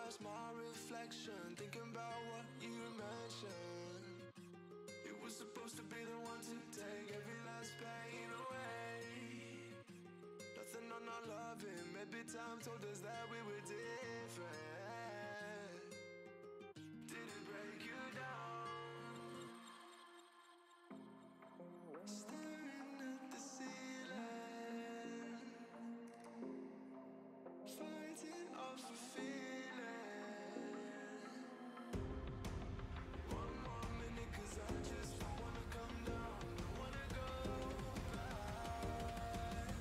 past my reflection, thinking about what you mentioned. It was supposed to be the one to take every last pain away. Nothing on our loving, maybe time told us that we were different. Did it break you down? Staring at the ceiling, fighting off a feeling. One more minute, 'cause I just don't wanna come down, don't wanna go back.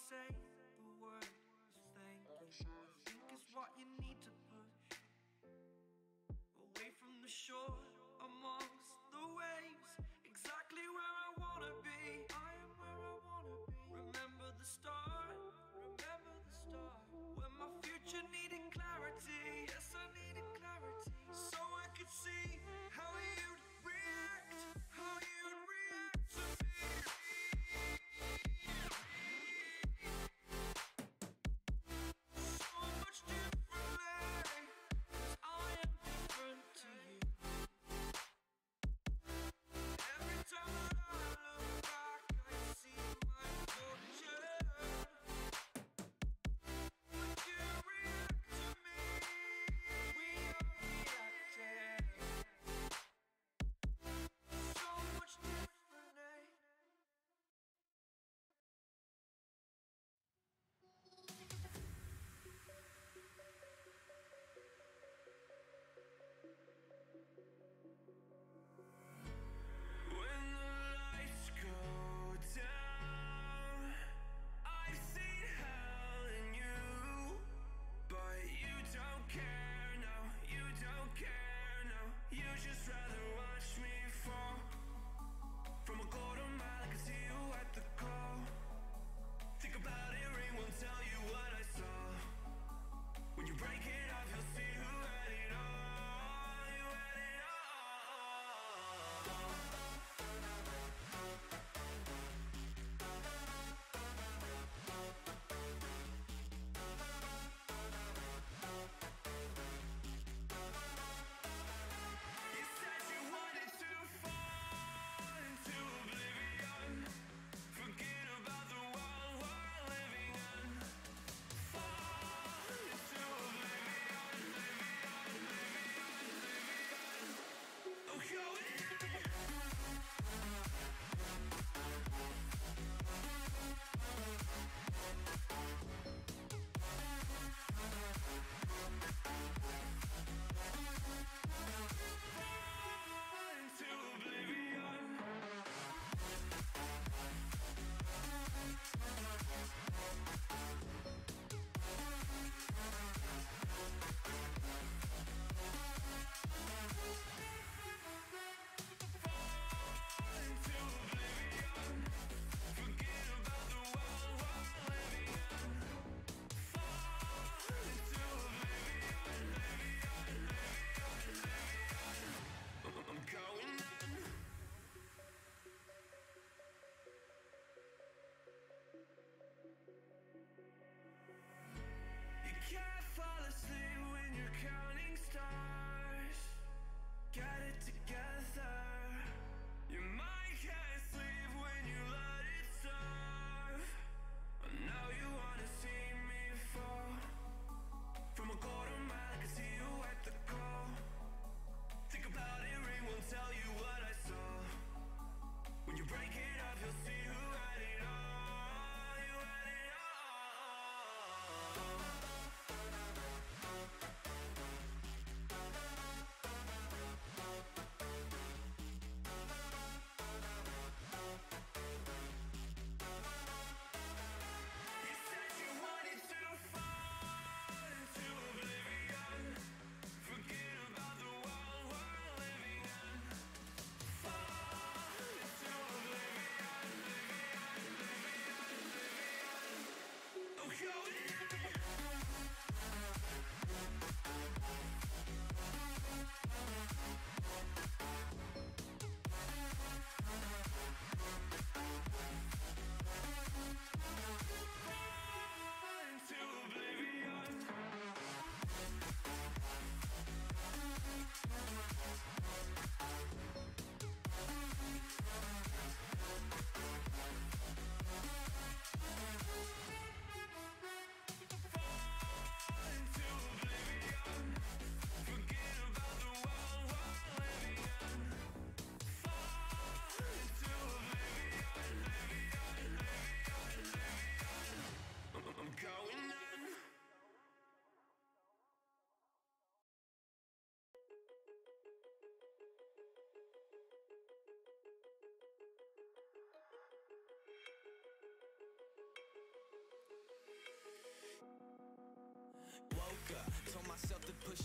say the word thank you. I think it's what you need to push away from the shore, amongst the waves, exactly where I wanna be. I am where I wanna be. Remember the start, when my future needed clarity. Yes, I needed clarity, so I could see how you'd react, to me. So much differently, 'cause I am different to you.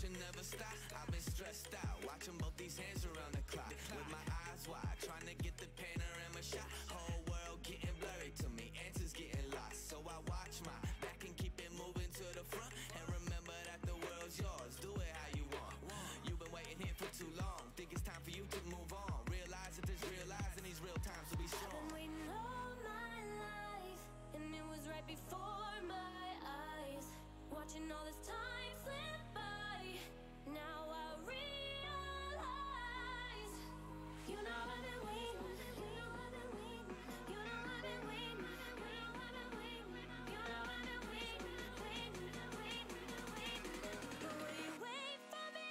should never stop. I've been stressed out, watching both these hands around the clock. With my eyes wide, trying to get the panorama shot. Whole world getting blurry to me, answers getting lost. So I watch my back and keep it moving to the front. And remember that the world's yours, do it how you want. You've been waiting here for too long, think it's time for you to move on. Realize that there's real lies in these real times, so be strong. I've been waiting all my life, and it was right before my eyes. Watching all this time slip by, now I realize. You know I've been waiting, you know I've been waiting, you know I've been waiting, you know I've been waiting, you know I've been waiting, waiting. But will you wait for me?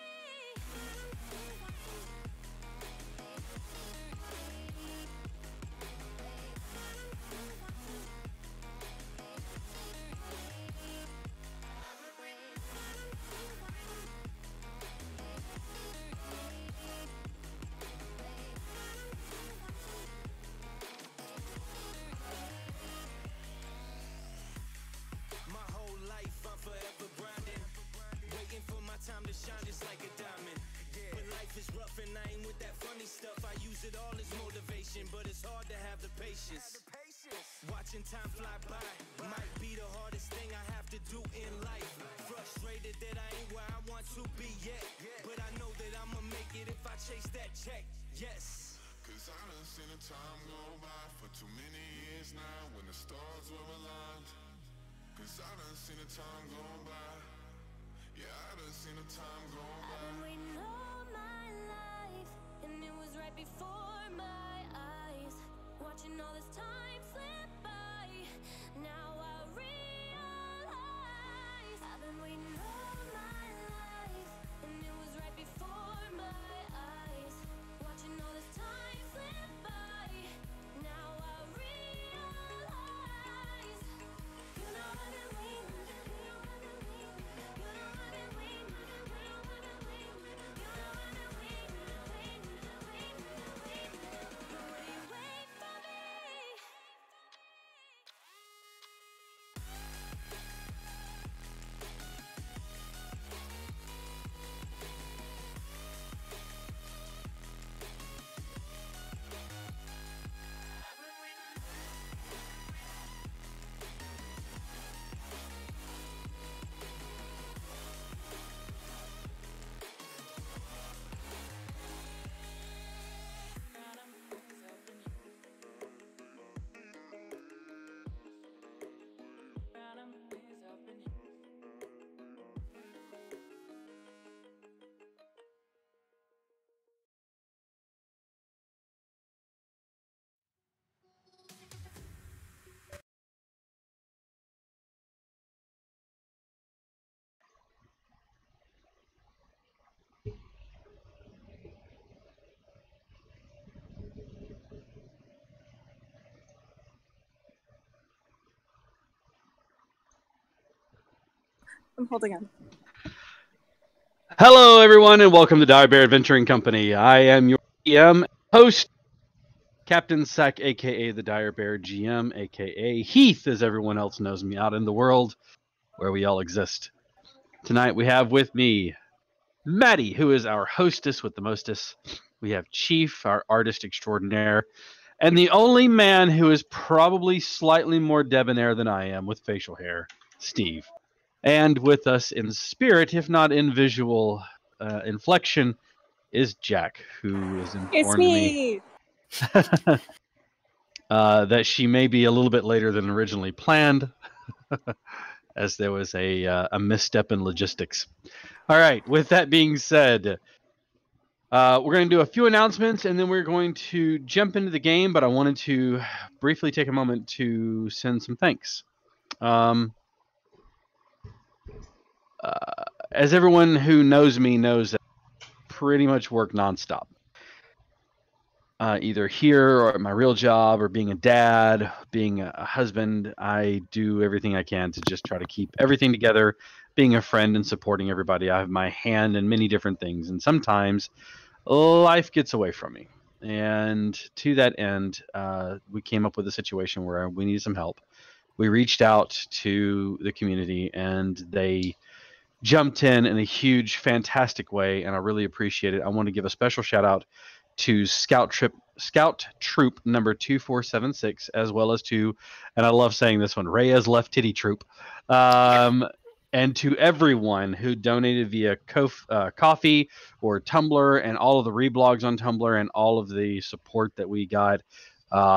My whole life I'm forever grinding, waiting for my time to shine just like a diamond. When life is rough and I ain't with that funny stuff, I use it all as motivation, but it's hard to have the patience. Watching time fly by might be the hardest thing I have to do in life. Frustrated that I ain't where I want to be yet, but I know that I'ma make it if I chase that check. Yes. Cause I done seen the time go by for too many years now when the stars were aligned. Cause I done seen the time go by. Yeah, I done seen the time go I've by. been waiting all my life, and it was right before my eyes. Watching all this time slip by, now I realize. I've been waiting all my life, and it was right before my eyes. Watching all this time slip by, now I realize. You know I've been waiting, you know I've been waiting, you know I've been waiting, you know I've been waiting, you know I've been waiting. But will you wait for me? I'm holding on. Hello, everyone, and welcome to Dire Bear Adventuring Company. I am your GM host, Captain Sack, aka the Dire Bear GM, aka Heath, as everyone else knows me out in the world where we all exist. Tonight we have with me Maddie, who is our hostess with the mostest. We have Chief, our artist extraordinaire, and the only man who is probably slightly more debonair than I am with facial hair, Steve. And with us in spirit, if not in visual inflection, is Jack, who has It's informed me. that she may be a little bit later than originally planned, as there was a misstep in logistics. All right, with that being said, we're going to do a few announcements, and then we're going to jump into the game, but I wanted to briefly take a moment to send some thanks. As everyone who knows me knows, that I pretty much work nonstop. Either here or at my real job or being a dad, being a husband, I do everything I can to just try to keep everything together, being a friend and supporting everybody. I have my hand in many different things, and sometimes life gets away from me. And to that end, we came up with a situation where we needed some help. We reached out to the community, and they jumped in a huge, fantastic way, and I really appreciate it. I want to give a special shout out to Scout Troop number 2476, as well as to, and I love saying this one, Reyes Left Titty Troop, and to everyone who donated via coffee or Tumblr, and all of the reblogs on Tumblr, and all of the support that we got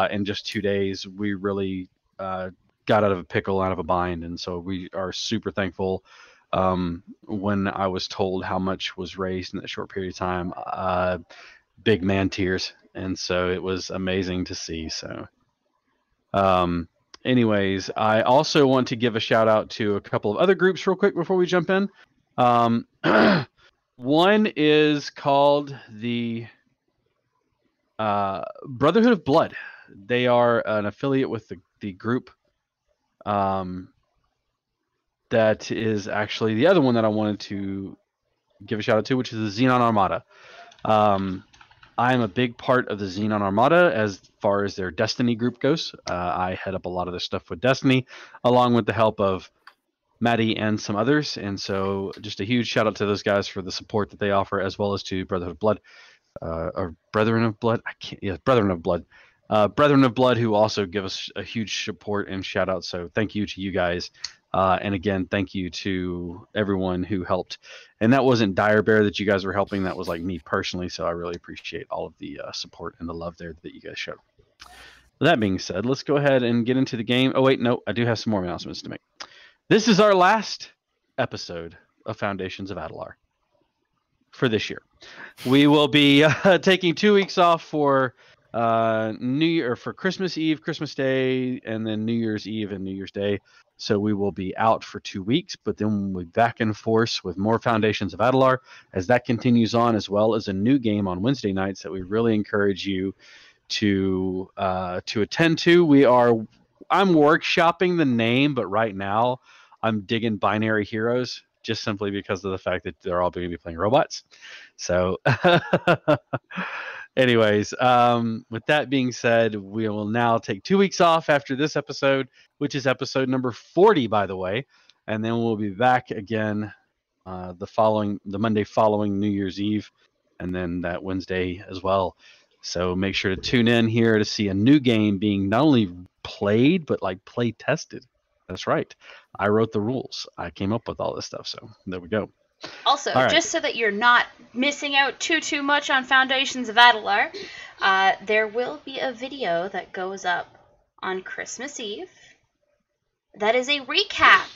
in just 2 days. We really got out of a pickle, out of a bind, and so we are super thankful. When I was told how much was raised in that short period of time, big man tears, and so it was amazing to see. So anyways, I also want to give a shout out to a couple of other groups real quick before we jump in. One is called the Brotherhood of Blood. They are an affiliate with the group that is actually the other one that I wanted to give a shout out to, which is the Xenon Armada. I am a big part of the Xenon Armada as far as their Destiny group goes. I head up a lot of their stuff with Destiny, along with the help of Maddie and some others. And so just a huge shout out to those guys for the support that they offer, as well as to Brotherhood of Blood, or Brethren of Blood. Brethren of Blood. Brethren of Blood, who also give us a huge support and shout out. So thank you to you guys. And again, thank you to everyone who helped. And that wasn't Dire Bear that you guys were helping. That was like me personally. So I really appreciate all of the support and the love there that you guys showed. With that being said, let's go ahead and get into the game. Oh, wait, no, I do have some more announcements to make. This is our last episode of Foundations of Adelar for this year. We will be taking 2 weeks off for New Year, or for Christmas Eve, Christmas Day, and then New Year's Eve and New Year's Day. So we will be out for 2 weeks, but then we'll be back in force with more Foundations of Adelar as that continues on, as well as a new game on Wednesday nights that we really encourage you to attend to. I'm workshopping the name, but right now I'm digging Binary Heroes, just simply because of the fact that they're all going to be playing robots. So anyways, with that being said, we will now take 2 weeks off after this episode, which is episode number 40, by the way. And then we'll be back again the Monday following New Year's Eve, and then that Wednesday as well. So make sure to tune in here to see a new game being not only played, but like play tested. That's right. I wrote the rules. I came up with all this stuff. So there we go. Also, All right. just so that you're not missing out too much on Foundations of Adelar, there will be a video that goes up on Christmas Eve that is a recap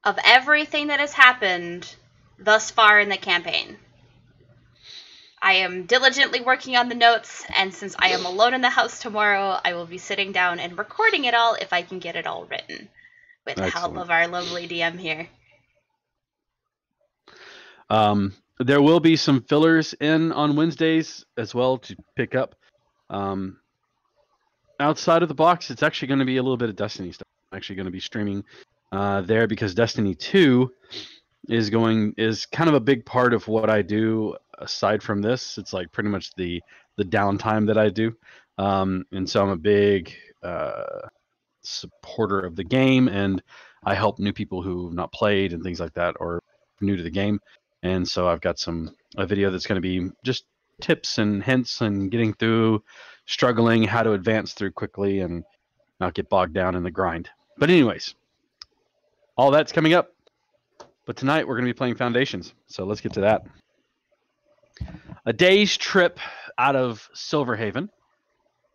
of everything that has happened thus far in the campaign. I am diligently working on the notes, and since I am alone in the house tomorrow, I will be sitting down and recording it all if I can get it all written, with the help of our lovely DM here. There will be some fillers in on Wednesdays as well to pick up. Outside of the box, it's actually going to be a little bit of Destiny stuff. I'm actually going to be streaming there because Destiny 2 is kind of a big part of what I do. Aside from this, it's like pretty much the downtime that I do. And so I'm a big supporter of the game, and I help new people who have not played and things like that, or new to the game. And so I've got a video that's going to be just tips and hints and getting through, struggling, how to advance through quickly and not get bogged down in the grind. But anyways, all that's coming up. But tonight we're going to be playing Foundations. So let's get to that. A day's trip out of Silverhaven,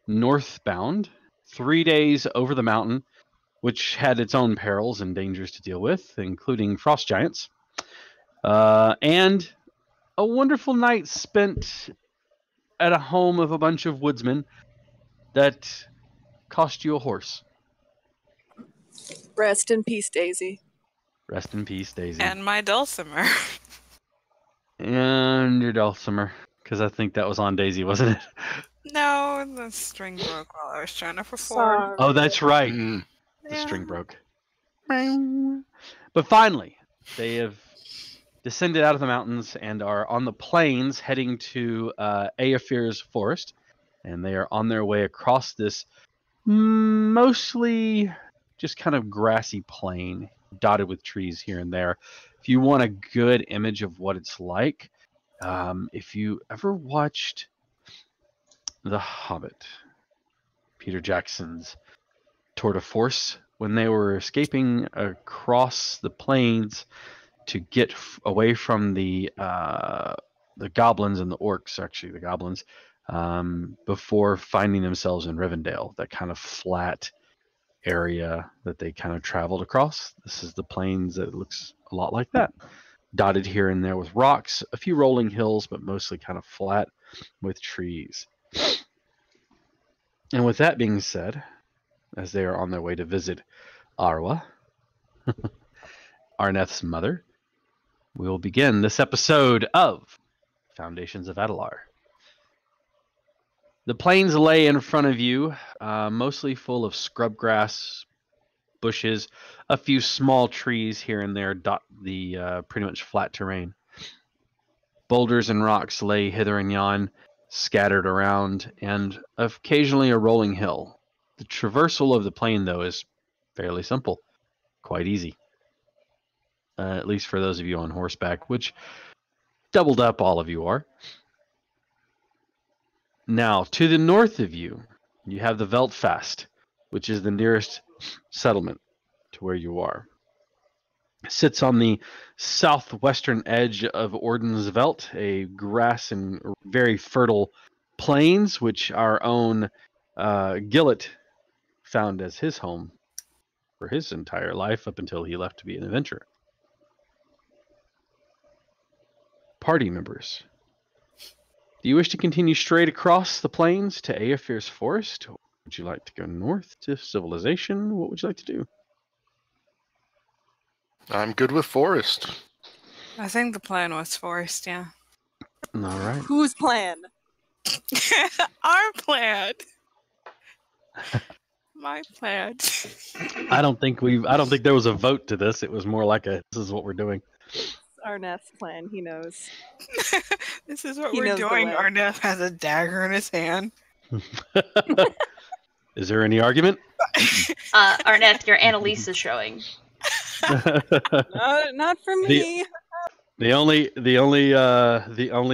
northbound, 3 days over the mountain, which had its own perils and dangers to deal with, including frost giants. And a wonderful night spent at a home of a bunch of woodsmen that cost you a horse. Rest in peace, Daisy. Rest in peace, Daisy. And my dulcimer. And your dulcimer, because I think that was on Daisy, wasn't it? No, the string broke while I was trying to perform. Sorry. Oh, that's right. Yeah. The string broke. But finally, they have descended out of the mountains and are on the plains heading to Aethir's forest. And they are on their way across this mostly just kind of grassy plain dotted with trees here and there. If you want a good image of what it's like, if you ever watched The Hobbit, Peter Jackson's tour de force, when they were escaping across the plains to get away from the goblins and the orcs, actually the goblins, before finding themselves in Rivendell, that kind of flat area that they kind of traveled across. This is the plains that looks a lot like that, dotted here and there with rocks, a few rolling hills, but mostly kind of flat with trees. And with that being said, as they are on their way to visit Arwa, Arneth's mother, we will begin this episode of Foundations of Adelar. The plains lay in front of you, mostly full of scrub grass, bushes, a few small trees here and there dot the pretty much flat terrain. Boulders and rocks lay hither and yon, scattered around, and occasionally a rolling hill. The traversal of the plain, though, is fairly simple, quite easy. At least for those of you on horseback, which doubled up all of you are. Now, to the north of you, you have the Veldfast, which is the nearest settlement to where you are. It sits on the southwestern edge of Ordensveld, a grass and very fertile plains, which our own Gillet found as his home for his entire life up until he left to be an adventurer. Party members, do you wish to continue straight across the plains to Aethir's forest? Or would you like to go north to civilization? What would you like to do? I'm good with forest. I think the plan was forest, yeah. All right. Whose plan? Our plan. My plan. I don't think there was a vote to this. It was more like this is what we're doing. Arneth's plan. He knows. This is what He we're knows the doing. way. Arneth has a dagger in his hand. Is there any argument? Arneth, your Annalise is showing. Not for me. The only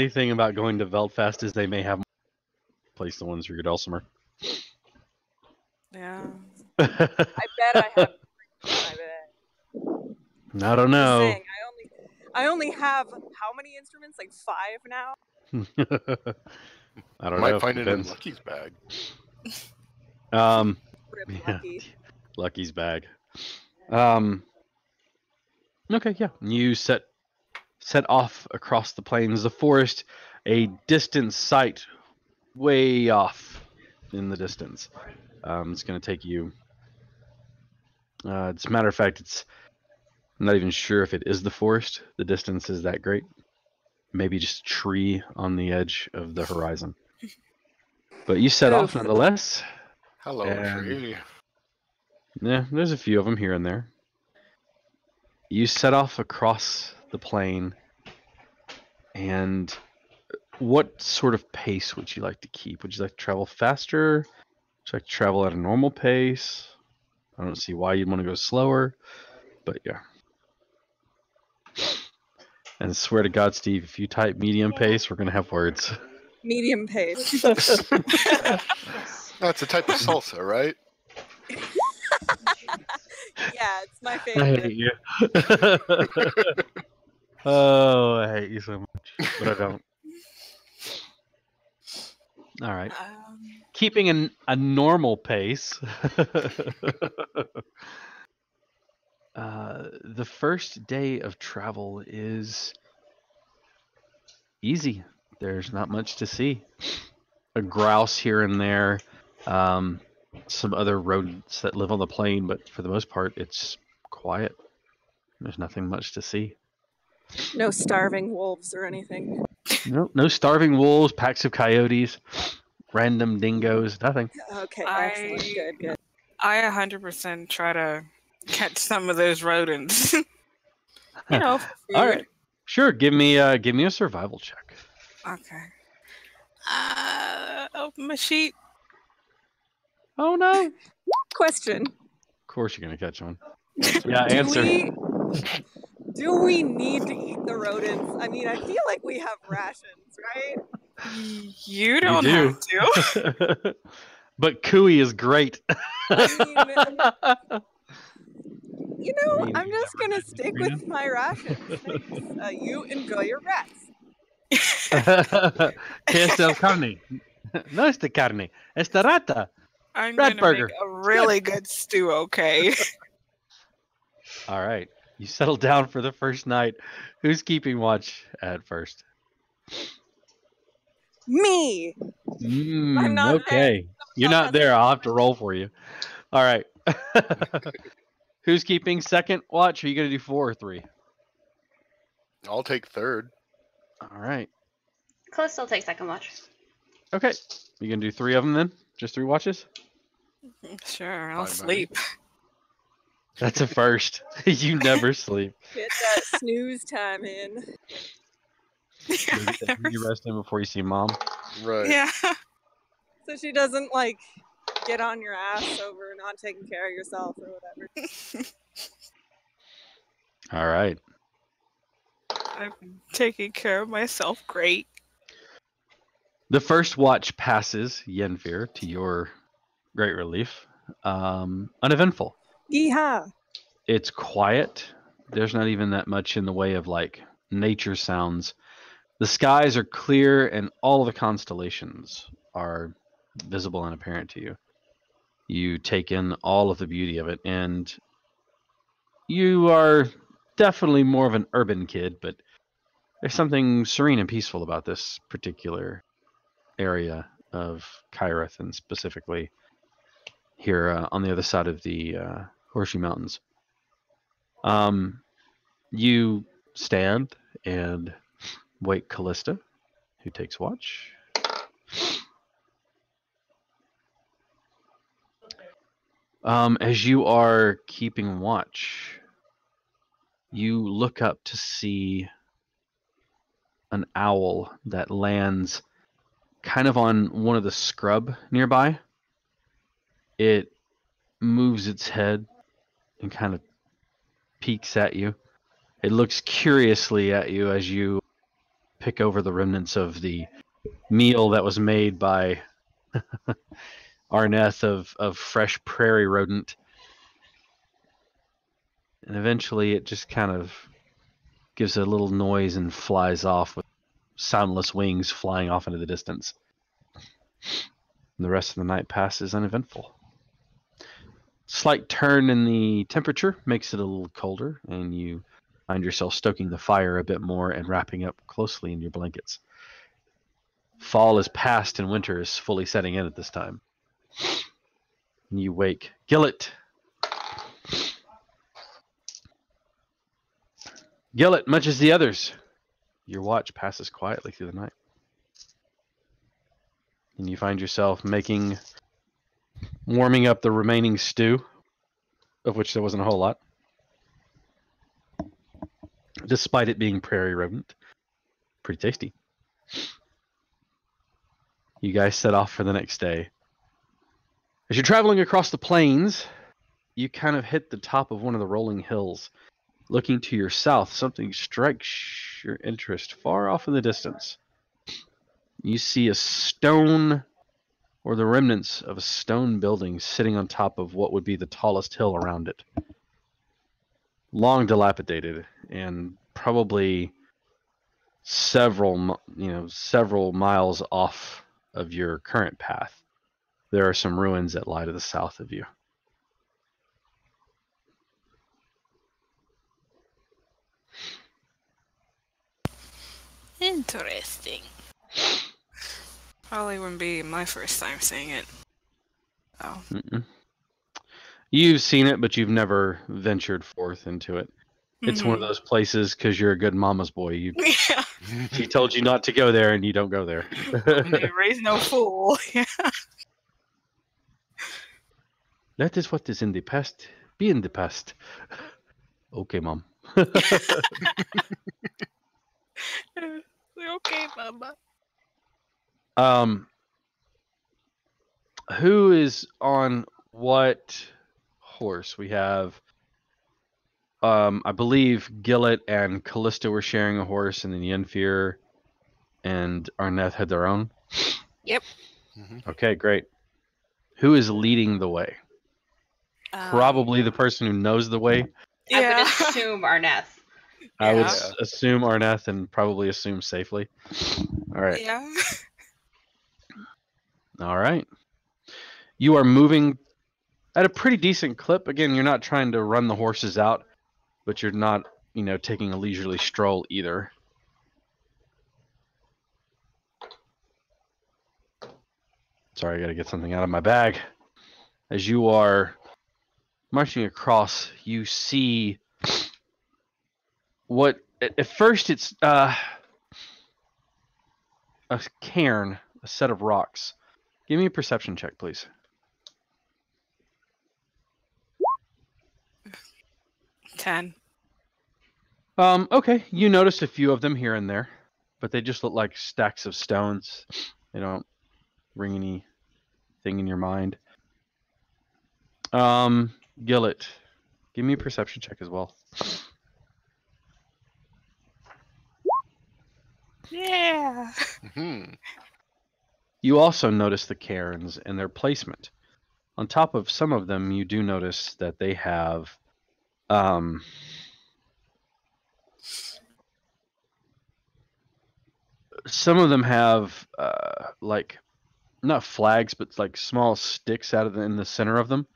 thing about going to Veldfast is they may have place the ones for your Dulcimer. Yeah. I bet I have. I bet. I don't know. Just saying, I only have how many instruments? Like 5 now. I don't Might know. find it in Depends. Lucky's bag. Rip Yeah. Lucky. Lucky's bag. Okay, yeah. You set off across the plains, the forest, a distant sight way off in the distance. It's going to take you. As a matter of fact, I'm not even sure if it is the forest. The distance is that great. Maybe just a tree on the edge of the horizon. But you set off nonetheless. Hello, And- tree. Yeah, there's a few of them here and there. You set off across the plain, and what sort of pace would you like to keep? Would you like to travel faster? Would you like to travel at a normal pace? I don't see why you'd want to go slower, but yeah. And I swear to God, Steve, if you type medium pace, we're going to have words. Medium pace. That's a type of salsa, right? Yeah, it's my I favorite. hate you. Oh, I hate you so much, but I don't. All right. Keeping a normal pace. The first day of travel is easy. There's not much to see. A grouse here and there, some other rodents that live on the plain, but for the most part, it's quiet. There's nothing much to see. No starving wolves or anything. No starving wolves, packs of coyotes, random dingoes, nothing. Okay, I- excellent. Good. I 100% try to catch some of those rodents. You know, for food. All right. Sure, give me a survival check. Okay. Open my sheet. Oh no. Question. Of course you're gonna catch one. Yeah, answer. Do we need to eat the rodents? I mean, I feel like we have rations, right? You don't do. have to. But Cooey is great. I You know, mean, I'm you've just never gonna been stick Sabrina? with my rations. Thanks. You enjoy your rats. ¿Qué es el carne? No es de carne. Es de rata. I'm Rat gonna make burger. a really good stew, okay? All right. You settle down for the first night. Who's keeping watch at first? Me. I'm not Okay. You're else not has there. to- I'll have to roll for you. All right. Who's keeping second watch? Are you going to do 4 or 3? I'll take third. All right. Close will take second watch. Okay. You going to do 3 of them then? Just 3 watches? Sure, I'll Fine by me. sleep. That's a first. You never sleep. Get that snooze time in. You rest in before you see mom. Right. Yeah. So she doesn't like get on your ass over not taking care of yourself or whatever. All right. I'm taking care of myself great. The first watch passes, Yenfir, to your great relief. Uneventful. Yeehaw. It's quiet. There's not even that much in the way of like nature sounds. The skies are clear and all the constellations are visible and apparent to you. You take in all of the beauty of it, and you are definitely more of an urban kid, but there's something serene and peaceful about this particular area of Kyrith, and specifically here on the other side of the Horseshoe Mountains. You stand and wake Callista, who takes watch. As you are keeping watch, you look up to see an owl that lands kind of on one of the scrub nearby. It moves its head and kind of peeks at you. It looks curiously at you as you pick over the remnants of the meal that was made by Arneth of fresh prairie rodent. And eventually it just kind of gives a little noise and flies off with soundless wings flying off into the distance. And the rest of the night passes uneventful. Slight turn in the temperature makes it a little colder, and you find yourself stoking the fire a bit more and wrapping up closely in your blankets. Fall is past and winter is fully setting in at this time. And you wake Gillet. Gillet, much as the others, your watch passes quietly through the night. And you find yourself warming up the remaining stew, of which there wasn't a whole lot, despite it being prairie rodent. Pretty tasty. You guys set off for the next day. As you're traveling across the plains, you kind of hit the top of one of the rolling hills. Looking to your south, something strikes your interest far off in the distance. You see a stone, or the remnants of a stone building sitting on top of what would be the tallest hill around it. Long dilapidated and probably several miles off of your current path. There are some ruins that lie to the south of you. Interesting. Probably wouldn't be my first time seeing it. Oh. Mm-mm. You've seen it, but you've never ventured forth into it. It's one of those places because you're a good mama's boy. Yeah. She told you not to go there, and you don't go there. They raise no fool. Yeah. That is what is in the past. Be in the past. Okay, Mom. Okay, Mama. Who is on what horse? We have I believe Gillet and Callista were sharing a horse, and then Yenfir and Arneth had their own. Yep. Okay, great. Who is leading the way? Probably the person who knows the way. I Yeah. would assume Arneth. I would Yeah. assume Arneth and probably assume safely. All right. Yeah. All right. You are moving at a pretty decent clip. Again, you're not trying to run the horses out, but you're not, taking a leisurely stroll either. Sorry, I got to get something out of my bag. As you are marching across, you see what at first it's a cairn, a set of rocks. Give me a perception check, please. 10. Okay, you notice a few of them here and there, but they just look like stacks of stones. They don't ring anything in your mind. Gillet, give me a perception check as well. Yeah. You also notice the cairns and their placement. On top of some of them, you do notice that they have some of them have like not flags, but like small sticks in the center of them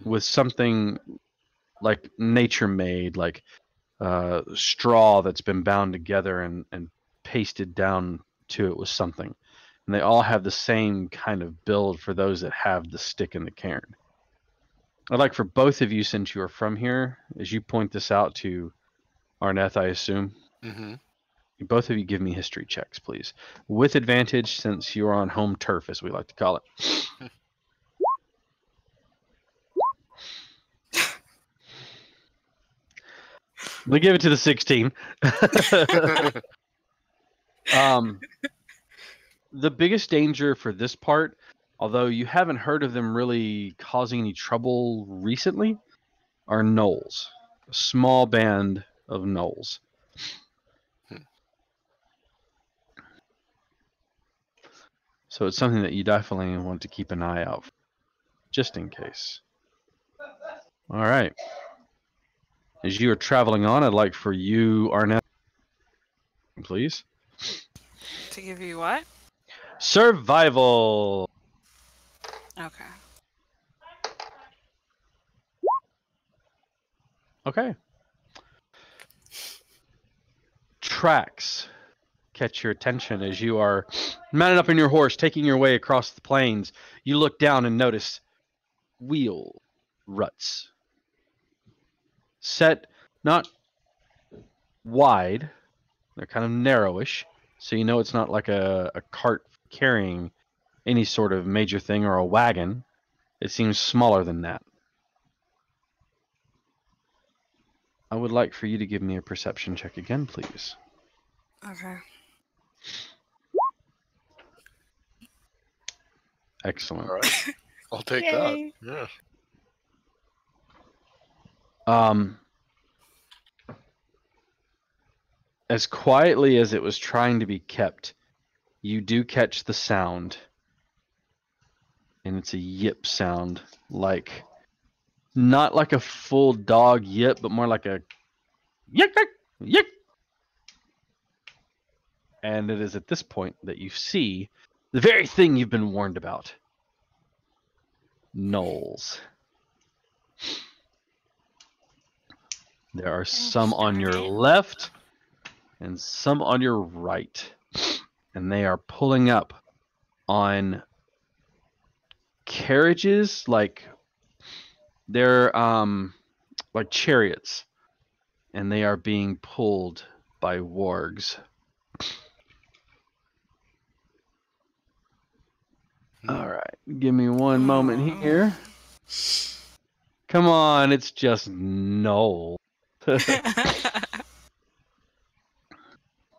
with something like nature made, like straw that's been bound together and pasted down to it with something. And they all have the same kind of build for those that have the stick in the cairn. I'd like for both of you, since you are from here, as you point this out to Arneth, I assume, both of you give me history checks, please. With advantage, since you're on home turf, as we like to call it. We give it to the 16. The biggest danger for this part, although you haven't heard of them really causing any trouble recently, are gnolls. A small band of gnolls. So it's something that you definitely want to keep an eye out for, just in case. All right. As you are traveling on, I'd like for you, Arnett, please. To give you what? Survival. Okay. Okay. Tracks catch your attention as you are mounted up on your horse, taking your way across the plains. You look down and notice wheel ruts. Set not wide, they're kind of narrowish, so you know it's not like a cart carrying any sort of major thing or a wagon. It seems smaller than that. I would like for you to give me a perception check again, please. Okay. Excellent. All right. I'll take Yay. that. Yeah. As quietly as it was trying to be kept, you do catch the sound. And it's a yip sound, like not like a full dog yip, but more like a yip, yip, yip. And it is at this point that you see the very thing you've been warned about. Gnolls. There are some on your left and some on your right. And they are pulling up on carriages, like they're like chariots. And they are being pulled by wargs. All right, give me one moment here. Come on, it's just Gnoll.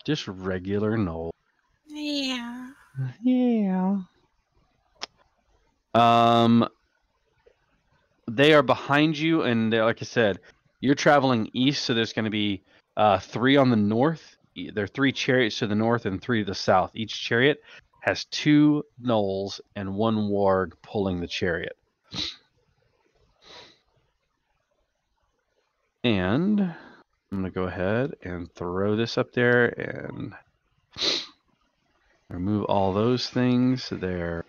Just regular Gnoll. Yeah. Yeah. They are behind you, and they're, like I said, You're traveling east, so there's going to be 3 on the north. There are 3 chariots to the north and 3 to the south. Each chariot has 2 gnolls and 1 warg pulling the chariot. And I'm going to go ahead and throw this up there and remove all those things there.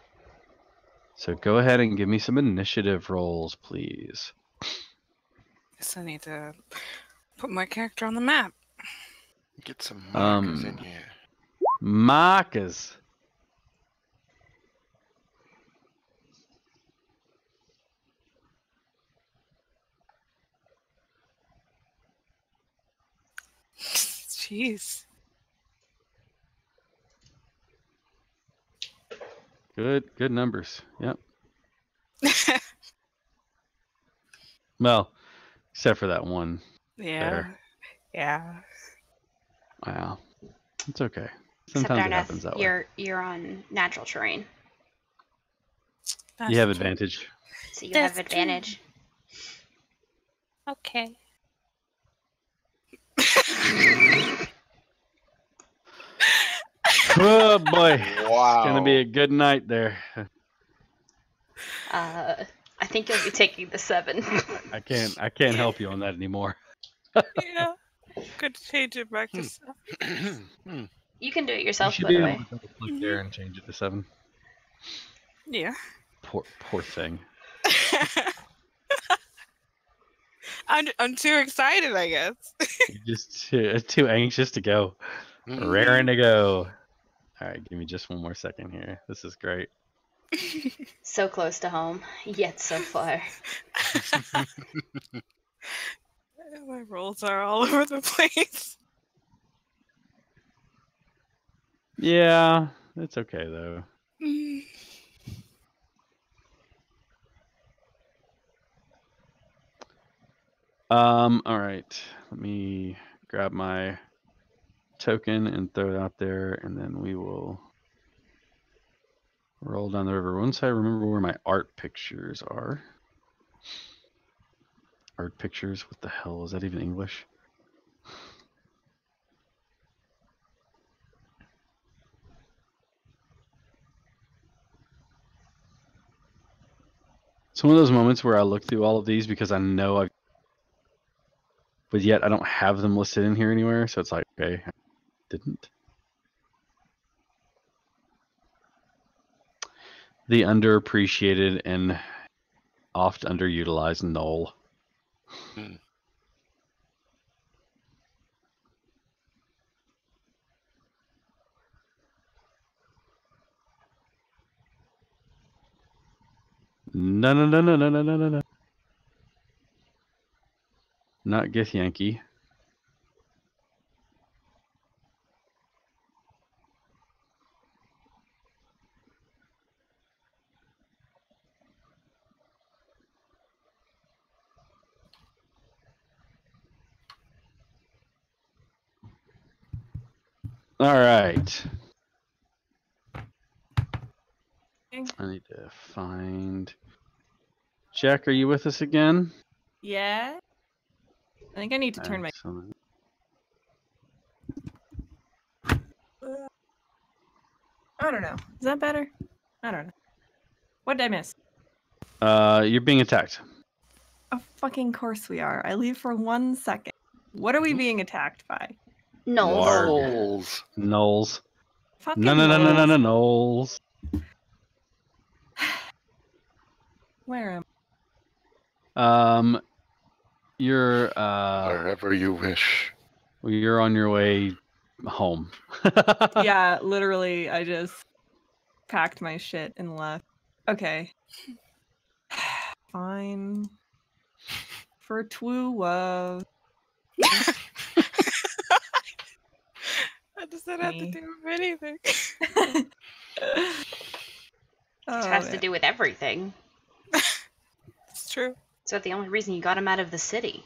So go ahead and give me some initiative rolls, please. Guess I need to put my character on the map. Get some markers in here. Markers. Jeez. Good numbers. Yep. Well, except for that one. Yeah. There. Yeah. Wow. It's okay. Except Sometimes it Arneth, happens that way. you're on natural terrain, You have That's advantage. so you That's have true. advantage. okay. Oh boy. Wow. It's gonna be a good night there. I think you'll be taking the 7. I can't help you on that anymore. Yeah. Could change it back to 7. You can do it You yourself, should by be the able way. to double click there and change it to 7. Yeah. Poor thing. I'm too excited, I guess. You're just too anxious to go. Raring to go. All right, give me just one more second here. This is great. So close to home, yet so far. My rolls are all over the place. Yeah, it's okay though. All right. Let me grab my token and throw it out there, and then we will roll down the river. Once I remember where my art pictures are. Art pictures? What the hell? Is that even English? It's one of those moments where I look through all of these because I know but yet I don't have them listed in here anywhere, so it's like, okay, I didn't. The underappreciated and oft underutilized Knoll. No. Not Githyanki. All right. I need to find. Jack, are you with us again? Yeah. I think I need to turn my. Excellent. I don't know. Is that better? I don't know. What did I miss? You're being attacked. Of fucking course we are. I leave for 1 second. What are we being attacked by? No. Walls. Knolls. Fucking No. wolves. Knolls. Where am You're Wherever you wish. you're on your way home. Yeah, literally, I just packed my shit and left. Okay. Fine. For Twoo Love. What does that have to Me. do with anything? It has to do with everything. It's true. It's about the only reason you got him out of the city.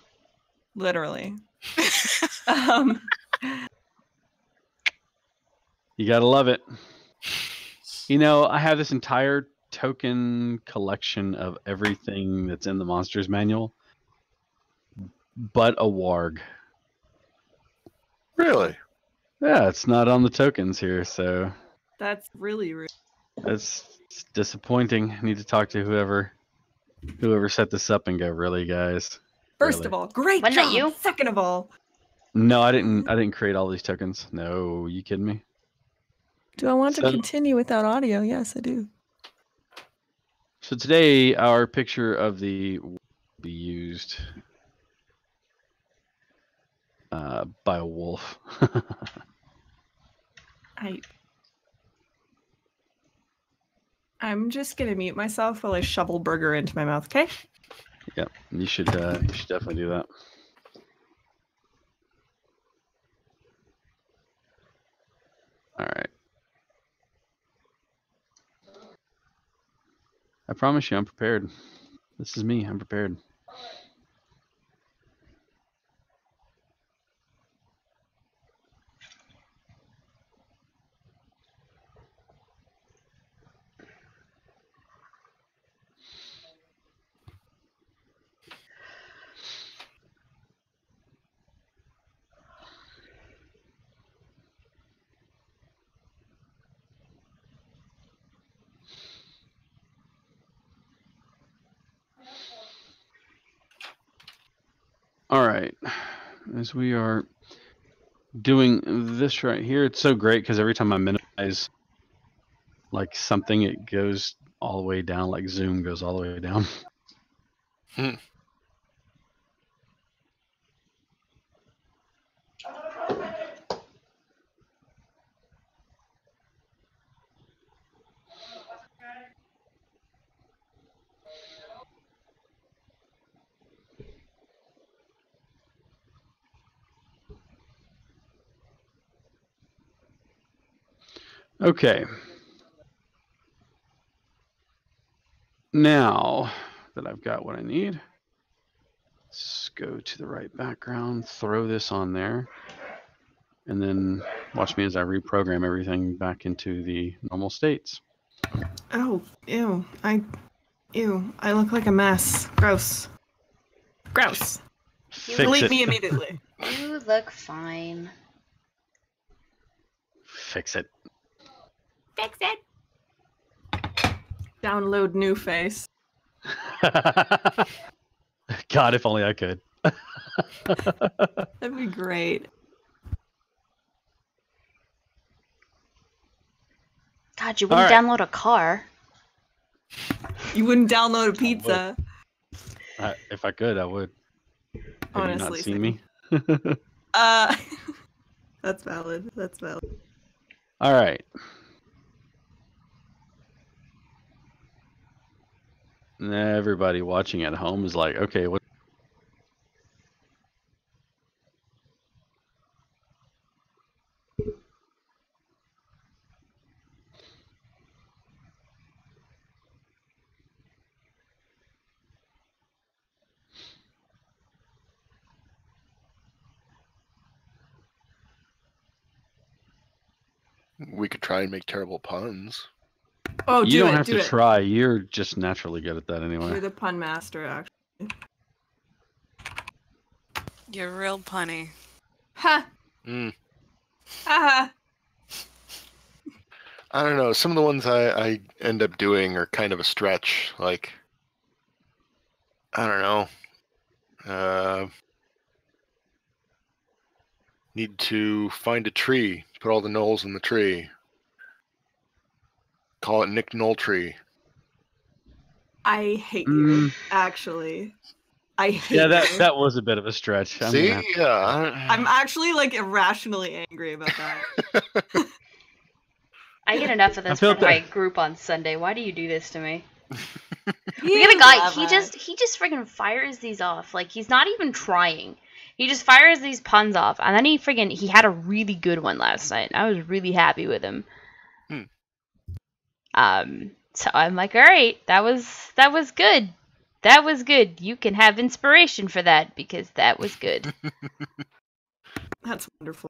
Literally. You gotta love it. You know, I have this entire token collection of everything that's in the monsters manual. but a warg. Really? Yeah, it's not on the tokens here, so That's really rude. that's disappointing. I need to talk to whoever set this up and go, really, guys? First Really? of all, great Wasn't that job. you? Second of all, No, I didn't create all these tokens. No, you kidding me? Do I want to So- continue without audio? Yes, I do. So today, our picture of the will be used by a wolf. I'm just gonna mute myself while I shovel burger into my mouth. Okay. Yep, you should definitely do that. All right. I promise you, I'm prepared. This is me. I'm prepared. All right, as we are doing this right here, it's so great because every time I minimize like something, it goes all the way down, like zoom goes all the way down. Okay. Now that I've got what I need, let's go to the right background, throw this on there, and then watch me as I reprogram everything back into the normal states. Oh, ew. I look like a mess. Gross. Gross. Fix Delete it. me immediately. You look fine. Fix it. Fix it. Download new face. God, if only I could. That'd be great. God, you wouldn't All download a car. You wouldn't download a pizza. If I could, I would. Have you not Honestly, seen me? That's valid. That's valid. All right. Everybody watching at home is like, okay, what? We could try and make terrible puns. Oh, You do don't it. have Do to it. try. You're just naturally good at that anyway. You're the pun master, actually. You're real punny. Ha! Mm. Ha! I don't know. Some of the ones I end up doing are kind of a stretch. Like, I don't know. Need to find a tree. Put all the knolls in the tree. Call it Nick Knoll Tree. I hate you, actually. I hate Yeah, you. that was a bit of a stretch. I'm See? gonna have to- Yeah. I'm actually like irrationally angry about that. I get enough of this feel from my that- group on Sunday. Why do you do this to me? You We got a guy. love He it. just friggin' fires these off. Like he's not even trying. He just fires these puns off, and then he had a really good one last night. I was really happy with him. So I'm like, all right, that was good. That was good. You can have inspiration for that because that was good. That's wonderful.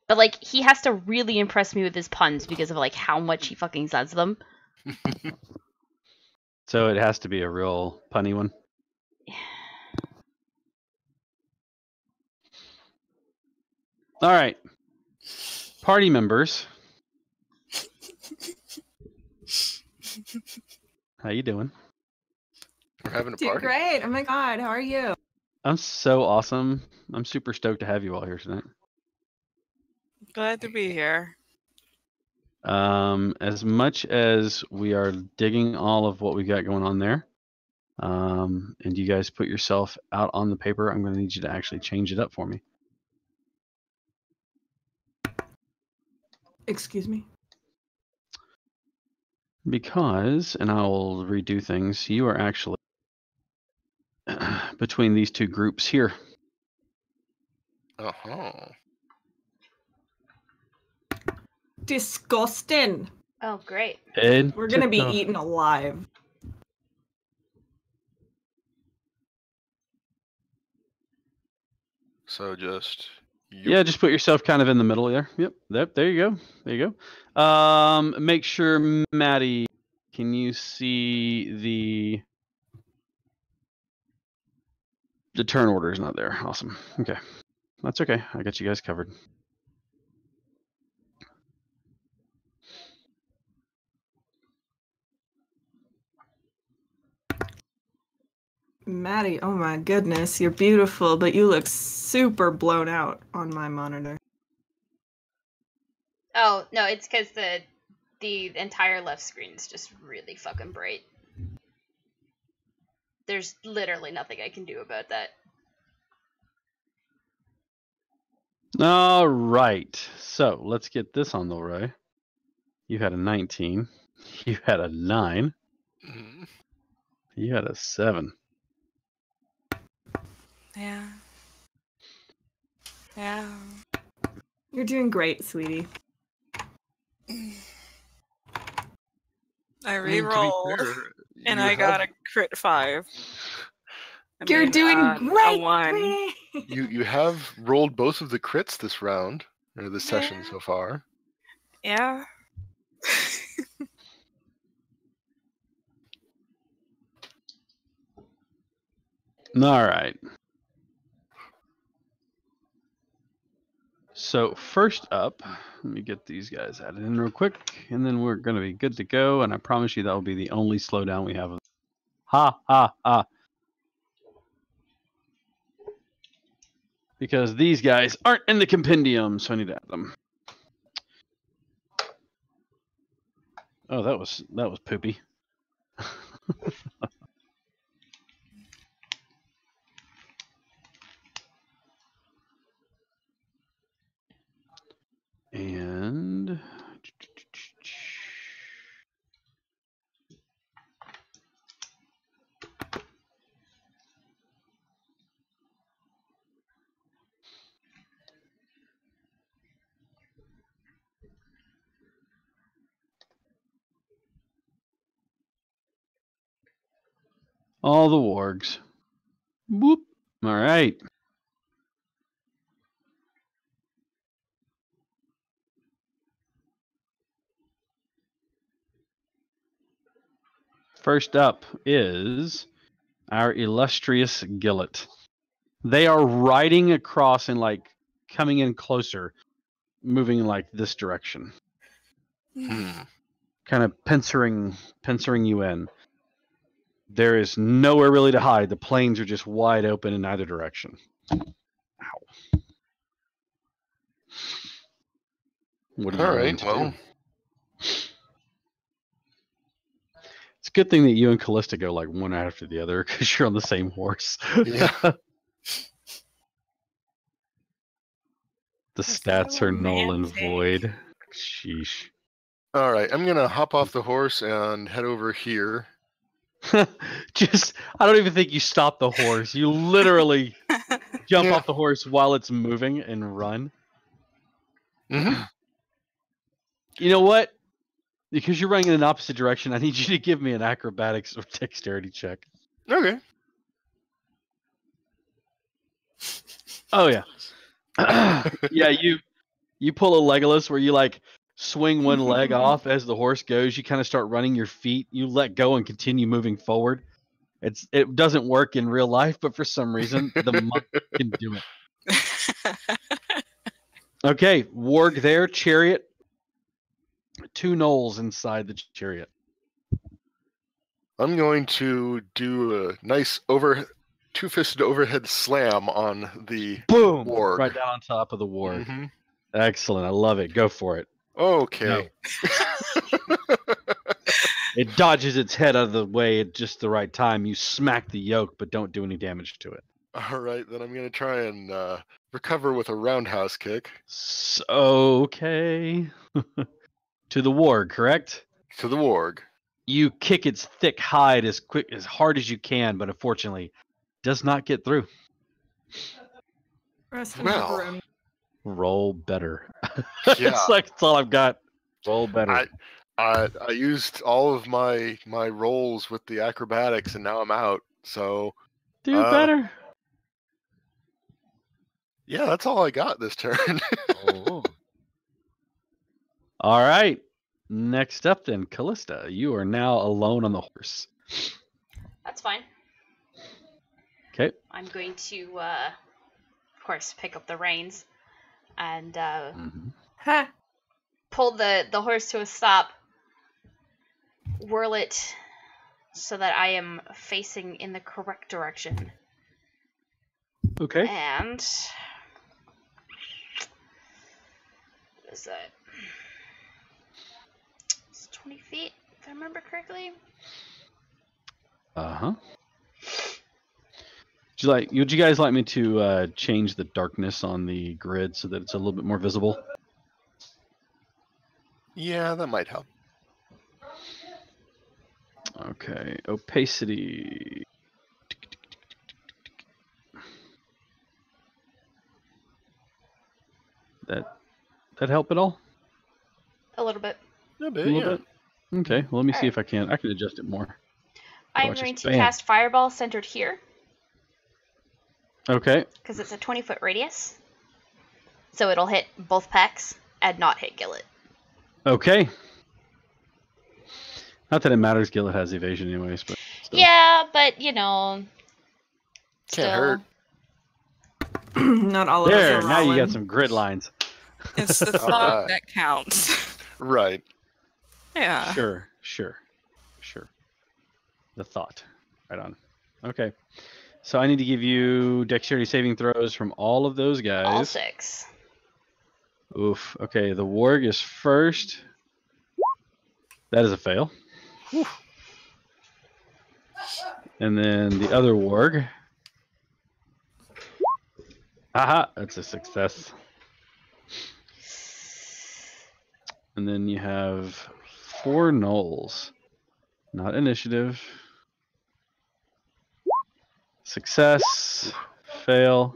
But like, he has to really impress me with his puns because of like how much he fucking says them. So it has to be a real punny one. All right. Party members. How you doing? We're having a Doing party. great. Oh my god, how are you? I'm so awesome. I'm super stoked to have you all here tonight. Glad to be here. As much as we are digging all of what we got going on there, and you guys put yourself out on the paper, I'm going to need you to actually change it up for me. Excuse me. Because, and I will redo things, you are actually between these two groups here. Uh-huh. Disgusting. Oh, great. Ed, We're gonna be oh, eaten alive. So just Yeah, just put yourself kind of in the middle there. Yep, there you go. There you go. Make sure, Maddie, can you see the turn order is not there. Awesome. Okay. That's okay. I got you guys covered. Maddie, oh my goodness, you're beautiful, but you look super blown out on my monitor. Oh, no, it's because the entire left screen is just really fucking bright. There's literally nothing I can do about that. All right. So let's get this on the way. You had a 19. You had a 9. Mhm. You had a 7. Yeah. Yeah. You're doing great, sweetie. I I mean, to be re-rolled, fair, and you I got a have- crit 5. I You're mean, doing a great, 1. sweetie. you have rolled both of the crits this round, or this session Yeah. so far. Yeah. All right. So first up, let me get these guys added in real quick, and then we're going to be good to go. And I promise you that will be the only slowdown we have. Ha, ha, ha. Because these guys aren't in the compendium, so I need to add them. Oh, that was poopy. And all the wargs. Whoop. All right. First up is our illustrious Gillet. They are riding across and like coming in closer, moving in like this direction, Hmm. kind of pincer-ing you in. There is nowhere really to hide. The plains are just wide open in either direction. Ow. What are you All going right, to well. do? It's a good thing that you and Callista go like one after the other because you're on the same horse. Yeah. The Is that stats are null and romantic? void. Sheesh. All right, I'm gonna hop off the horse and head over here. Just, I don't even think you stop the horse. You literally jump Yeah. off the horse while it's moving and run. Mm-hmm. You know what? Because you're running in an opposite direction, I need you to give me an acrobatics or dexterity check. Okay. Oh yeah. Yeah, you pull a Legolas where you like swing one leg off as the horse goes. You kind of start running your feet. You let go and continue moving forward. It doesn't work in real life, but for some reason the monk can do it. Okay, warg there, chariot. 2 gnolls inside the chariot. I'm going to do a nice two-fisted overhead slam on the Boom! warg. Right down on top of the warg. hmm Excellent. I love it. Go for it. Okay. It dodges its head out of the way at just the right time. You smack the yoke, but don't do any damage to it. All right, then I'm going to try and recover with a roundhouse kick Okay. To the warg, correct? to the warg. You kick its thick hide as hard as you can, but unfortunately, does not get through. Rest in Well. the room. Roll better. Yeah. That's all I've got. Roll better. I used all of my rolls with the acrobatics, and now I'm out. So Do better. yeah, that's all I got this turn. Oh. All right. Next up, then, Callista. You are now alone on the horse. That's fine. Okay. I'm going to, of course, pick up the reins and Ha! pull the horse to a stop. Whirl it so that I am facing in the correct direction. Okay. And what is that? It's 20 feet, if I remember correctly. Uh-huh. Would you guys like me to change the darkness on the grid so that it's a little bit more visible? Yeah, that might help. Okay. Opacity. That help at all? A little bit. A bit, A little yeah. bit? Okay, well, let me see Alright. if I can adjust it more. I'm Watch going this. to Bam. cast Fireball centered here, Okay. because it's a 20-foot radius. So it'll hit both packs and not hit Gillet. Okay. Not that it matters, Gillet has evasion anyways, but still. Yeah, but, you know... Can't hurt. Not all of There, us are now you got rolling. some grid lines. It's the thought Alright. that counts. Right. Yeah. Sure. The thought. Right on. Okay. So I need to give you dexterity saving throws from all of those guys. All 6. Oof. Okay, the warg is first. That is a fail. And then the other warg. Aha, that's a success. And then you have 4 gnolls. Not initiative. Success. Fail.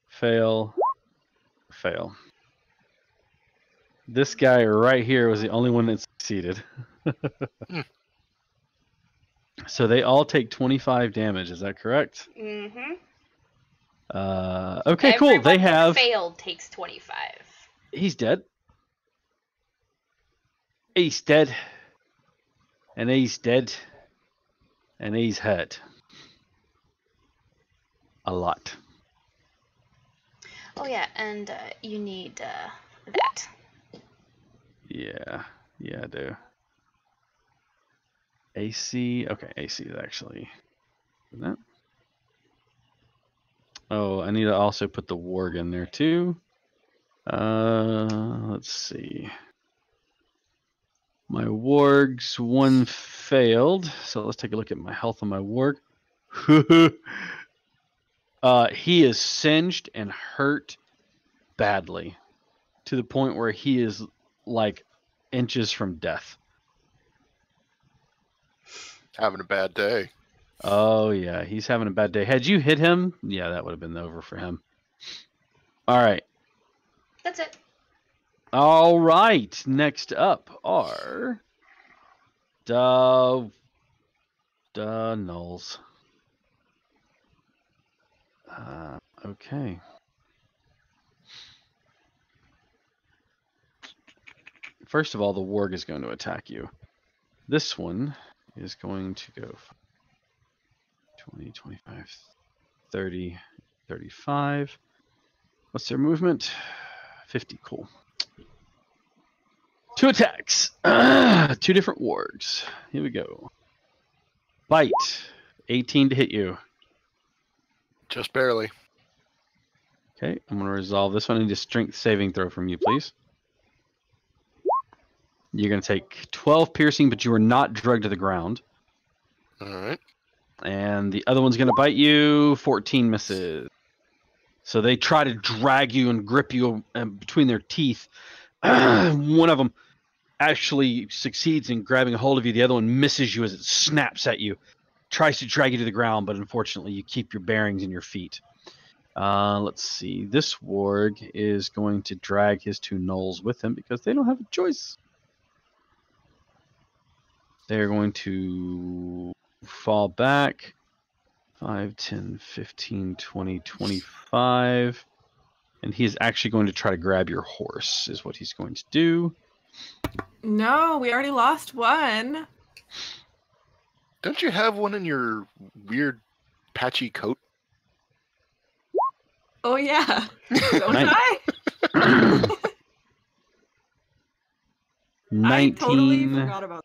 Fail. Fail. This guy right here was the only one that succeeded. So they all take 25 damage, is that correct? Mm-hmm. Okay, cool. Everyone They that have... failed takes 25. He's dead. He's dead. And he's dead. And he's hurt. A lot. Oh yeah, and you need that. Yeah, I do. AC. Okay, AC is actually that. Oh, I need to also put the warg in there too. Let's see. My wargs, 1 failed. So let's take a look at my health on my warg. He is singed and hurt badly to the point where he is like inches from death. Having a bad day. Oh yeah, he's having a bad day. Had you hit him, yeah, that would have been over for him. All right. That's it. All right. Next up are the gnolls. Okay. First of all, the warg is going to attack you. This one is going to go 20, 25, 30, 35. What's their movement? 50. Cool. 2 attacks. 2 different wargs. Here we go. Bite. 18 to hit you. Just barely. Okay, I'm going to resolve this one. I need a strength saving throw from you, please. You're going to take 12 piercing, but you are not drugged to the ground. All right. And the other one's going to bite you. 14 misses. So they try to drag you and grip you between their teeth. One of them actually succeeds in grabbing a hold of you. The other one misses you as it snaps at you. Tries to drag you to the ground, but unfortunately you keep your bearings in your feet. Let's see. This warg is going to drag his 2 gnolls with him because they don't have a choice. They're going to fall back. 5, 10, 15, 20, 25. And he is actually going to try to grab your horse, is what he's going to do. No, we already lost one. Don't you have one in your weird patchy coat? Oh, yeah. Don't Nice. I? 19 I totally forgot about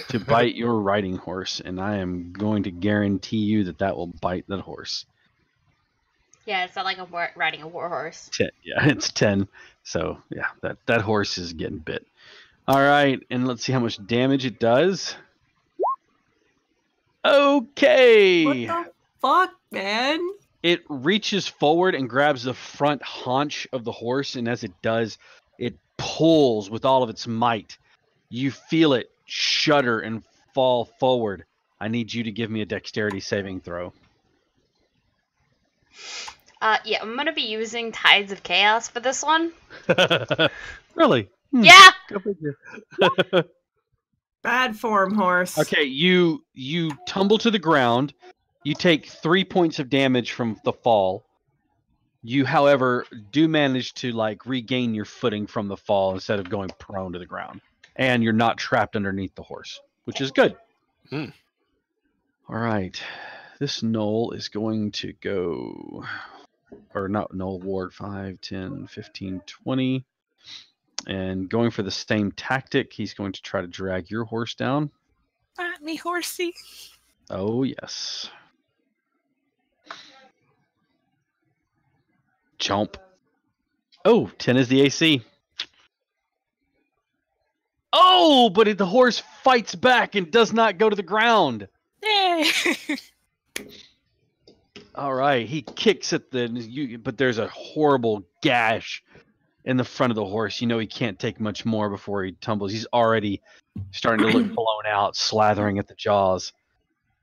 to bite your riding horse, and I am going to guarantee you that that will bite that horse. Yeah, it's not like I'm riding a war horse. 10, yeah, it's 10. So, yeah, that horse is getting bit. All right, and let's see how much damage it does. Okay. What the fuck, man? It reaches forward and grabs the front haunch of the horse, and as it does, it pulls with all of its might. You feel it shudder and fall forward. I need you to give me a dexterity saving throw. Yeah, I'm gonna be using Tides of Chaos for this one. Really? Yeah! Go figure. Bad form, horse. Okay, you tumble to the ground. You take 3 points of damage from the fall. You, however, do manage to regain your footing from the fall instead of going prone to the ground. And you're not trapped underneath the horse, which is good. Hmm. All right. This gnoll is going to go, or not gnoll, ward 5, 10, 15, 20. And going for the same tactic, he's going to try to drag your horse down. Not me, horsey. Oh, yes. Jump. Oh, 10 is the AC. Oh, but the horse fights back and does not go to the ground. Yay! All right, he kicks at but there's a horrible gash in the front of the horse. You know he can't take much more before he tumbles. He's already starting to look blown out, slathering at the jaws.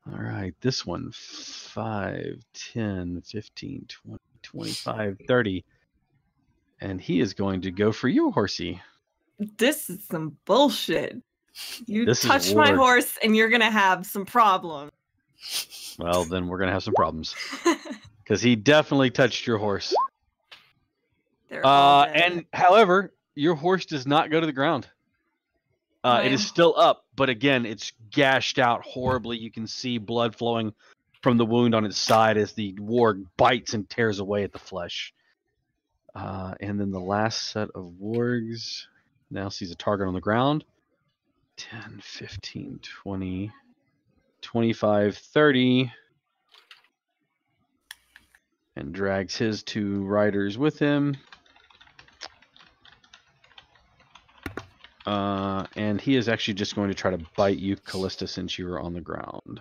All right, this one, 5, 10, 15, 20, 25, 30. And he is going to go for you, horsey. This is some bullshit. You This is touch my warg. horse and you're gonna have some problems. Well, then we're going to have some problems. Because he definitely touched your horse. They're all dead. And however, your horse does not go to the ground. It is still up, but again, it's gashed out horribly. You can see blood flowing from the wound on its side as the warg bites and tears away at the flesh. And then the last set of wargs now sees a target on the ground. 10, 15, 20, 25, 30. And drags his 2 riders with him. And he is actually just going to try to bite you, Callista, since you were on the ground.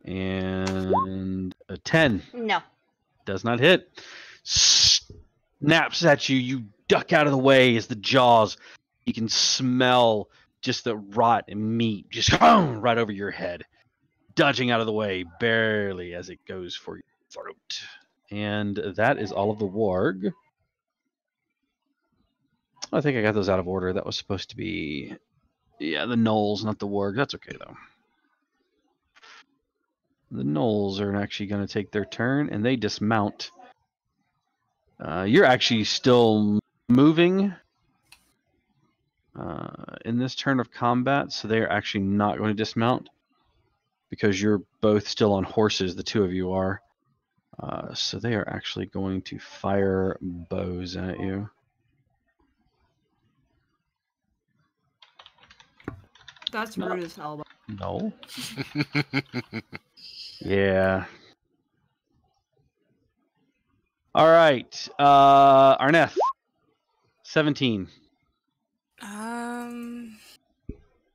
And a 10. No. Does not hit. Snaps at you. You duck out of the way as the jaws. You can smell just the rot and meat just right over your head. Dodging out of the way barely as it goes for your throat. And that is all of the warg. I think I got those out of order. That was supposed to be, yeah, the gnolls, not the warg. That's okay, though. The gnolls are actually going to take their turn, and they dismount. You're actually still moving in this turn of combat, so they're actually not going to dismount because you're both still on horses, the 2 of you are. So they are actually going to fire bows at you. That's rude as hell. No. Yeah. All right. Arneth. 17.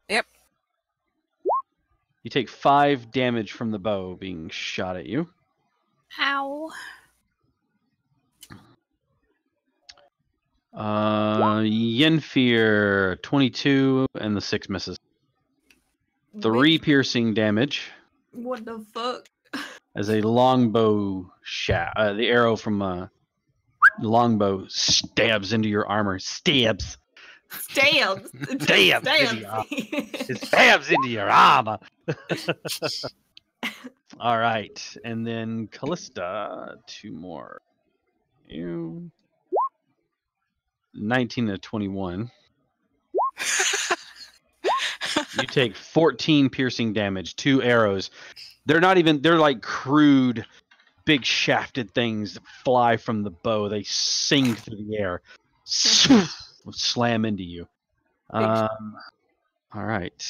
Yep. You take 5 damage from the bow being shot at you. Ow. Yenfear, 22, and the 6 misses. 3 piercing damage What the fuck? as a longbow shaft. The arrow from a longbow stabs into your armor. Stabs. Stabs. Stabs. It stabs into your armor. All right, and then Callista, 2 more. You 19 to 21. You take 14 piercing damage, 2 arrows. They're like crude, big shafted things that fly from the bow. They sing through the air, slam into you. All right.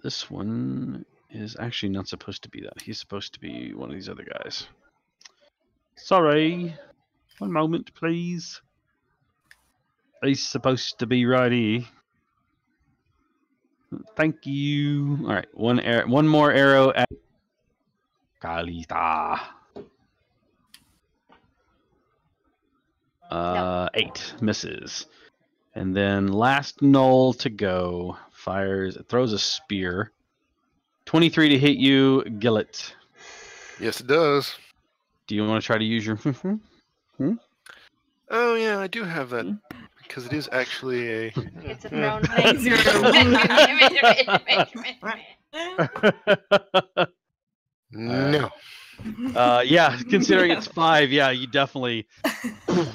This one is actually not supposed to be that. He's supposed to be one of these other guys. Sorry. One moment, please. He's supposed to be right here. Thank you. All right, one more arrow at Kalista. 8 misses, and then last Knoll to go throws a spear. 23 to hit you, Gillet. Yes, it does. Do you want to try to use your? Oh yeah, I do have that because it is actually a. It's a thrown No. Yeah, considering it's 5, yeah, you definitely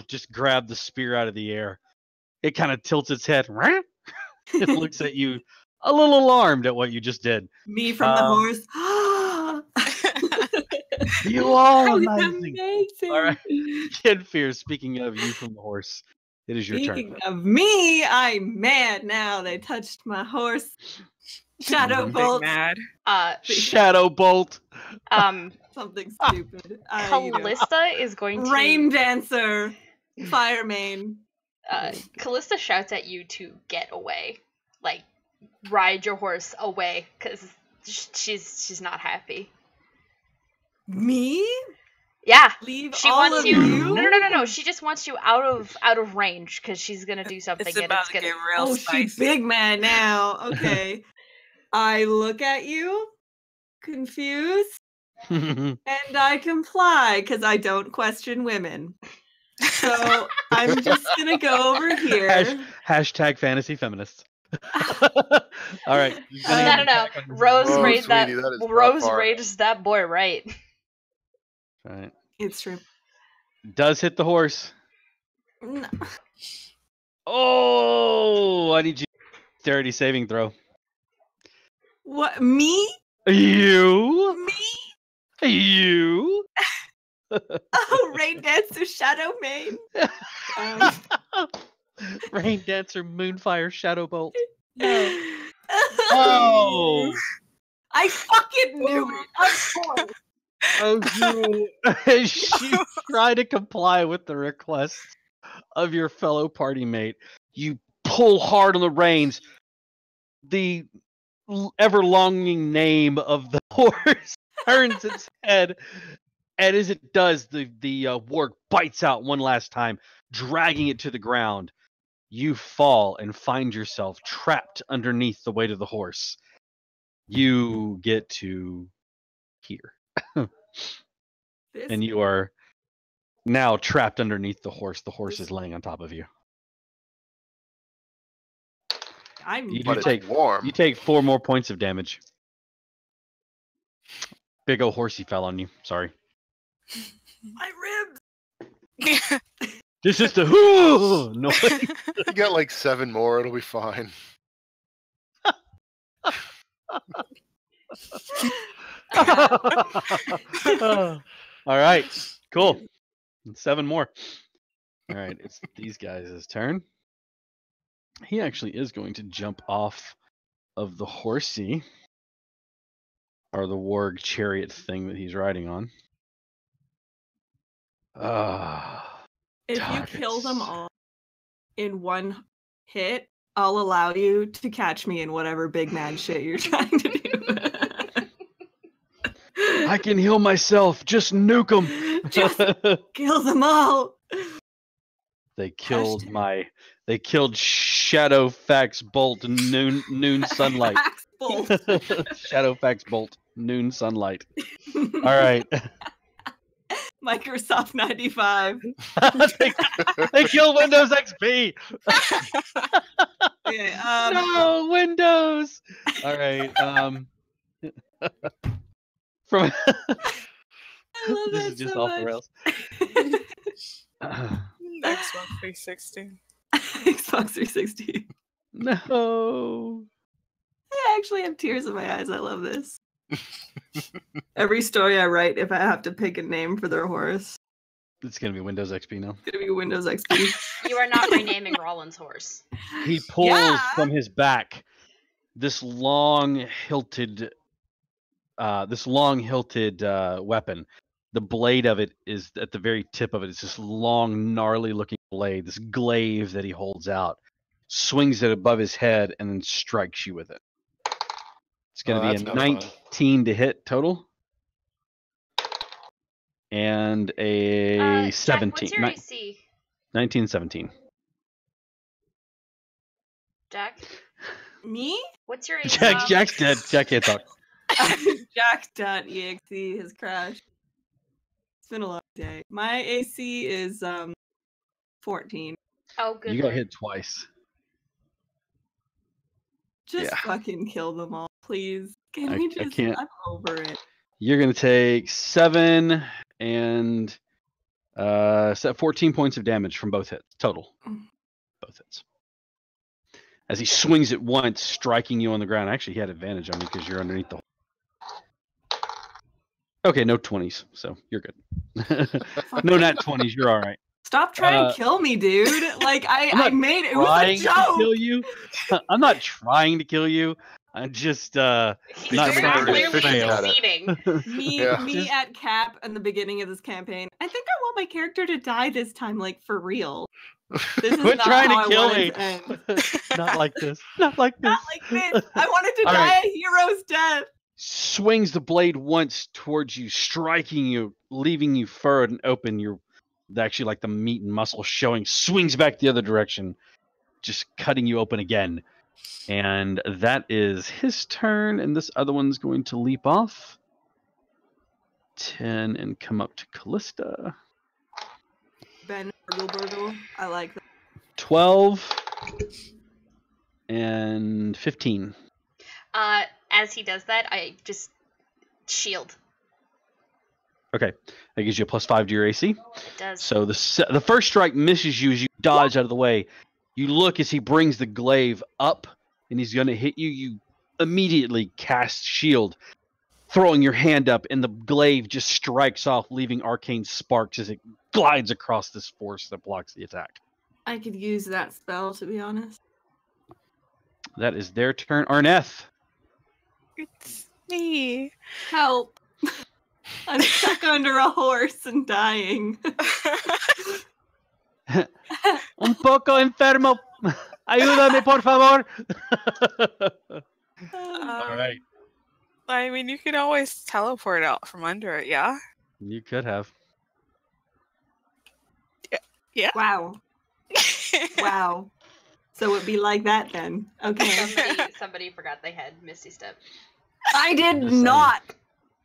just grab the spear out of the air. It kind of tilts its head. It looks at you, a little alarmed at what you just did. Me from the horse. You are That was amazing. amazing. All right, Yenfear, speaking of you from the horse, it is your Speaking turn. of me, I'm mad now. They touched my horse. Shadow Big bolt. mad. Shadow bolt. Something stupid. Callista is going to Rain dancer. Fire main. Callista shouts at you to get away, like ride your horse away, because she's not happy. Me? Yeah, Leave she all wants of you. you? No. She just wants you out of range because she's gonna do something. It's and about it's to gonna. get real Oh, spicy. she's big mad now. Okay. I look at you, confused, and I comply because I don't question women. So I'm just gonna go over here. Hashtag fantasy feminists. All right. No. Rose Whoa, raised that. sweetie, that is not Rose far. raised that boy right. All right. It's true. Does hit the horse. No. Oh, I need you. Dexterity saving throw. What? Me? You. Me? You. Oh, rain dancer, shadow main. Rain dancer, moonfire, shadow bolt. Oh. I fucking knew it. Of course. Oh, you try to comply with the request of your fellow party mate. You pull hard on the reins. The ever-longing name of the horse turns its head, and as it does, the warg bites out one last time, dragging it to the ground. You fall and find yourself trapped underneath the weight of the horse. You get to here. And you are now trapped underneath the horse. The horse is laying on top of you. You do take warm. You take 4 more points of damage. Big old horsey fell on you. Sorry. My ribs. This is the noise. You got like 7 more. It'll be fine. All right, cool. 7 more. All right, it's these guys' turn. He actually is going to jump off of the horsey, or the warg chariot thing that he's riding on. If you kill them Targets. all in one hit, I'll allow you to catch me in whatever big mad shit you're trying to do. I can heal myself. Just nuke them. Just kill them all. They killed Hashtag. They killed Shadowfax Bolt noon sunlight. Axe bolt. Shadowfax Bolt noon sunlight. All right. Microsoft 95. They killed Windows XP. Okay, No, Windows. All right. From I love this that is just so off much. the rails. Xbox 360. Xbox 360. No. I actually have tears in my eyes. I love this. Every story I write, if I have to pick a name for their horse, It's gonna be Windows XP now. it's gonna be Windows XP. You are not renaming Rollins' horse. He pulls Yeah. from his back this long hilted weapon. The blade of it is at the very tip of it. It's this long, gnarly looking blade, this glaive that he holds out, swings it above his head, and then strikes you with it. It's going to that's be a no fun. 19 to hit total. And a Jack, 17. what's your AC? 19, 17. Jack, Me? what's your AC? Jack's dead. Jack can't talk. Jack.exe has crashed. It's been a long day. My AC is 14. Oh, good You got lord. hit twice. Just Yeah. fucking kill them all, please. Can I we just? can't. I'm over it. You're going to take 7 and 14 points of damage from both hits. Total. Both hits. As he swings it once, striking you on the ground. Actually, he had advantage on you because you're underneath the. Okay, no 20s, so you're good. No nat 20s, you're all right. Stop trying to kill me, dude. Like I'm I not made it. It was Trying a to kill joke. you. I'm not trying to kill you. I'm just He's not very trying to clearly fail. conceding. Me, Yeah. me at cap in the beginning of this campaign. I think I want my character to die this time, like for real. This is Quit not trying how to I kill want me. it to end. Not like this. Not like this. Not like this. I wanted to All die right. a hero's death. Swings the blade once towards you, striking you, leaving you furrowed and open. You're actually like the meat and muscle showing. Swings back the other direction, just cutting you open again. And that is his turn. And this other one's going to leap off 10 and come up to Callista. Ben Burgle. I like that. 12 and 15. As he does that, I just shield. Okay, that gives you a +5 to your AC. It does. So the first strike misses you as you dodge out of the way. You look as he brings the glaive up, and he's going to hit you. You immediately cast shield, throwing your hand up, and the glaive just strikes off, leaving arcane sparks as it glides across this force that blocks the attack. I could use that spell, to be honest. That is their turn. Arneth. It's me. Help. I'm stuck under a horse and dying. Un poco enfermo. Ayúdame, por favor. All right. I mean, you can always teleport out from under it, yeah? You could have. Yeah. Wow. Wow. So it'd be like that then. Okay. Somebody forgot they had Misty Step. I did Just saying. not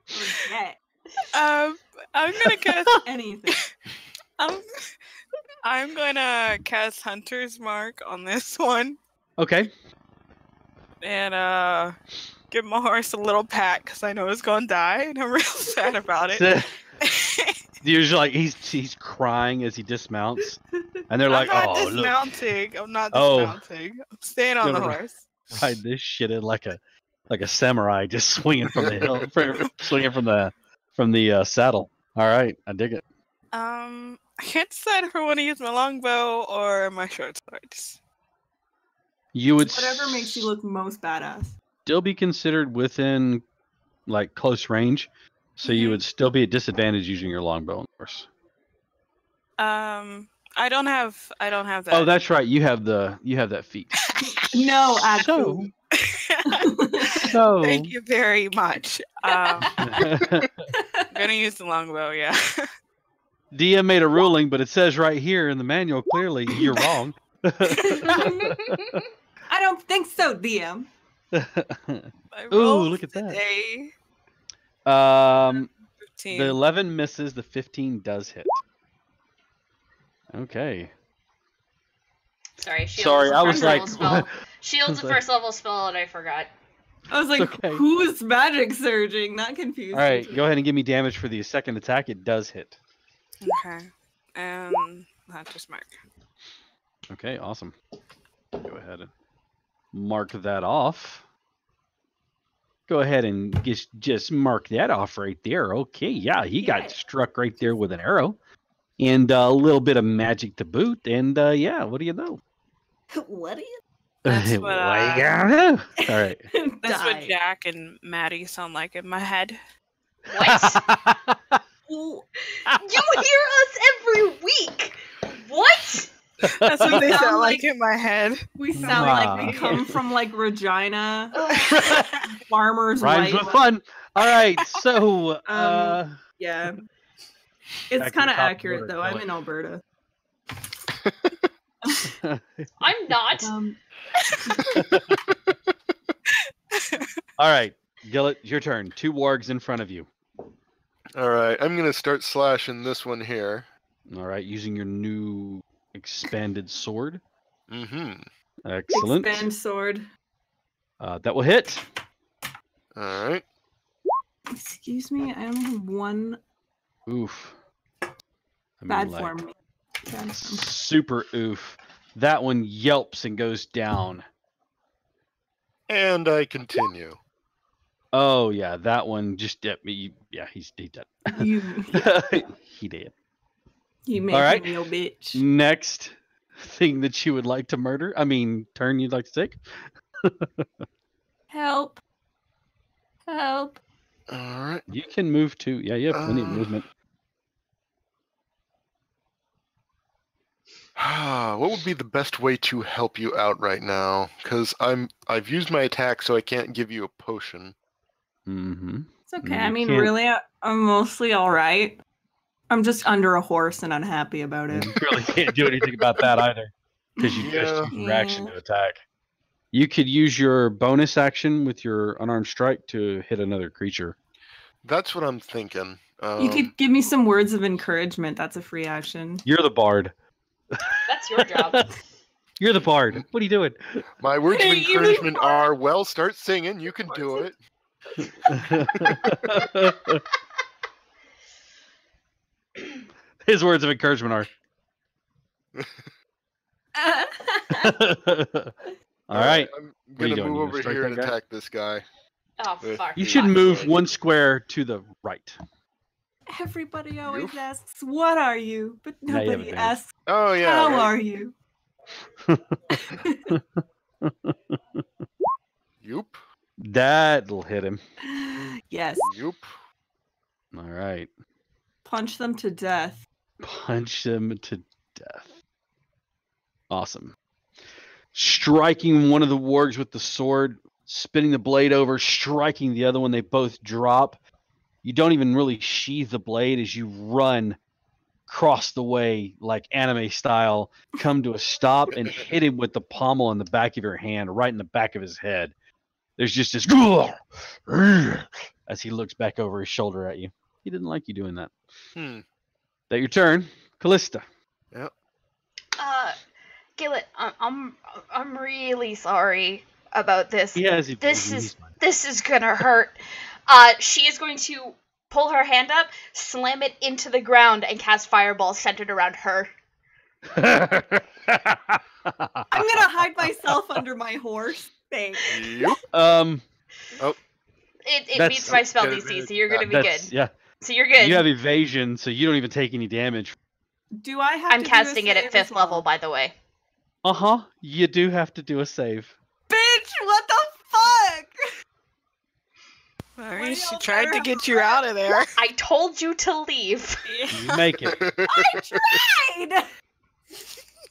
forget I'm gonna cast. anything. I'm gonna cast Hunter's Mark on this one Okay. and give my horse a little pat because I know it's gonna die and I'm real sad about it. Usually, like he's crying as he dismounts, and they're like, I'm not "Oh, look, dismounting. I'm not Oh. dismounting. I'm staying on the No, no. horse. ride this shit in like like a samurai just swinging from the hill, swinging from the saddle. All right, I dig it. I can't decide if I want to use my longbow or my short swords. You would Whatever makes you look most badass. still be considered within like close range, so you would still be at disadvantage using your longbow, of course. I don't have that. Oh, that's right. You have that feat. No, actually. So. Thank you very much. I'm gonna use the longbow. Yeah. DM made a ruling, but it says right here in the manual clearly you're wrong. I don't think so, DM. Ooh, look at that. Today. 15. The 11 misses. The 15 does hit. Okay. Sorry, I was like, Shield's a first level spell, and I forgot. I was like, who's magic surging? Not confused. All right, go ahead and give me damage for the second attack. It does hit. Okay. Hunter's mark. Okay, awesome. Go ahead and mark that off. Go ahead and just mark that off right there. Okay, yeah, he got struck right there with an arrow. And a little bit of magic to boot. And yeah, what do you know? What do you That's what, what you gonna do? All right. That's what Jack and Maddie sound like in my head. What? You hear us every week. What? That's what they sound like in my head. We sound like we come from like Regina. Farmers. Rhymes with fun. All right, so yeah. It's kind of accurate though. I'm in Alberta. I'm not. All right, Gillett, your turn. 2 wargs in front of you. All right, I'm gonna start slashing this one here. All right, using your new expanded sword. Mm-hmm. Excellent. Expand sword. That will hit. All right. Excuse me, I only have one. Oof. Bad form. Super oof. That one yelps and goes down. And I continue. Oh yeah, that one just he's dead. He did. You made All right. me a bitch. Next thing that you would like to murder? Turn you'd like to take? Help. Help. All right. You can move too. Yeah, you have plenty of movement. What would be the best way to help you out right now? Because I've used my attack, so I can't give you a potion. Mm-hmm. It's okay. Really, I'm mostly all right. I'm just under a horse and unhappy about it. You really can't do anything about that either, because you just used your action to attack. You could use your bonus action with your unarmed strike to hit another creature. That's what I'm thinking. You could give me some words of encouragement. That's a free action. You're the bard. That's your job. You're the bard. What are you doing? My words of encouragement are, well, start singing. You can do it. His words of encouragement are. All right. I'm going to move over strike here that and guy? attack this guy. Oh, fuck. You should move 1 square to the right. Everybody always asks, "What are you?" But Now you have nobody advantage. asks, Oh, yeah. "How right. are you?" Yoop. That'll hit him. Yes. Yoop. All right. Punch them to death. Punch them to death. Awesome. Striking one of the wargs with the sword, spinning the blade over, striking the other one. They both drop. You don't even really sheathe the blade as you run across the way, like anime style, come to a stop and hit him with the pommel in the back of your hand, right in the back of his head. There's just this as he looks back over his shoulder at you. He didn't like you doing that. That your turn, Callista. Yep. Gillett, I'm really sorry about this. This is gonna hurt. She is going to pull her hand up, slam it into the ground, and cast fireballs centered around her. I'm gonna hide myself under my horse. Thanks. Yep. Oh. It That's- beats my spell Yeah, DC, so you're gonna be That's, good. yeah. So you're good. You have evasion, so you don't even take any damage. Do I have I'm to do a casting it at save as 5th level, well? by the way. Uh-huh. You do have to do a save. Bitch, what the fuck? Well, Why she y'all tried to better get you out of there. I told you to leave. You make it. I tried!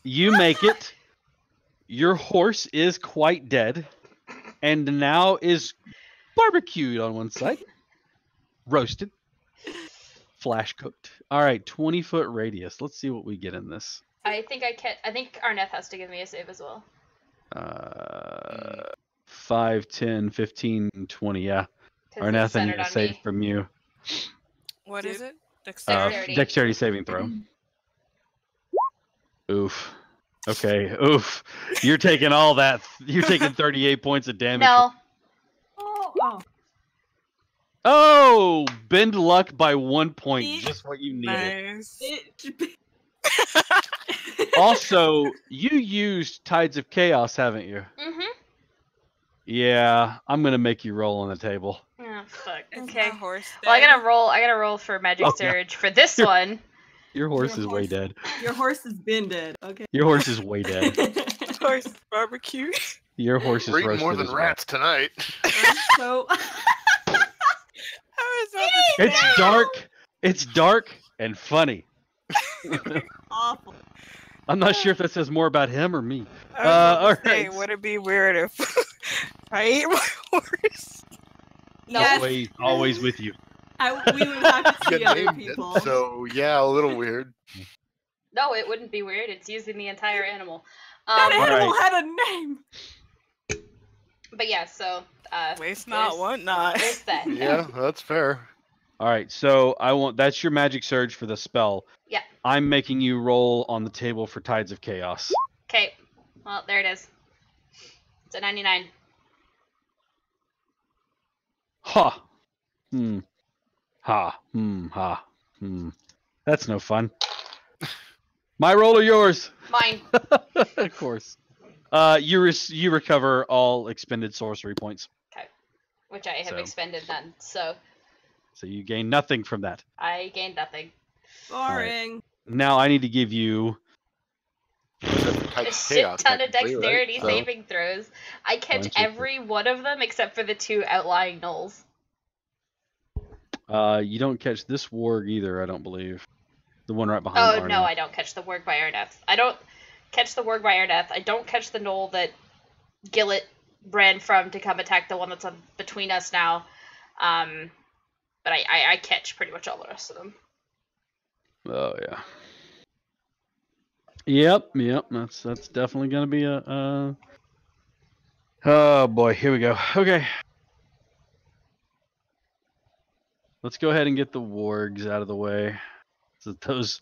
You make it. Your horse is quite dead, and now is barbecued on one side, roasted, flash cooked. All right, 20-foot radius. Let's see what we get in this. I think Arneth has to give me a save as well. 5, 10, 15, 20. Yeah, 'Cause Arneth, it's I need centered a on save me. from you. What is it? Dexterity. Dexterity saving throw. Oof. Okay. Oof. You're taking all that. You're taking 38 points of damage. No. Oh. Oh, bend luck by 1 point. Eat. Just what you needed. Nice. Also, you used Tides of Chaos, haven't you? Mm-hmm. Yeah, I'm gonna make you roll on the table. Oh, fuck. Is Okay. my horse Well, I dead? gotta roll for Magic Oh, yeah. Surge for this one. Your horse Your is way horse- dead. Your horse has been dead, okay? Your horse is way dead. Horse barbecue. Your horse is We're eating roasted more as than well. rats tonight. So, How is that the It's same? dark. It's dark and funny. awful. I'm not sure if that says more about him or me. I was about to all say, right. would it be weird if I ate my horse? Yes, Always with you. we would have to see You other named it, people. so yeah, a little weird. No, it wouldn't be weird. It's using the entire animal. That animal Alright. had a name. But yeah, so Waste not, there's- want not. there's that. Yeah, that's fair. All right, so that's your magic surge for the spell. Yeah. I'm making you roll on the table for Tides of Chaos. Okay. Well, there it is. It's a 99. Ha. Hmm. Ha. Hmm. Ha. Hmm. That's no fun. My roll or yours? Mine. Of course. You recover all expended sorcery points, Which I have So. expended none. So so you gain nothing from that. I gained nothing. Boring. Now I need to give you. Type A of shit chaos, ton of technically, right? dexterity So- saving throws. I catch 1, 2, every one of them except for the 2 outlying gnolls. You don't catch this warg either, I don't believe. The one right behind. Oh no, I don't catch the Warg by Arneth. I don't catch the Warg by Arneth. I don't catch the gnoll that Gillet ran from to come attack the one that's between us now. But I catch pretty much all the rest of them. Oh yeah. Yep. That's definitely gonna be a. Oh boy, here we go. Okay. Let's go ahead and get the wargs out of the way. So those.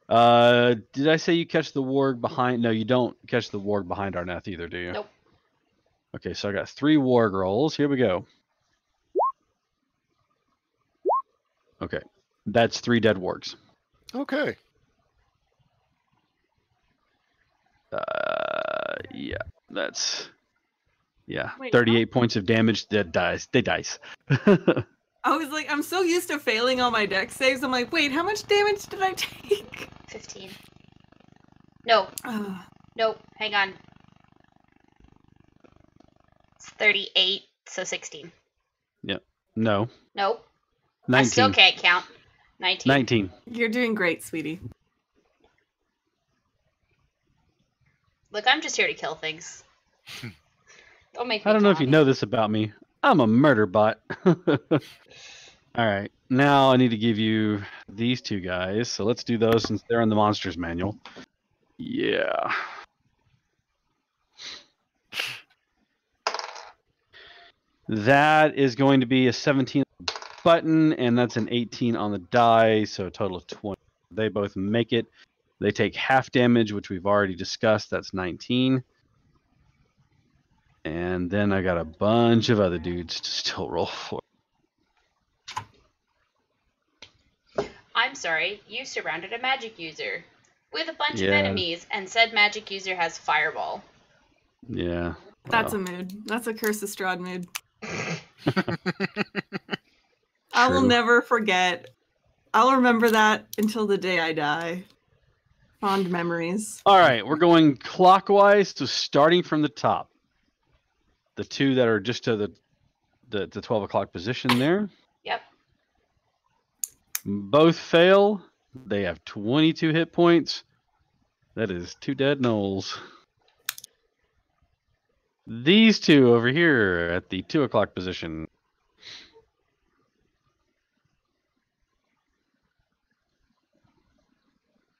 Did I say you catch the warg behind? No, you don't catch the warg behind Arneth either, do you? Nope. Okay, so I got 3 warg rolls. Here we go. Okay, that's 3 dead wargs. Okay. Yeah, that's. Yeah, Wait, 38 points of damage. That dies. They dice. I was like, I'm so used to failing all my dex saves. I'm like, wait, how much damage did I take? 15. No, Ugh. nope. Hang on. It's 38, so 16. No, Nope. 19. I still can't count. 19. 19. You're doing great, sweetie. Look, I'm just here to kill things. Don't make me I don't know if you count. know this about me. I'm a murder bot. All right, now I need to give you these 2 guys. So let's do those since they're in the monsters manual. Yeah. That is going to be a 17 button, and that's an 18 on the die, so a total of 20. They both make it. They take half damage, which we've already discussed. That's 19. And then I got a bunch of other dudes to still roll for. I'm sorry, you surrounded a magic user with a bunch of Yeah. enemies, and said magic user has fireball. Yeah. That's well, a mood. That's a Curse of Strahd mood. I will True. never forget. I'll remember that until the day I die. Fond memories. All right, we're going clockwise, so starting from the top. The two that are just to the 12 o'clock position there. Yep. Both fail. They have 22 hit points. That is 2 dead gnolls. These two over here at the 2 o'clock position.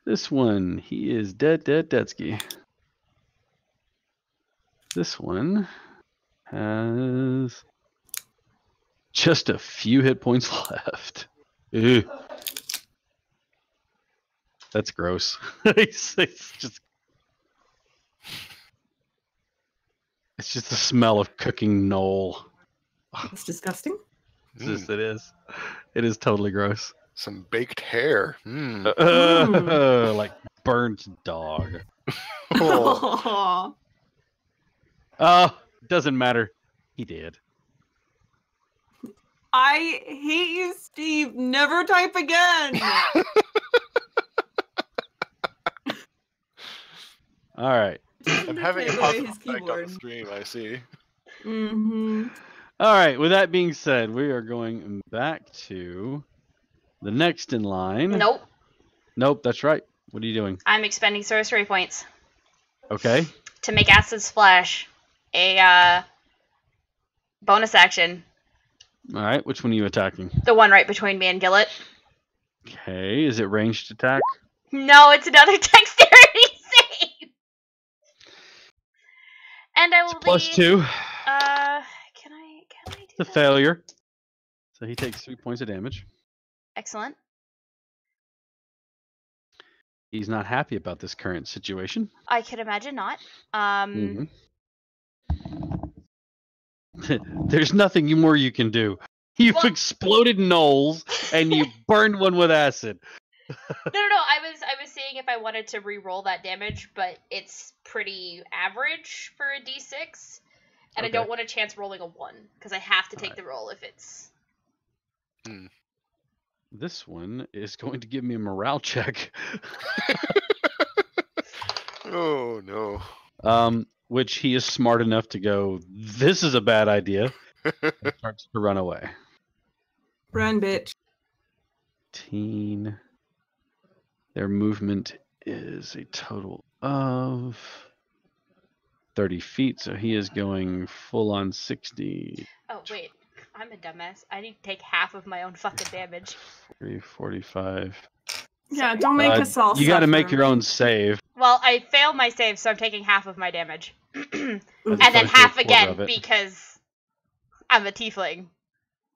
This one, he is deadsky. This one has just a few hit points left. Ew. That's gross. It's just the smell of cooking gnoll. It's disgusting. It is. It is totally gross. Some baked hair. Like burnt dog. Oh. Oh, Doesn't matter. He did. I hate you, Steve. Never type again. All right. I'm having a Take away positive his effect on the keyboard. stream, I see. Mm-hmm. All right. With that being said, we are going back to the next in line. Nope. Nope, that's right. What are you doing? I'm expending sorcery points Okay. to make Acid Splash a bonus action. All right. Which one are you attacking? The one right between me and Gillet. Okay. Is it ranged attack? No, it's another dexterity save. And I will It's plus be, 2. Can I do The that? failure. So he takes 3 points of damage. Excellent. He's not happy about this current situation. I could imagine not. There's nothing more you can do. You've Well- exploded gnolls and you burned one with acid. No. I was seeing if I wanted to re-roll that damage, but it's pretty average for a d6, and I Okay. don't want a chance rolling a 1 because I have to take Alright. the roll if it's. This one is going to give me a morale check. Oh no. Which he is smart enough to go, this is a bad idea, and starts to run away. Run, bitch. Their movement is a total of 30 feet, so he is going full on 60, Oh wait, I'm a dumbass. I need to take half of my own fucking damage. 40, 45. Yeah, don't make us all You got to make suffer. your own save. Well, I failed my save, so I'm taking half of my damage, As and opposed then to a half quarter again of it. because I'm a tiefling.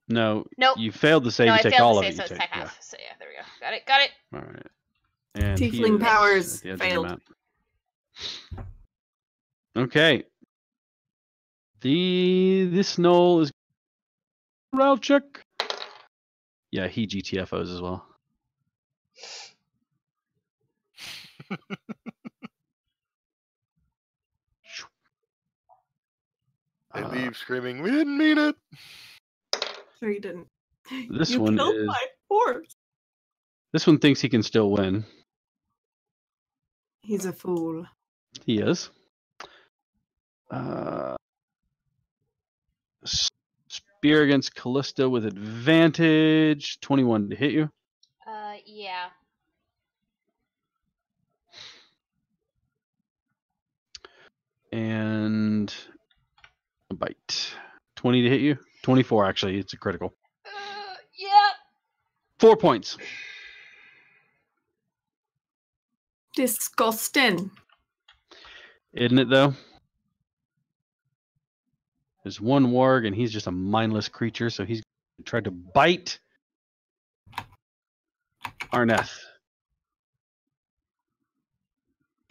No, Nope. you failed the save. No, You I take failed all the of save, it. so You it's take, half yeah. half. So yeah, there we go. Got it. All right. And he Tiefling is powers at the edge of the failed. map. Okay. This gnoll is morale check. Yeah, he GTFOs as well. They Uh, leave screaming, "We didn't mean it!" Sure you didn't. This you one killed is- my horse. This one thinks he can still win. He's a fool. He is. Spear against Callista with advantage. 21 to hit you. Yeah. And a bite. 20 to hit you. 24 actually. It's a critical. Yeah. 4 points. Disgusting. Isn't it though? There's one warg and he's just a mindless creature, so he's tried to bite Arneth.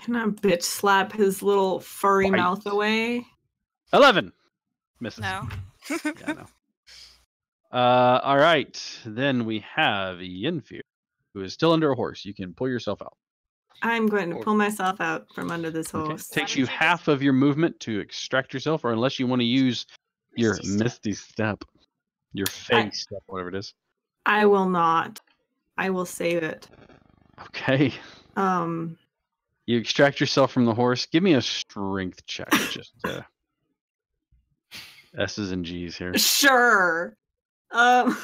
Can I bitch slap his little furry Bite. mouth away? 11. Misses. No. Yeah, I know. All right. Then we have Yenfear, who is still under a horse. You can pull yourself out. I'm going to pull myself out from under this Okay. horse. Takes don't you you just- half of your movement to extract yourself, or unless you want to use your Misty Step. Misty Step. Your face, whatever it is. I will not. I will save it. Okay. You extract yourself from the horse. Give me a strength check. Just S's and G's here. Sure. Come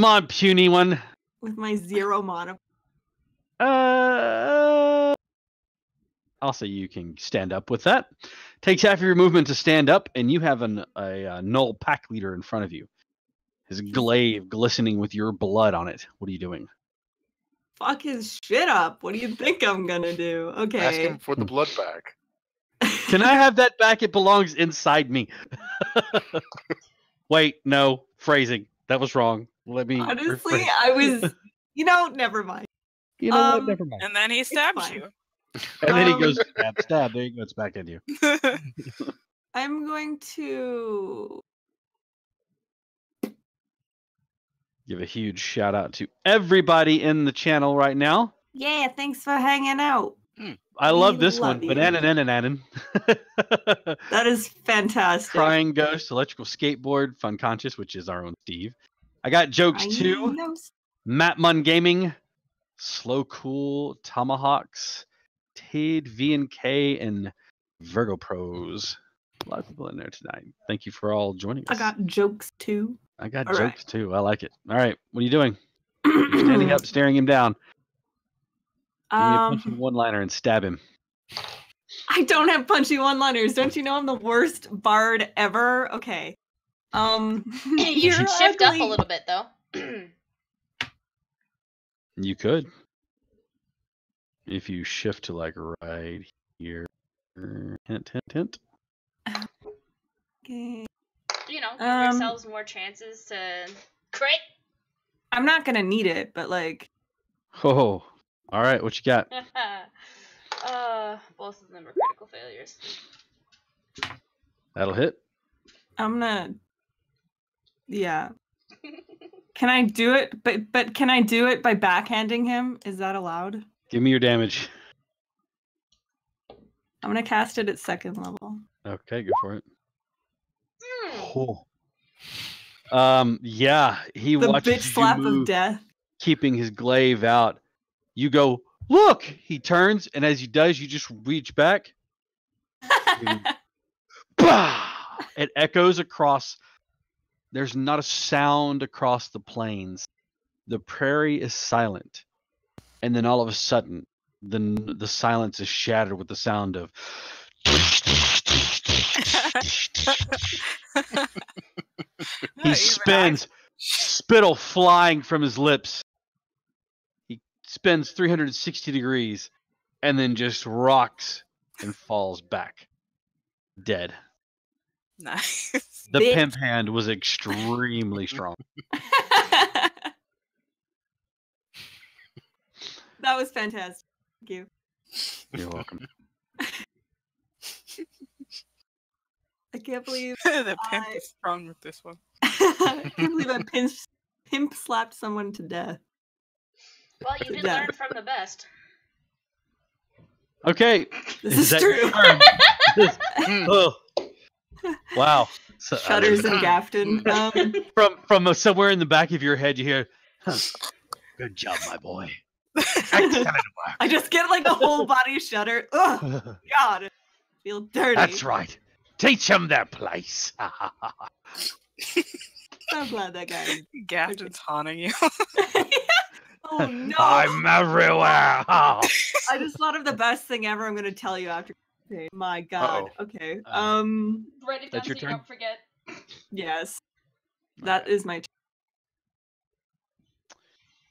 on, puny one. With my 0 mana. I'll say you can stand up with that. Takes half of your movement to stand up, and you have a Null pack leader in front of you. His glaive glistening with your blood on it. What are you doing? Fuck his shit up. What do you think I'm gonna do? Okay. Ask him for the blood back. Can I have that back? It belongs inside me. Wait, no. Phrasing. That was wrong. Let me. Honestly, rephrase. I was. Never mind. You know what? Never mind. And then he stabs fine. you. And then he goes, stab, stab. There he goes back at you. I'm going to. Give a huge shout out to everybody in the channel right now. Yeah, thanks for hanging out. I love We this love one. you. Banana. That is fantastic. Crying Ghost, Electrical Skateboard, Fun Conscious, which is our own Steve. I got jokes too. Matt Munn Gaming, Slow Cool, Tomahawks, Tade, V&K, and Virgo Pros. A lot of people in there tonight. Thank you for all joining us. I got jokes too. I got All jokes too. I like it. All right. What are you doing? You're standing up, staring him down. Give me a punchy one-liner and stab him. I don't have punchy one-liners. Don't you know I'm the worst bard ever? Okay. You should shift up a little bit, though. You could. If you shift to like right here. Hint, hint, hint. Okay. Give yourselves more chances to crit. I'm not gonna need it, but like. Oh, all right. What you got? Both of them are critical failures. That'll hit. I'm gonna. Yeah. Can I do it? But can I do it by backhanding him? Is that allowed? Give me your damage. I'm gonna cast it at 2nd level. Okay, go for it. Oh. Yeah, he The watches bitch you slap move, of death. keeping his glaive out. You go, look! He turns, and as he does, you just reach back. Bah! It echoes across. There's not a sound across the plains. The prairie is silent. And then all of a sudden, the silence is shattered with the sound of he spins, spittle flying from his lips. He spins 360 degrees and then just rocks and falls back. Dead. Nice. The Bitch. pimp hand was extremely strong. That was fantastic. Thank you. You're welcome. I can't believe The pimp is strong with this one. I can't believe I pimp slapped someone to death. Well, you did Yeah. learn from the best. Okay. This is that true. your turn? Oh. Wow. So, Shudders and Gafton. from somewhere in the back of your head, you hear, huh, "Good job, my boy. Excellent work." I just get like a whole body shudder. Oh God, I feel dirty. That's right. Teach them their place. So glad that guy. Gafton's haunting you. Oh no! I'm everywhere. I just thought of the best thing ever. I'm gonna tell you after. My God. Uh-oh. Okay. Write it down That's so your you turn? don't forget. Yes. That is my.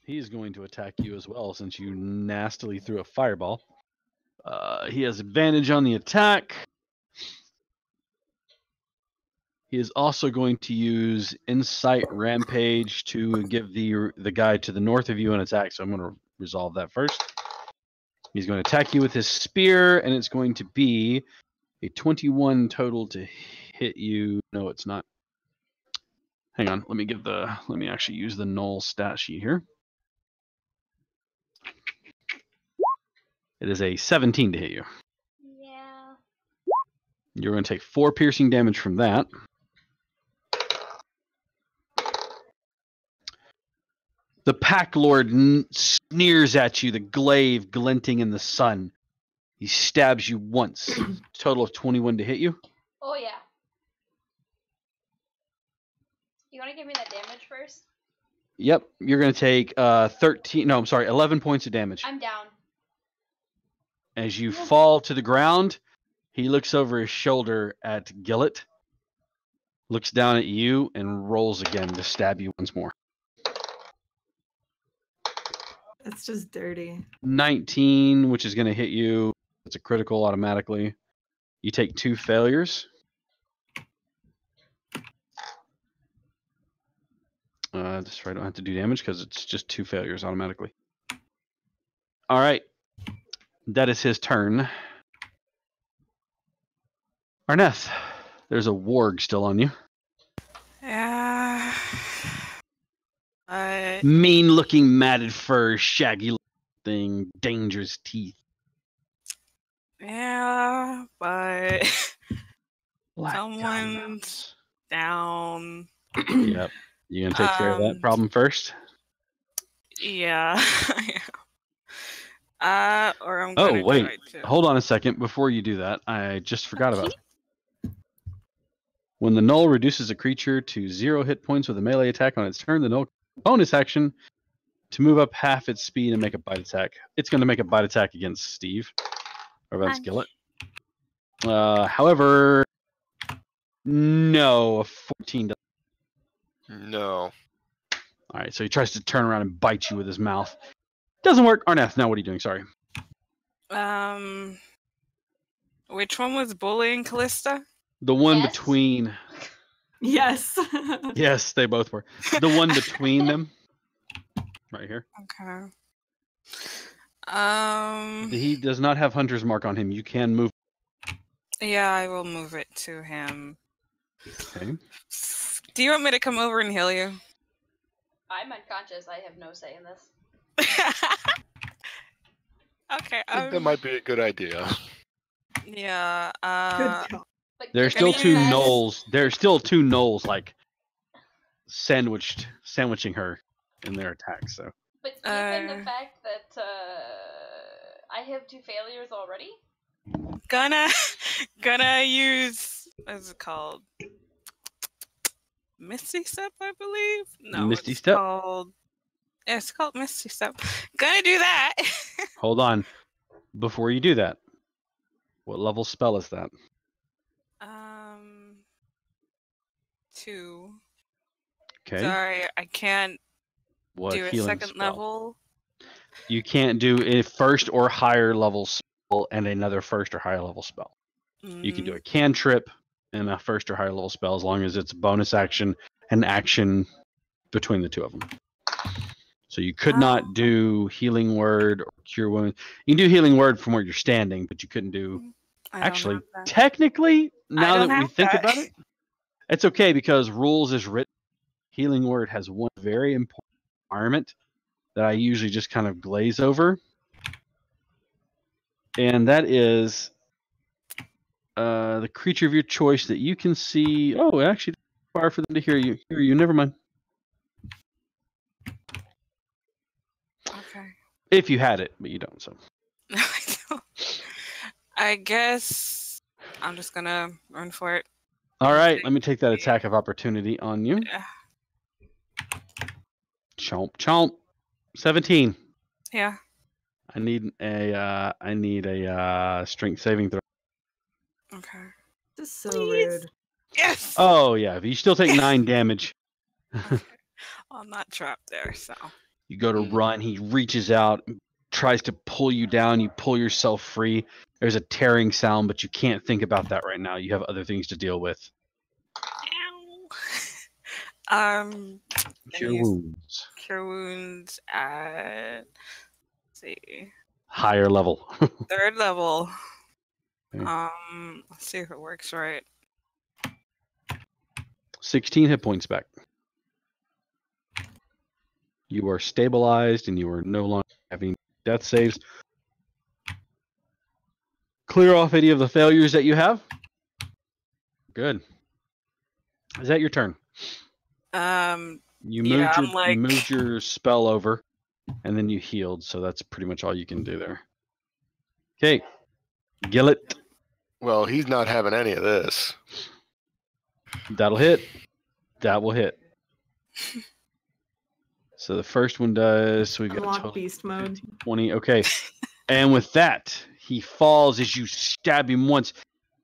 He's going to attack you as well since you nastily threw a fireball. He has advantage on the attack. He is also going to use Insight Rampage to give the guy to the north of you an attack. So I'm going to resolve that first. He's going to attack you with his spear, and it's going to be a 21 total to hit you. No, it's not. Hang on. Let me actually use the null stat sheet here. It is a 17 to hit you. Yeah. You're going to take 4 piercing damage from that. The Pack Lord sneers at you, the glaive glinting in the sun. He stabs you once. Total of 21 to hit you. Oh, yeah. You want to give me that damage first? Yep, you're going to take 11 points of damage. I'm down. As you fall to the ground, he looks over his shoulder at Gillett, looks down at you, and rolls again to stab you once more. That's just dirty. 19, which is going to hit you. It's a critical automatically. You take 2 failures. This way I don't have to do damage because it's just 2 failures automatically. All right. That is his turn. Arneth, there's a warg still on you. Yeah. Mean-looking, matted fur, shaggy thing, dangerous teeth. Yeah, but Black someone's down. Yep. You gonna take care of that problem first? Yeah. Or I'm gonna Oh, wait. try to. Hold on a second. Before you do that, I just forgot about it. When the Null reduces a creature to 0 hit points with a melee attack on its turn, the Null bonus action to move up half its speed and make a bite attack. It's going to make a bite attack against Steve. Or against Gillett. However, no, a 14 doesn't. No. All right, so he tries to turn around and bite you with his mouth. Doesn't work. Arneth, now what are you doing? Sorry. Which one was bullying Callista? The one Yes. between. Yes. Yes, they both were. The one between them. Right here. Okay. He does not have Hunter's Mark on him. You can move. Yeah, I will move it to him. Okay. Do you want me to come over and heal you? I'm unconscious. I have no say in this. Okay. That might be a good idea. Yeah. Good job. But There's can still you two guys- gnolls. There's still 2 gnolls sandwiching her in their attack. So But given the fact that I have 2 failures already, Gonna use what's it called? Misty Step, I believe. No, Misty it's Step? Called... Yeah, it's called Misty Step. Gonna do that. hold on. Before you do that, what level spell is that? 2. Okay. Sorry, I can't What do a healing second spell? level. You can't do a first or higher level spell and another first or higher level spell. You can do a cantrip and a first or higher level spell as long as it's bonus action and action between the 2 of them. So you could not do healing word or cure wound. You can do healing word from where you're standing, but you couldn't do. I don't Actually, have that. technically, now don't that we have think that. about it, it's okay because rules is written. Healing word has one very important requirement that I usually just kind of glaze over, and that is the creature of your choice that you can see. Oh, actually, it's far for them to hear you. Hear you. Never mind. Okay. If you had it, but you don't. So No, I don't. I guess I'm just gonna run for it. all right, let me take that attack of opportunity on you. Yeah. Chomp, chomp. 17. Yeah. I need a strength saving throw. Okay. This is so rude. Yes. Oh yeah, but you still take 9 damage. Well, I'm not trapped there, so. You go to run, he reaches out, tries to pull you down, you pull yourself free. There's a tearing sound, but you can't think about that right now. You have other things to deal with. Ow. Cure use wounds. Cure wounds at, let's see, Higher level. 3rd level. Okay. Let's see if it works right. 16 hit points back. You are stabilized and you are no longer having death saves. Clear off any of the failures that you have. Good. Is that your turn? You Yeah, moved I'm your like- you moved your spell over, and then you healed. So that's pretty much all you can do there. Okay, Gillet. Well, he's not having any of this. That'll hit. That will hit. So the first one does. So we got a Unlock total beast mode. 15, 20. Okay, and with that, he falls as you stab him once,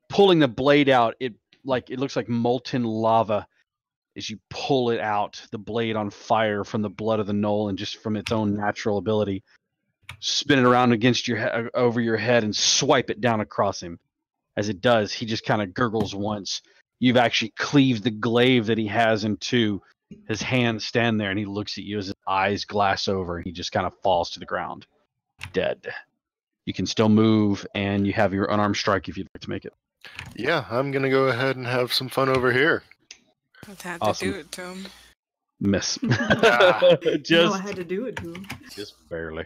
pulling the blade out. It looks like molten lava as you pull it out. The blade on fire from the blood of the gnoll and just from its own natural ability. Spin it around against your over your head and swipe it down across him. As it does, he just kind of gurgles once. You've actually cleaved the glaive that he has in two. His hands stand there, and he looks at you as his eyes glass over, and he just kind of falls to the ground, dead. You can still move, and you have your unarmed strike if you'd like to make it. Yeah, I'm gonna go ahead and have some fun over here. I'd have Awesome. to do it to him. Miss. Ah. No, I just had to do it to him. barely.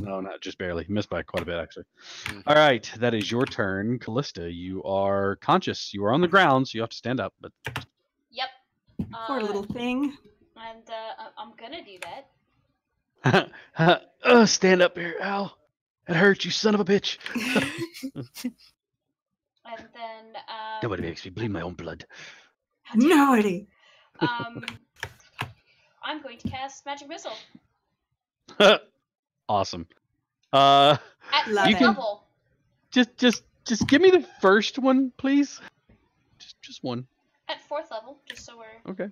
No, not just barely. Missed by quite a bit, actually. Mhm. All right, that is your turn, Callista. You are conscious. You are on the ground, so you have to stand up. But Yep. Poor little thing. And I'm gonna do that. stand up here, Al. It hurts, you son of a bitch. And then Nobody makes me bleed my own blood. Nobody. I'm going to cast Magic Missile Awesome. at Love fourth it. level. Just give me the first one, please. Just one. At fourth level, just so we're. Okay.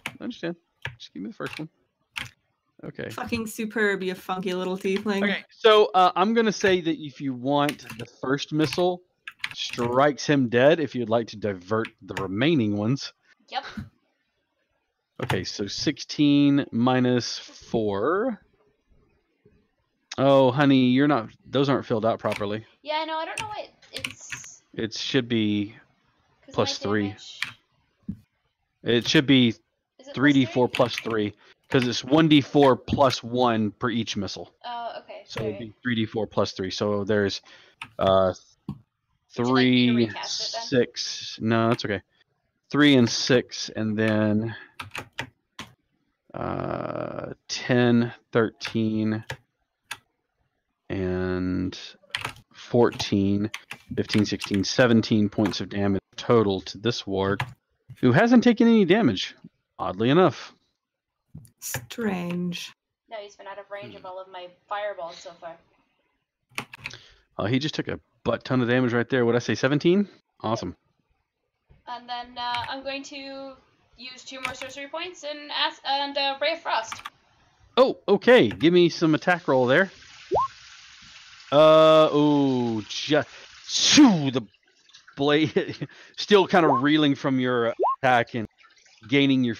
I understand. Just give me the first one. Okay. Fucking superb, you funky little tiefling. Okay. So I'm gonna say that if you want the first missile, strikes him dead. If you'd like to divert the remaining ones. Yep. Okay. So 16 minus 4. Oh, honey, you're not. Those aren't filled out properly. Yeah, no, I don't know why it's. It should be 'Cause Plus my 3. damage- It should be Is it 3d4 plus 3 because it's 1d4 plus 1 per each missile. Oh, okay. So sorry. it'd be 3d4 plus 3. So there's Would you like me to 3, recast it then? 6. No, that's okay. 3 and 6, and then 10, 13, and 14, 15, 16, 17 points of damage total to this warg, who hasn't taken any damage, oddly enough. Strange. No, he's been out of range of all of my fireballs so far. He just took a butt ton of damage right there. What'd I say, 17? Awesome. And then I'm going to use 2 more sorcery points and Ray of Frost. Oh, okay. Give me some attack roll there. Just the blade still kind of reeling from your attack and gaining your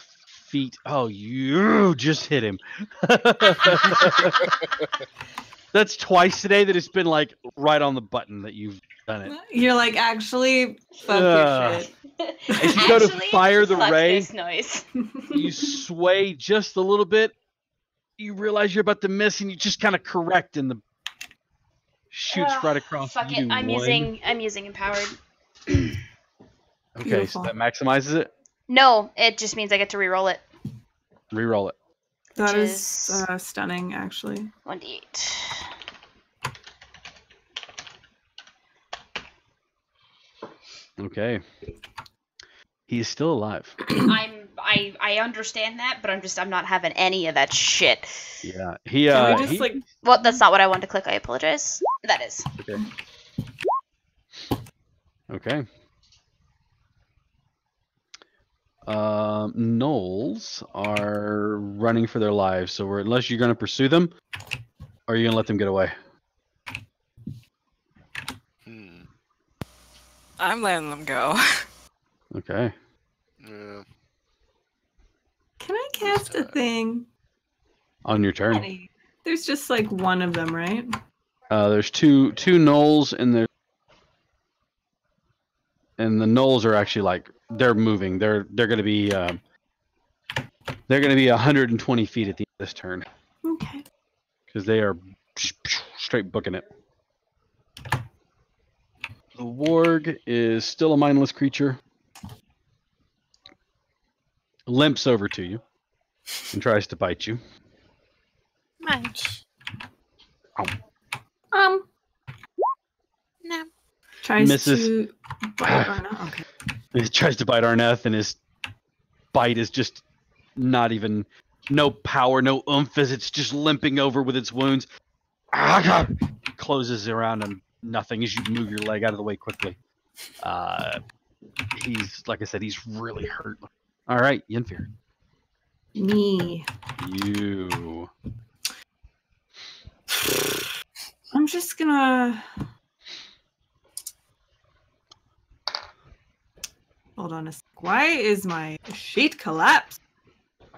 feet. Oh, you just hit him. That's twice today that it's been like right on the button that you've done it. You're like, actually, fuck Ugh. your shit. As you go to Actually, fire the fuck ray, this noise. you sway just a little bit. You realize you're about to miss, and you just kind of correct, and the shoots Ugh, right across Fuck you. it, I'm using empowered. Okay, Beautiful. so that maximizes it. No, it just means I get to reroll it. Reroll it. That Which is is- stunning, actually. 1d8. Okay. He is still alive. I understand that, but I'm not having any of that shit. Yeah. He Can we just he- like Well, that's not what I wanted to click. I apologize. That is. Okay. Okay. Gnolls are running for their lives, so unless you're going to pursue them, or are you going to let them get away? I'm letting them go. Okay. Yeah. can I cast a thing? On your turn. Honey, there's just like one of them, right? There's two gnolls, and the gnolls are actually like they're moving. They're going to be 120 feet at the end of this turn Okay. because they are straight booking it. The warg is still a mindless creature. Limps over to you. and tries to bite you. Munch. No. Tries Misses. to bite Arna. Okay. He tries to bite Arneth, and his bite is just not even no power, no oomph, as it's just limping over with its wounds. Closes around and nothing as you move your leg out of the way quickly. He's, like I said, he's really hurt. All right, Yenfir. Me. You. I'm just gonna... Hold on a sec. Why is my sheet collapsed?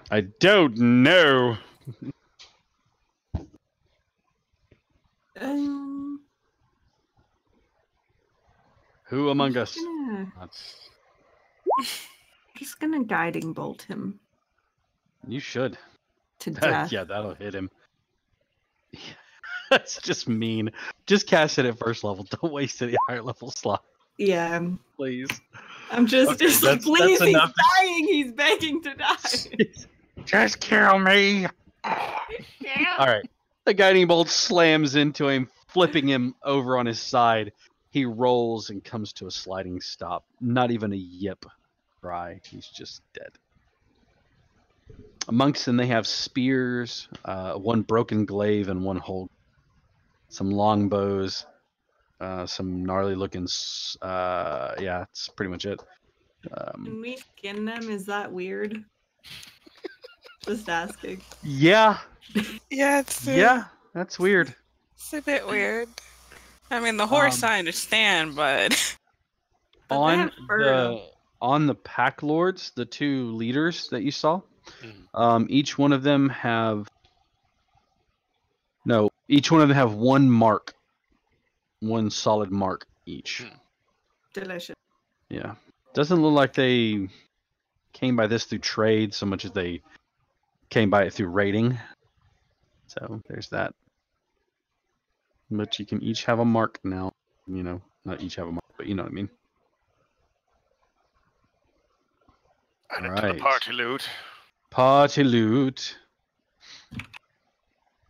I don't know. Who among us? Just gonna guiding bolt him You should. to death. Yeah, that'll hit him. That's just mean. Just cast it at first level. Don't waste any higher level slot, Yeah. please. I'm just, Okay, just that's please, he's enough. dying. He's begging to die. Just kill me. All right. The guiding bolt slams into him, flipping him over on his side. He rolls and comes to a sliding stop. Not even a yip cry. He's just dead. Amongst them, they have spears, one broken glaive and one whole. Some longbows, some gnarly looking. Yeah, that's pretty much it. Can we skin them? Is that weird? Just asking. Yeah, Yeah, it's yeah, that's weird. It's a bit weird. I mean, the horse I understand, but But they On have fur. the pack lords, the two leaders that you saw, Mhm. each one of them have one mark, one solid mark each. Delicious. Yeah, doesn't look like they came by this through trade so much as they came by it through raiding. So there's that. But you can each have a mark now. You know, not each have a mark, but you know what I mean. Add it to Right. the party loot. Party loot.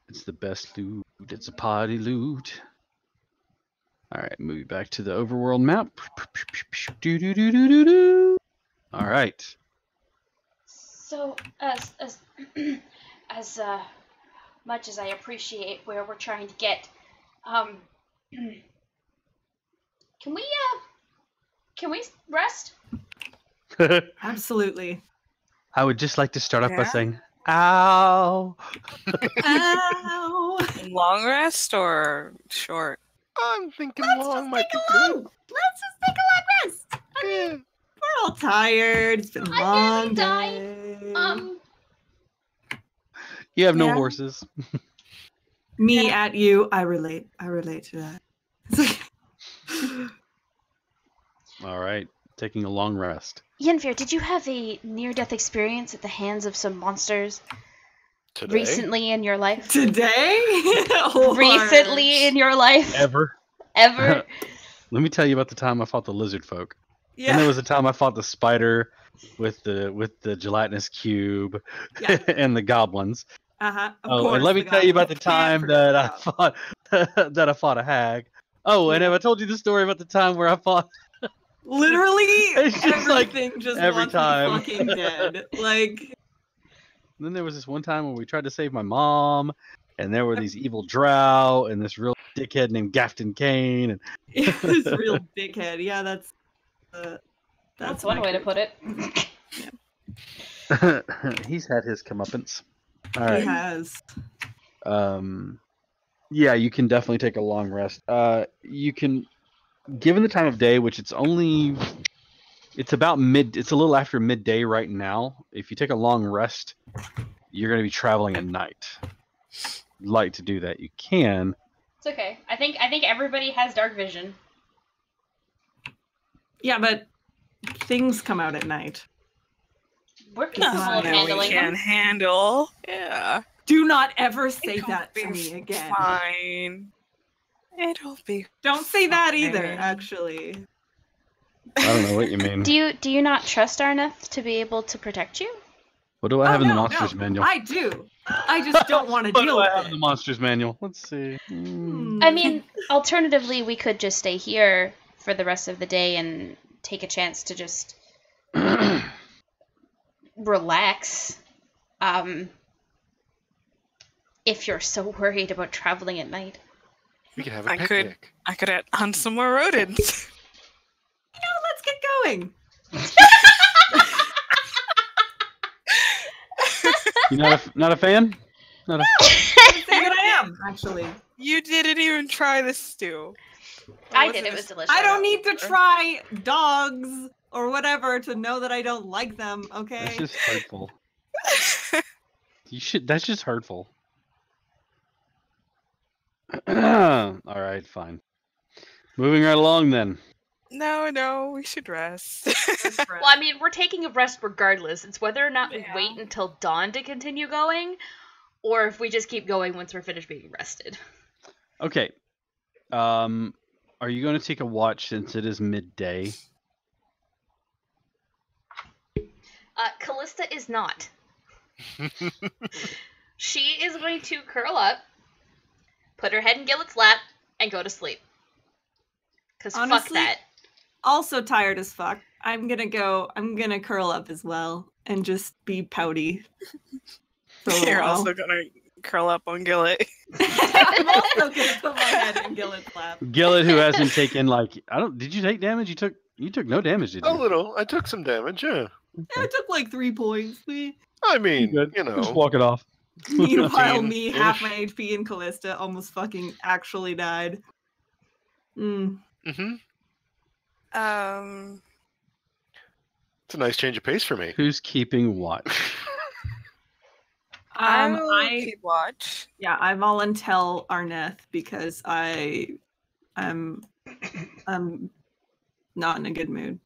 It's the best loot. It's a party loot. All right, move back to the overworld map. Do-do-do-do-do-do. All right. So, as as much as I appreciate where we're trying to get, can we rest? Absolutely. I would just like to start off by Yeah. saying, "Ow." Ow. long rest or short? I'm thinking Let's long just might take be a good. long. Let's just take a long rest. I mean, we're all tired. It's been a I long nearly died. day. You have no Yeah. horses. Me at you. I relate. I relate to that. It's like, All right, taking a long rest. Yenfir, did you have a near-death experience at the hands of some monsters Today? recently in your life? today? Or- Recently in your life? Ever? Ever? Let me tell you about the time I fought the lizard folk. Yeah. And there was a time I fought the spider with the gelatinous cube Yeah. and the goblins. Uh-huh. Of Oh, course, and let me the tell you about the goblin. Can't time forget that the I goblin. fought that I fought a hag. Oh, and Yeah. have I told you the story about the time where I fought? Literally, It's just like everything just every wants time. me fucking dead. Like, Then there was this one time when we tried to save my mom, and there were these evil drow and this real dickhead named Gafton Kane. And this real dickhead. Yeah, that's That's one way to put it. he's had his comeuppance. All He right. has. Yeah, you can definitely take a long rest. You can, given the time of day, which it's about it's a little after midday right now. If you take a long rest, you're going to be traveling at night. Like to do that, you can. It's okay. I think everybody has dark vision. Yeah, but things come out at night. We're It's capable not of that we handling can them. handle. Yeah. Do not ever say It'll that to be me again. Fine. It'll be. Don't say that either, fine. actually. I don't know what you mean. Do you not trust Arneth to be able to protect you? What do I Oh, have in the no, monsters no, manual? I do. I just don't want to What deal do I with have in the it. monsters manual? Let's see. I mean, alternatively, we could just stay here for the rest of the day and take a chance to just relax. If you're so worried about traveling at night. We could have a I picnic. could hunt some more rodents. Let's get going. You not a fan? Not a. Say that I am, actually. You didn't even try the stew. I did. It was delicious. I don't need to try dogs or whatever to know that I don't like them, That's okay? just hurtful. You should. That's just hurtful. All right, fine. Moving right along then. No, we should rest. Well, I mean, we're taking a rest regardless. It's whether or not we Yeah. wait until dawn to continue going, or if we just keep going once we're finished being rested. Okay. Are you going to take a watch since it is midday? Callista is not. She is going to curl up, put her head in Gillet's lap, and go to sleep. Because fuck Honestly, that. Also tired as fuck. I'm gonna curl up as well and just be pouty. For a little You're while. also gonna curl up on Gillet. I'm also gonna put my head in Gillet's lap. Gillet, who hasn't taken did you take damage? You took no damage, did A you? little. I took some damage, yeah. I took like 3 points. I mean, Good. you know. Just walk it off. Meanwhile, me, 15-ish. half my HP, and Callista almost fucking actually died. Mm-hmm. It's a nice change of pace for me. Who's keeping watch? I keep watch. Yeah, I volunteer Arneth because I'm not in a good mood.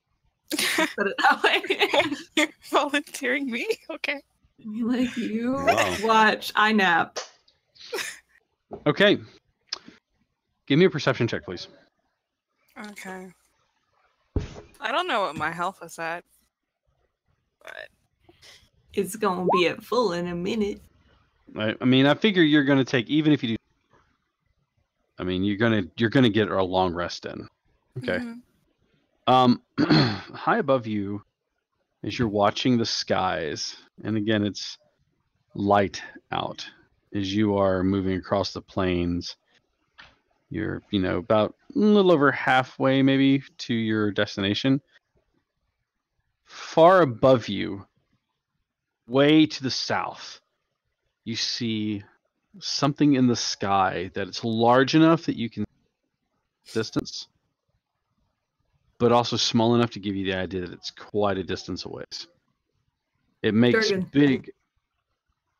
Let's put it that way. You're volunteering me? Okay. Like you Wow. watch, I nap. Okay. Give me a perception check, please. Okay. I don't know what my health is at. But It's gonna be at full in a minute. I mean, I figure you're gonna take even if you do. I mean, you're gonna get a long rest in. Okay. High above you, as you're watching the skies, and again, it's light out as you are moving across the plains. You're, about a little over halfway, maybe, to your destination. Far above you, way to the south, you see something in the sky that it's large enough that you can distance, but also small enough to give you the idea that it's quite a distance away. It makes Durgan.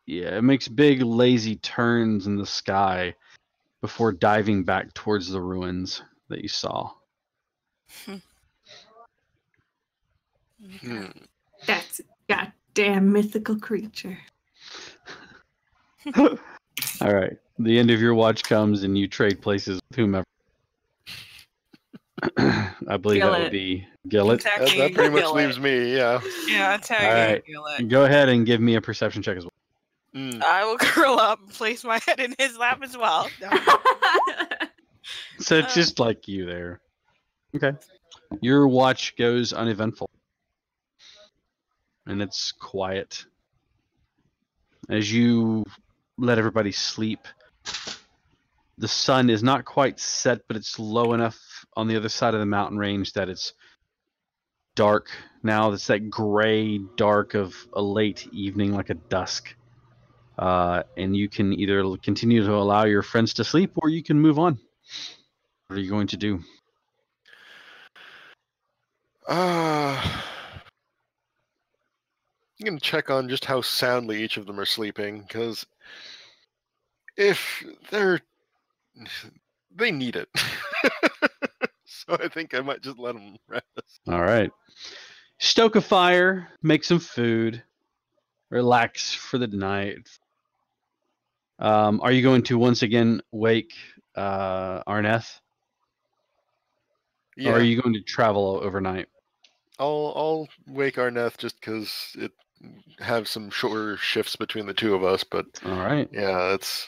big lazy turns in the sky before diving back towards the ruins that you saw. That's a goddamn mythical creature. All right. The end of your watch comes and you trade places with whomever. I believe that would Gillet. be Gillet. attacking That pretty much Gillet. leaves me, yeah. Yeah, attacking All right. Gillet. Go ahead and give me a perception check as well. I will curl up and place my head in his lap as well. No. So it's just like you there. Okay. Your watch goes uneventful. And it's quiet. As you let everybody sleep, the sun is not quite set, but it's low enough on the other side of the mountain range that it's dark now. It's that gray dark of a late evening, like a dusk. And you can either continue to allow your friends to sleep or you can move on. What are you going to do? I'm going to check on just how soundly each of them are sleeping, because if they need it. So I think I might just let them rest. All right. Stoke a fire, make some food, relax for the night. Are you going to once again wake Arneth? Yeah, Or are you going to travel overnight? I'll wake Arneth just because have some shorter shifts between the two of us, but All right. yeah, that's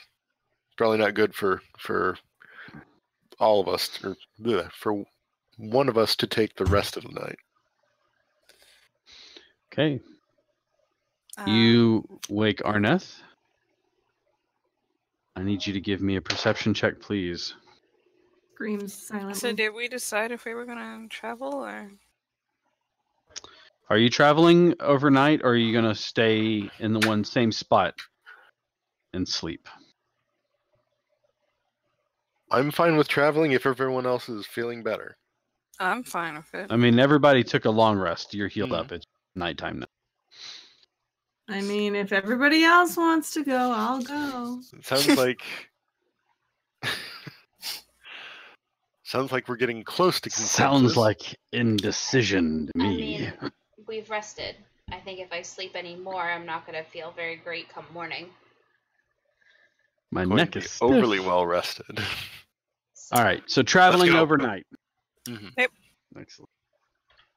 probably not good for all of us, or for one of us to take the rest of the night. Okay. You wake Arneth. I need you to give me a perception check, please. Screams silently. So did we decide if we were gonna travel or? Are you traveling overnight, or are you going to stay in the one same spot and sleep? I'm fine with traveling if everyone else is feeling better. I'm fine with it. I mean, everybody took a long rest. You're healed Mhm. up. It's nighttime now. I mean, if everybody else wants to go, I'll go. It sounds like sounds like we're getting close to consensus. Sounds like indecision to I me. mean, we've rested. I think if I sleep any more, I'm not going to feel very great come morning. My going neck to be is overly stiff. well rested. So, All right, so traveling go. overnight. Mhm. Yep. Excellent.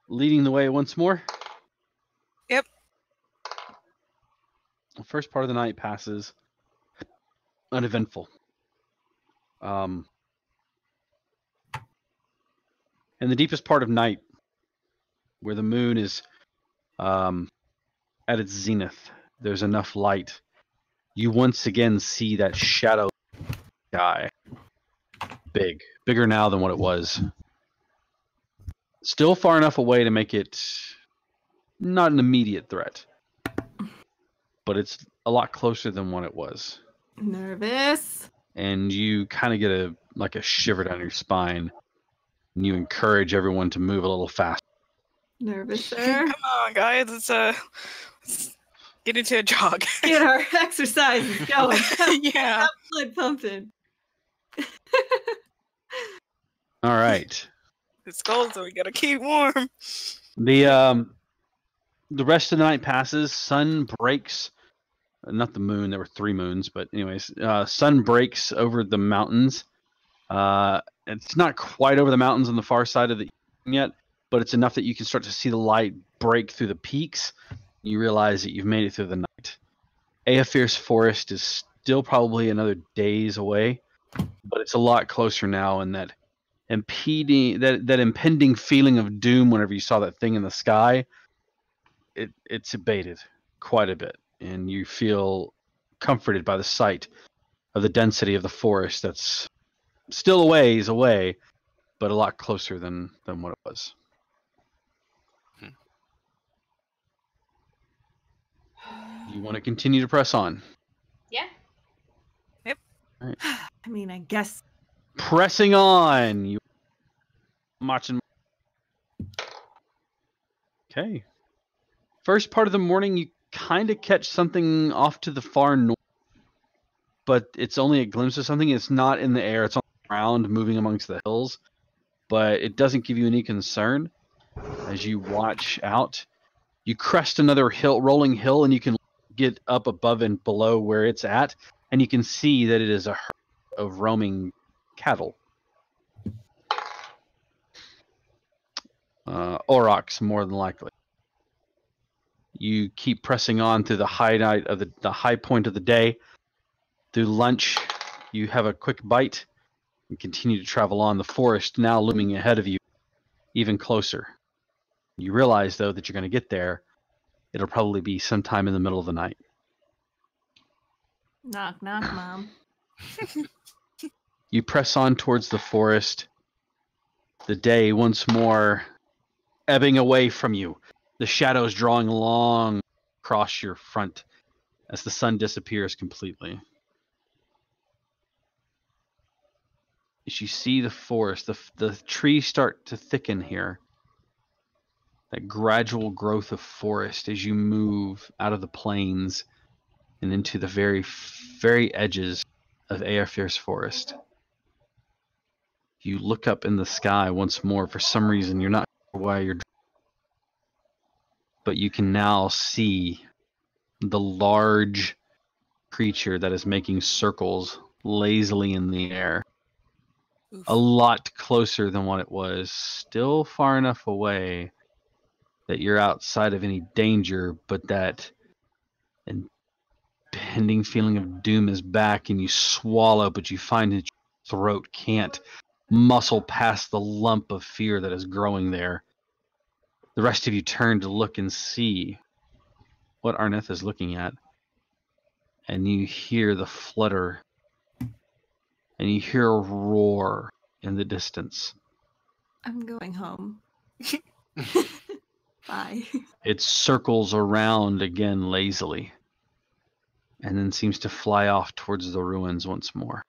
Leading the way once more. Yep. The first part of the night passes uneventful. In the deepest part of night, where the moon is at its zenith, there's enough light. You once again see that shadow sky. Bigger now than what it was. Still far enough away to make it not an immediate threat, but it's a lot closer than what it was. Nervous. And you kind of get a shiver down your spine, and you encourage everyone to move a little faster. Nervous, sir. Come on, guys. Let's get into a jog. Get our exercises going. Yeah. Blood pumping. All right. It's cold, so we gotta keep warm. The rest of the night passes. Sun breaks. Not the moon. There were 3 moons, but anyways, sun breaks over the mountains. It's not quite over the mountains on the far side of the evening yet, but it's enough that you can start to see the light break through the peaks. You realize that you've made it through the night. Aethir's Forest is still probably another days away, but it's a lot closer now, and that impending feeling of doom whenever you saw that thing in the sky, it's abated quite a bit, and you feel comforted by the sight of the density of the forest that's still a ways away, but a lot closer than what it was. You want to continue to press on. yeah. I mean, I guess. Pressing on. You marching. Okay. First part of the morning, you kind of catch something off to the far north, but it's only a glimpse of something. It's not in the air. It's on the ground, moving amongst the hills, but it doesn't give you any concern. As you watch out, you crest another hill, rolling hill, and you can get up above and below where it's at, and you can see that it is a herd of roaming cattle. Aurochs, more than likely. You keep pressing on through the high night of the high point of the day. Through lunch, you have a quick bite and continue to travel on. The forest now looming ahead of you, even closer. You realize, though, that you're going to get there. It'll probably be sometime in the middle of the night. Knock, knock, Mom. You press on towards the forest. The day once more ebbing away from you. The shadows drawing long across your front as the sun disappears completely. As you see the forest, the trees start to thicken here. That gradual growth of forest as you move out of the plains and into the very, very edges of Aethir's Forest. You look up in the sky once more. For some reason, you're not sure why you're, but you can now see the large creature that is making circles lazily in the air. A lot closer than what it was. Still far enough away that you're outside of any danger, but that impending feeling of doom is back, and you swallow, but you find that your throat can't muscle past the lump of fear that is growing there. The rest of you turn to look and see what Arneth is looking at, and you hear the flutter, and you hear a roar in the distance. I'm going home. Bye. It circles around again lazily, and then seems to fly off towards the ruins once more.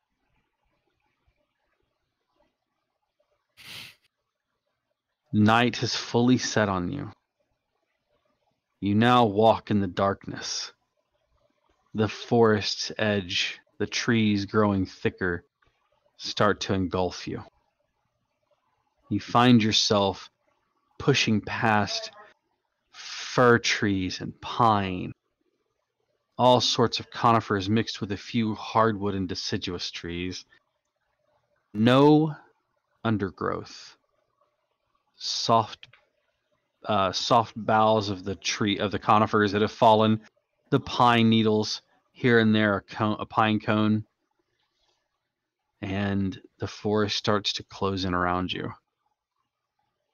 Night has fully set on you. You now walk in the darkness. The forest's edge, the trees growing thicker, start to engulf you. You find yourself pushing past fir trees and pine, all sorts of conifers mixed with a few hardwood and deciduous trees. No undergrowth. Soft boughs of the conifers that have fallen, the pine needles, here and there a pine cone, and the forest starts to close in around you.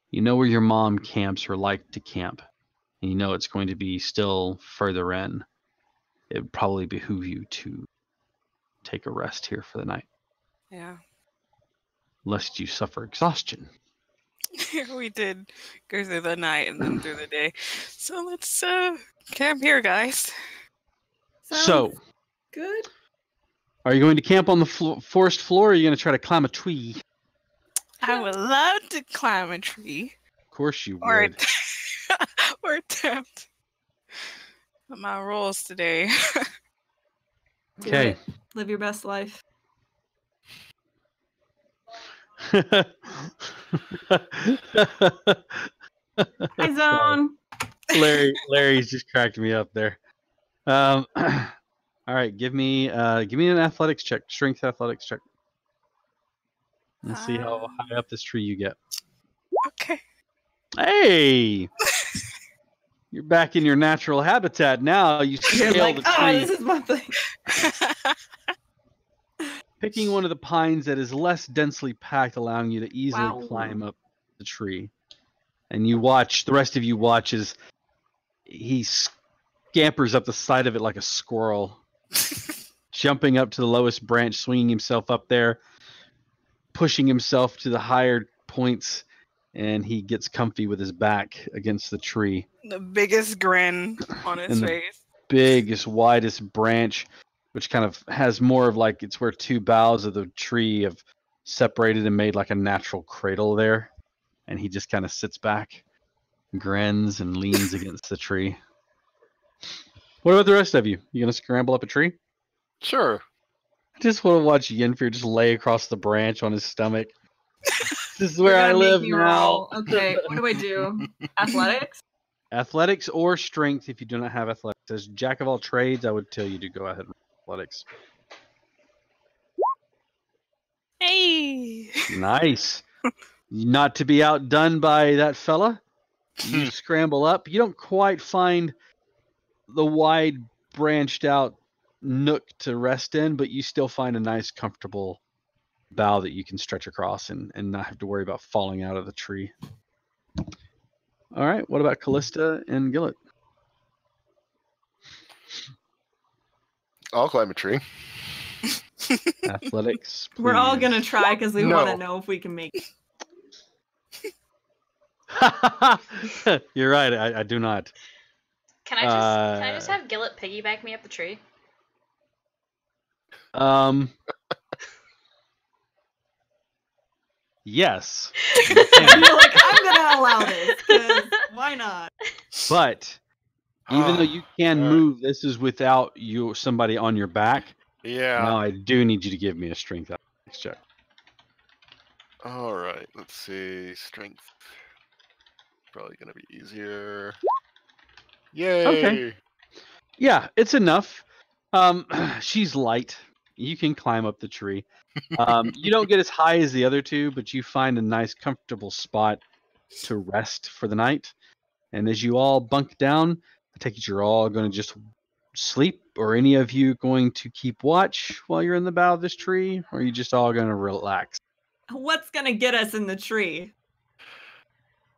You know where your mom camps or like to camp, and you know it's going to be still further in. It would probably behoove you to take a rest here for the night, Yeah. lest you suffer exhaustion. We did go through the night and then through the day. So let's camp here, guys. So, Good. are you going to camp on the forest floor, or are you going to try to climb a tree? I would love to climb a tree. Of course you Or, would. or attempt my roles today. Do Okay. it. Live your best life. Hi, Zone. Larry's just cracked me up there. All right, give me an athletics check, strength athletics check. Let's see how high up this tree you get. Okay. Hey, you're back in your natural habitat now. You You're scale like, the oh, tree, this is my thing. picking one of the pines that is less densely packed, allowing you to easily Wow. climb up the tree. And you watch, the rest of you watch as he scampers up the side of it like a squirrel, jumping up to the lowest branch, swinging himself up there, pushing himself to the higher points, and he gets comfy with his back against the tree. The biggest grin on his And the face. Biggest, widest branch, which kind of has more of like, it's where two boughs of the tree have separated and made like a natural cradle there. And he just kind of sits back, grins, and leans against the tree. What about the rest of you? You gonna scramble up a tree? Sure. I just want to watch Yenfir just lay across the branch on his stomach. This is where You're I gonna make live me now. roll. Okay, what do I do? Athletics? Athletics or strength if you do not have athletics. As jack of all trades, I would tell you to go ahead and roll athletics. Hey. Nice. Not to be outdone by that fella. You scramble up. You don't quite find the wide branched out nook to rest in, but you still find a nice comfortable bough that you can stretch across and not have to worry about falling out of the tree. All right, what about Callista and Gillet? I'll climb a tree. Athletics. We're all please. gonna try because we want to No. know if we can make it. You're right. I do not. Can I just have Gillet piggyback me up the tree? Yes, You're like, I'm gonna allow this. 'Cause why not? but even though you can Alright. move, this is without somebody on your back. Yeah. Now I do need you to give me a strength athletics check. All right. Let's see. Strength. Probably gonna be easier. Yay! Yeah, it's enough. She's light. You can climb up the tree. You don't get as high as the other two, but you find a nice, comfortable spot to rest for the night. And as you all bunk down, I take it you're all going to just sleep, or any of you going to keep watch while you're in the bough of this tree, or are you just all going to relax? What's gonna get us in the tree?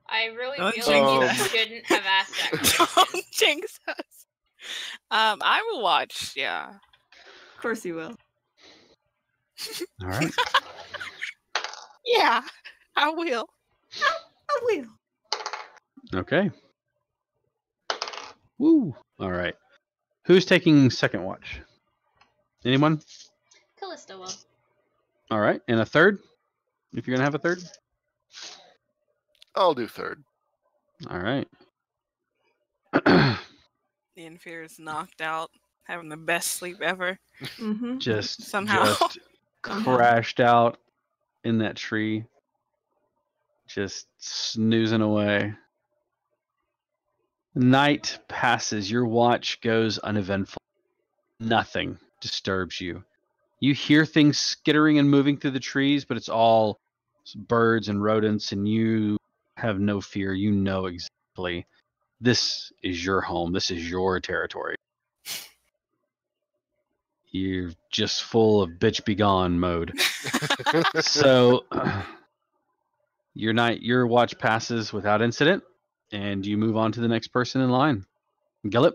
I really Don't feel jinx like us. you shouldn't have asked that Don't question. jinx us. I will watch. Yeah. Of course you will. All right. Yeah, I will. I will. Okay. Woo. All right. Who's taking second watch? Anyone? Callista will. All right. And a third? If you're going to have a third? I'll do third. All right. The Inferior is knocked out, having the best sleep ever. Mm-hmm. just Somehow. just crashed out in that tree. Just snoozing away. Night passes. Your watch goes uneventful. Nothing disturbs you. You hear things skittering and moving through the trees, but it's all birds and rodents, and you have no fear. You know exactly this is your home. This is your territory. You're just full of bitch be gone mode. So your watch passes without incident, and you move on to the next person in line. Gillip?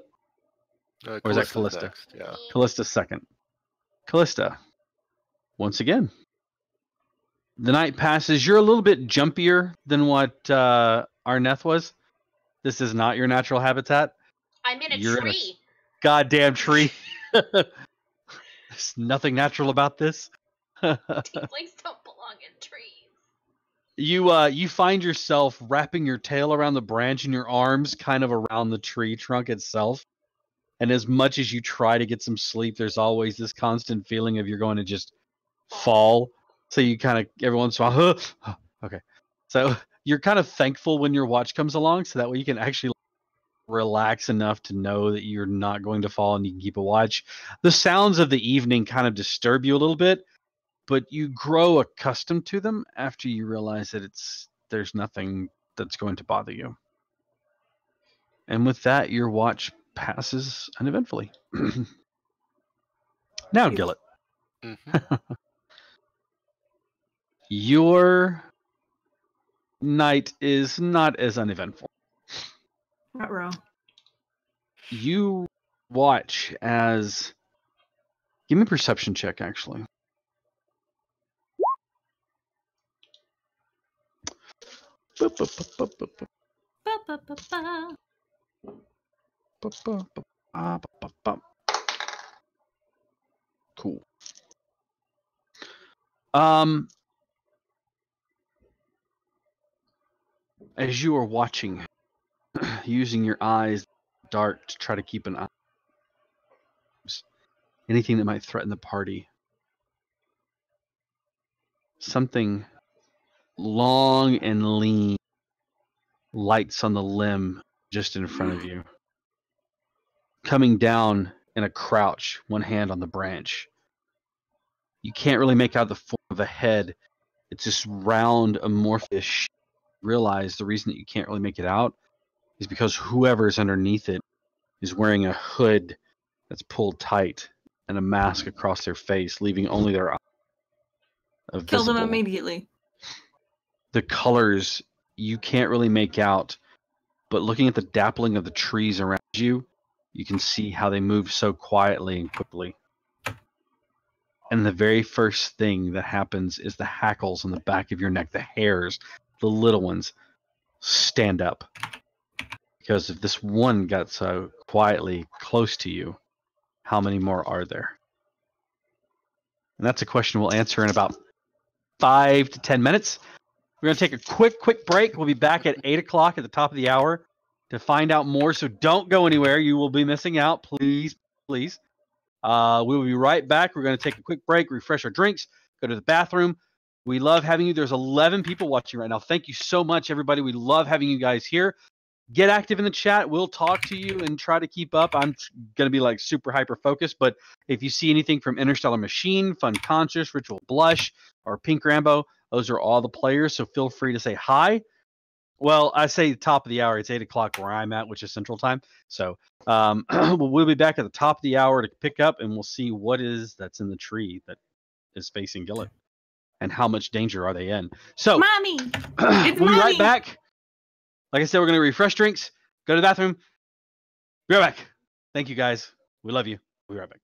Or is that Callista's Callista? next, yeah. Callista second. Callista, once again. The night passes. You're a little bit jumpier than what Arneth was. This is not your natural habitat. I'm in a You're in a tree. goddamn tree. There's nothing natural about this. Tieflings don't belong in trees. You find yourself wrapping your tail around the branch and your arms kind of around the tree trunk itself. And as much as you try to get some sleep, there's always this constant feeling of you're going to just fall. So you kind of, every once in a while, okay. So you're kind of thankful when your watch comes along, so that way you can actually relax enough to know that you're not going to fall and you can keep a watch. The sounds of the evening kind of disturb you a little bit, but you grow accustomed to them after you realize that there's nothing that's going to bother you. And with that, your watch passes uneventfully. Now, Gillett. Mhm. Your night is not as uneventful. Ruh-roh. You watch as... Give me a perception check, actually. Cool. As you are watching, using your eyes dark to try to keep an eye, anything that might threaten the party, something long and lean lights on the limb just in front of you, coming down in a crouch, one hand on the branch. You can't really make out the form of a head. It's this round amorphous shape. Realize the reason that you can't really make it out is because whoever's underneath it is wearing a hood that's pulled tight and a mask across their face, leaving only their eyes Kill them visible. immediately. The colors you can't really make out, but looking at the dappling of the trees around you, you can see how they move so quietly and quickly. And the very first thing that happens is the hackles on the back of your neck, the hairs, the little ones, stand up. Because if this one got so quietly close to you, how many more are there? And that's a question we'll answer in about 5 to 10 minutes. We're going to take a quick break. We'll be back at 8 o'clock at the top of the hour to find out more. So don't go anywhere. You will be missing out. Please, please. We will be right back. We're going to take a quick break, refresh our drinks, go to the bathroom. We love having you. There's 11 people watching right now. Thank you so much, everybody. We love having you guys here. Get active in the chat. We'll talk to you and try to keep up. I'm going to be like super hyper focused, but if you see anything from Interstellar Machine, Fun Conscious, Ritual Blush, or Pink Rambo, those are all the players, so feel free to say hi Well, I say top of the hour. It's 8 o'clock where I'm at, which is Central Time. So we'll be back at the top of the hour to pick up, and we'll see what is that's in the tree that is facing Gillet, and how much danger are they in. So, Mommy! we'll be right Mommy! back. Like I said, we're going to refresh drinks, go to the bathroom. Be right back. Thank you, guys. We love you. We'll be right back.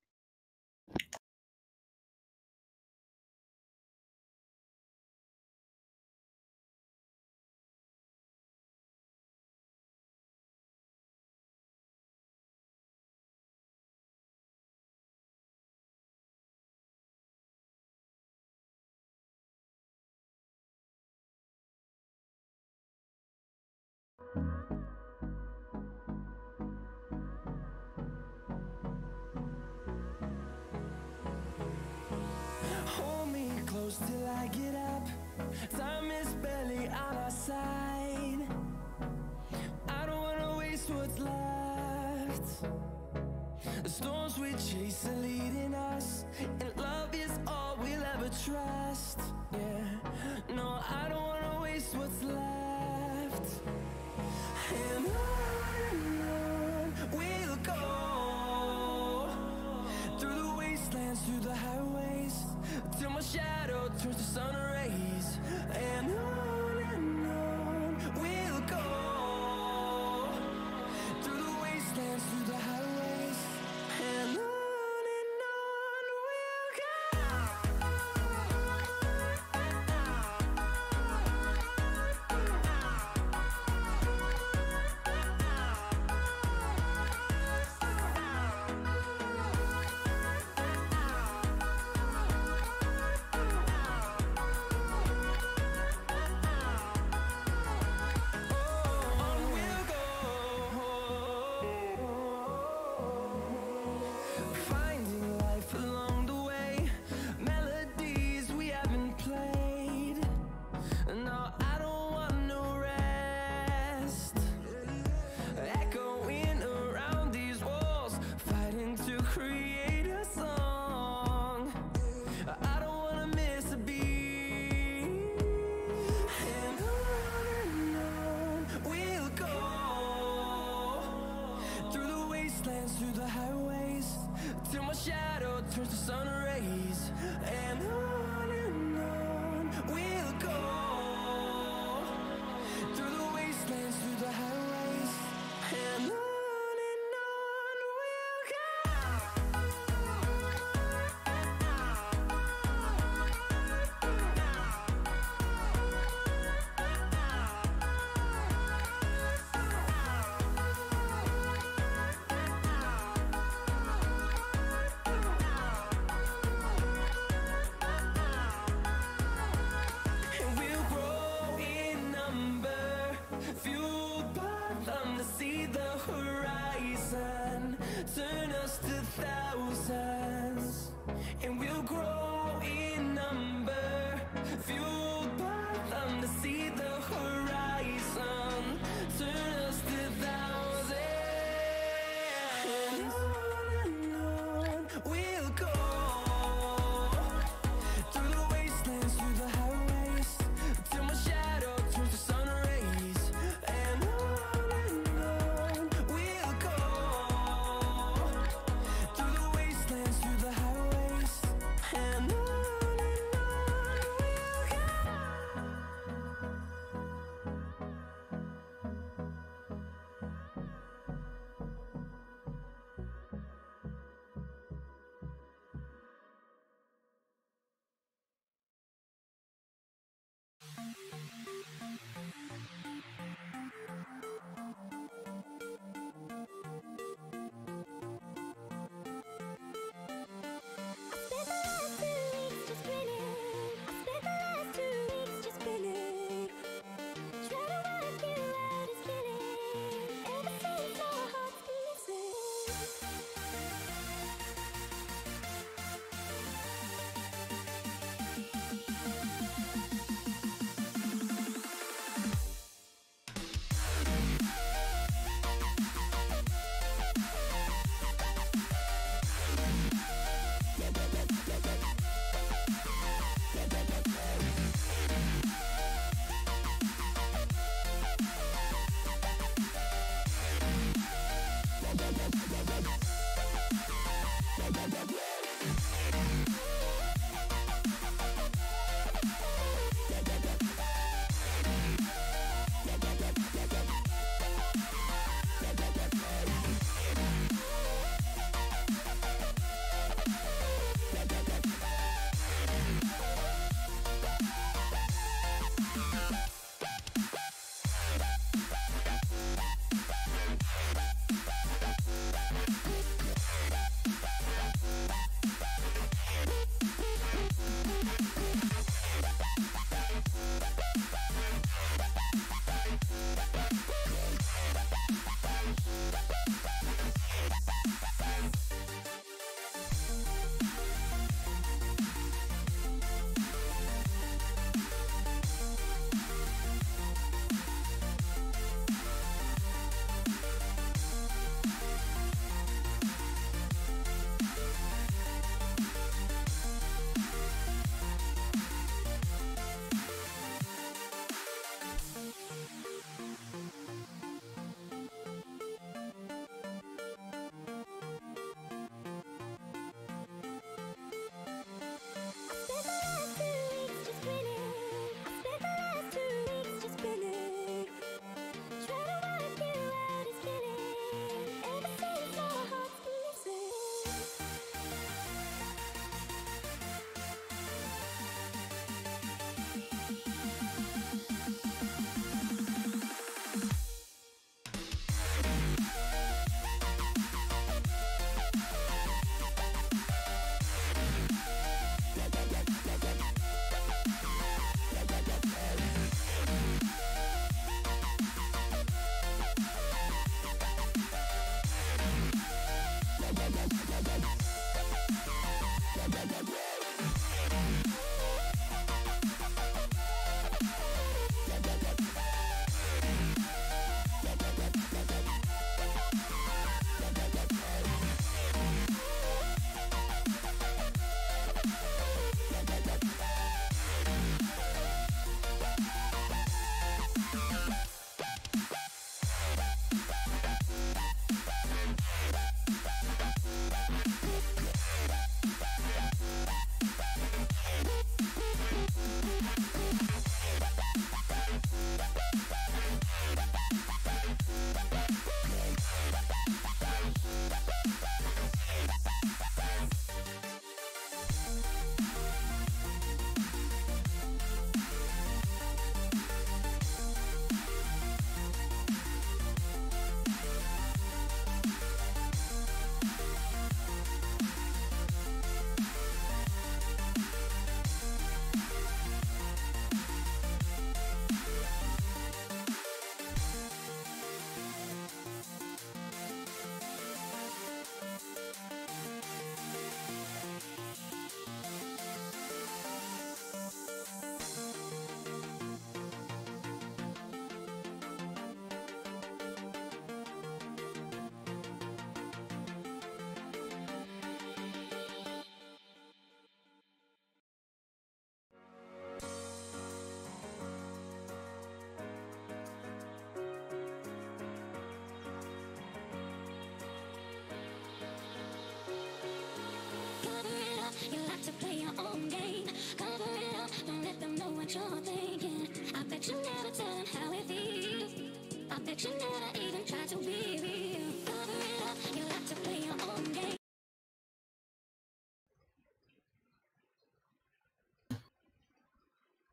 Hold me close till I get up. Time is barely on our side. I don't wanna waste what's left. The storms we chase are leading us, and love is all we'll ever trust. Yeah, no, I don't wanna waste what's left. And on we'll go, through the wastelands, through the highways, till my shadow turns to sun rays. And on we'll go, through the wastelands, through the highways, and on we'll go. On we'll go, finding life along the way, melodies we haven't played. No, I don't want no rest, echoing around these walls, fighting to create a song. I don't wanna miss a beat. And on we'll go, through the wastelands, through the highways, till my shadow turns to sun rays. And on we'll go, through the wastelands, through the highways, and on we'll go.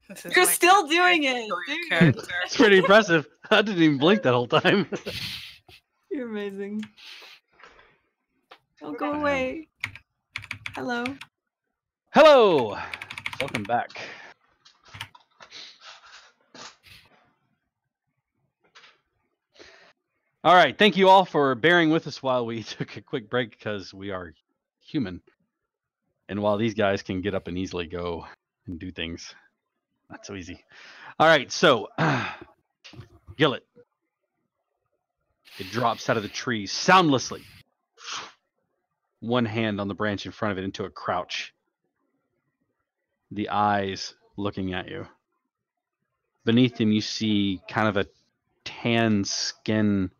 This is You're my still doing it, story dude. character. That's pretty impressive. I didn't even blink that whole time. You're amazing. Don't go I am. away. Hello. Hello! Welcome back. All right, thank you all for bearing with us while we took a quick break because we are human. And while these guys can get up and easily go and do things, not so easy. All right, so Gillet. It drops out of the tree soundlessly. One hand on the branch in front of it into a crouch. The eyes looking at you. Beneath him, you see kind of a tan skin.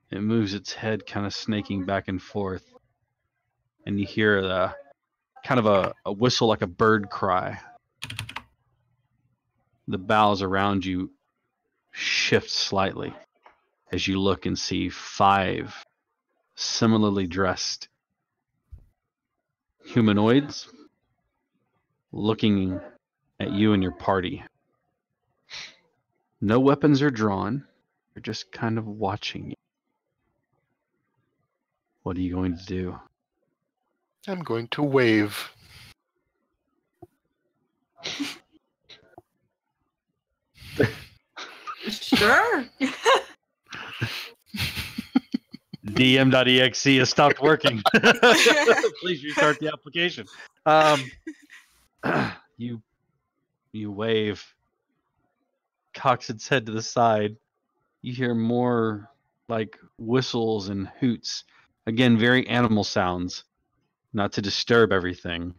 It moves its head, kind of snaking back and forth. And you hear kind of a whistle like a bird cry. The boughs around you shift slightly as you look and see 5 similarly dressed humanoids looking at you and your party. No weapons are drawn. They're just kind of watching you. What are you going to do? I'm going to wave. Sure. DM.exe has stopped working. Please restart the application. You wave. Cocks its head to the side. You hear more like whistles and hoots. Again, very animal sounds, not to disturb everything.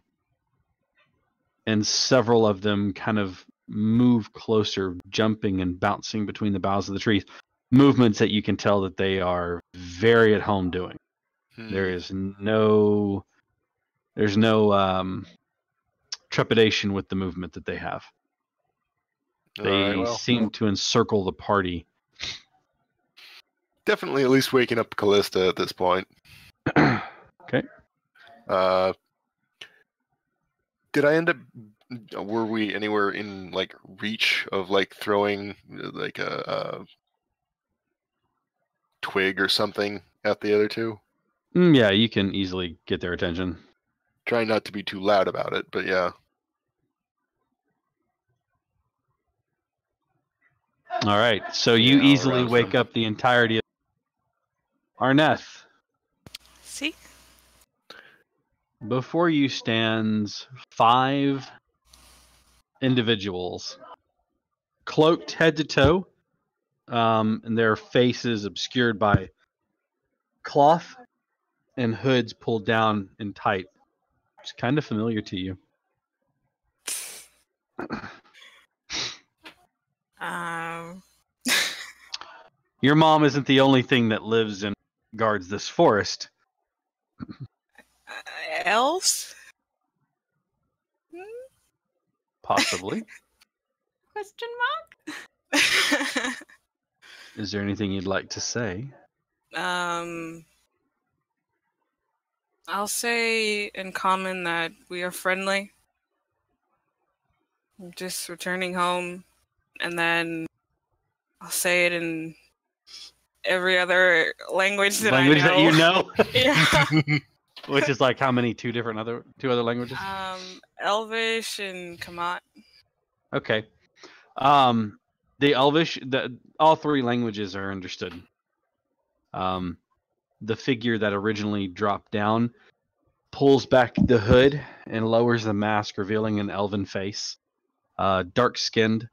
And several of them kind of move closer, jumping and bouncing between the boughs of the trees. Movements that you can tell that they are very at home doing. There's no trepidation with the movement that they have. They seem to encircle the party. Definitely at least waking up Callista at this point. Okay. Did I end up... Were we anywhere in, like, reach of, like, throwing, like, a twig or something at the other two? Yeah, you can easily get their attention. Try not to be too loud about it, but yeah. All right, so you I'll easily arouse wake them. up the entirety of Arneth. See? Before you stands 5 individuals, cloaked head to toe, and their faces obscured by cloth and hoods pulled down and tight. It's kind of familiar to you. Your mom isn't the only thing that lives and guards this forest. Elves? Possibly. Question mark? Is there anything you'd like to say? I'll say in common that we are friendly. I'm just returning home, and then I'll say it in every other language that Language I know. that you know? Yeah. Which is like how many? Two other languages? Elvish and Kamat. Okay. The Elvish, all 3 languages are understood. The figure that originally dropped down pulls back the hood and lowers the mask, revealing an elven face. Dark-skinned,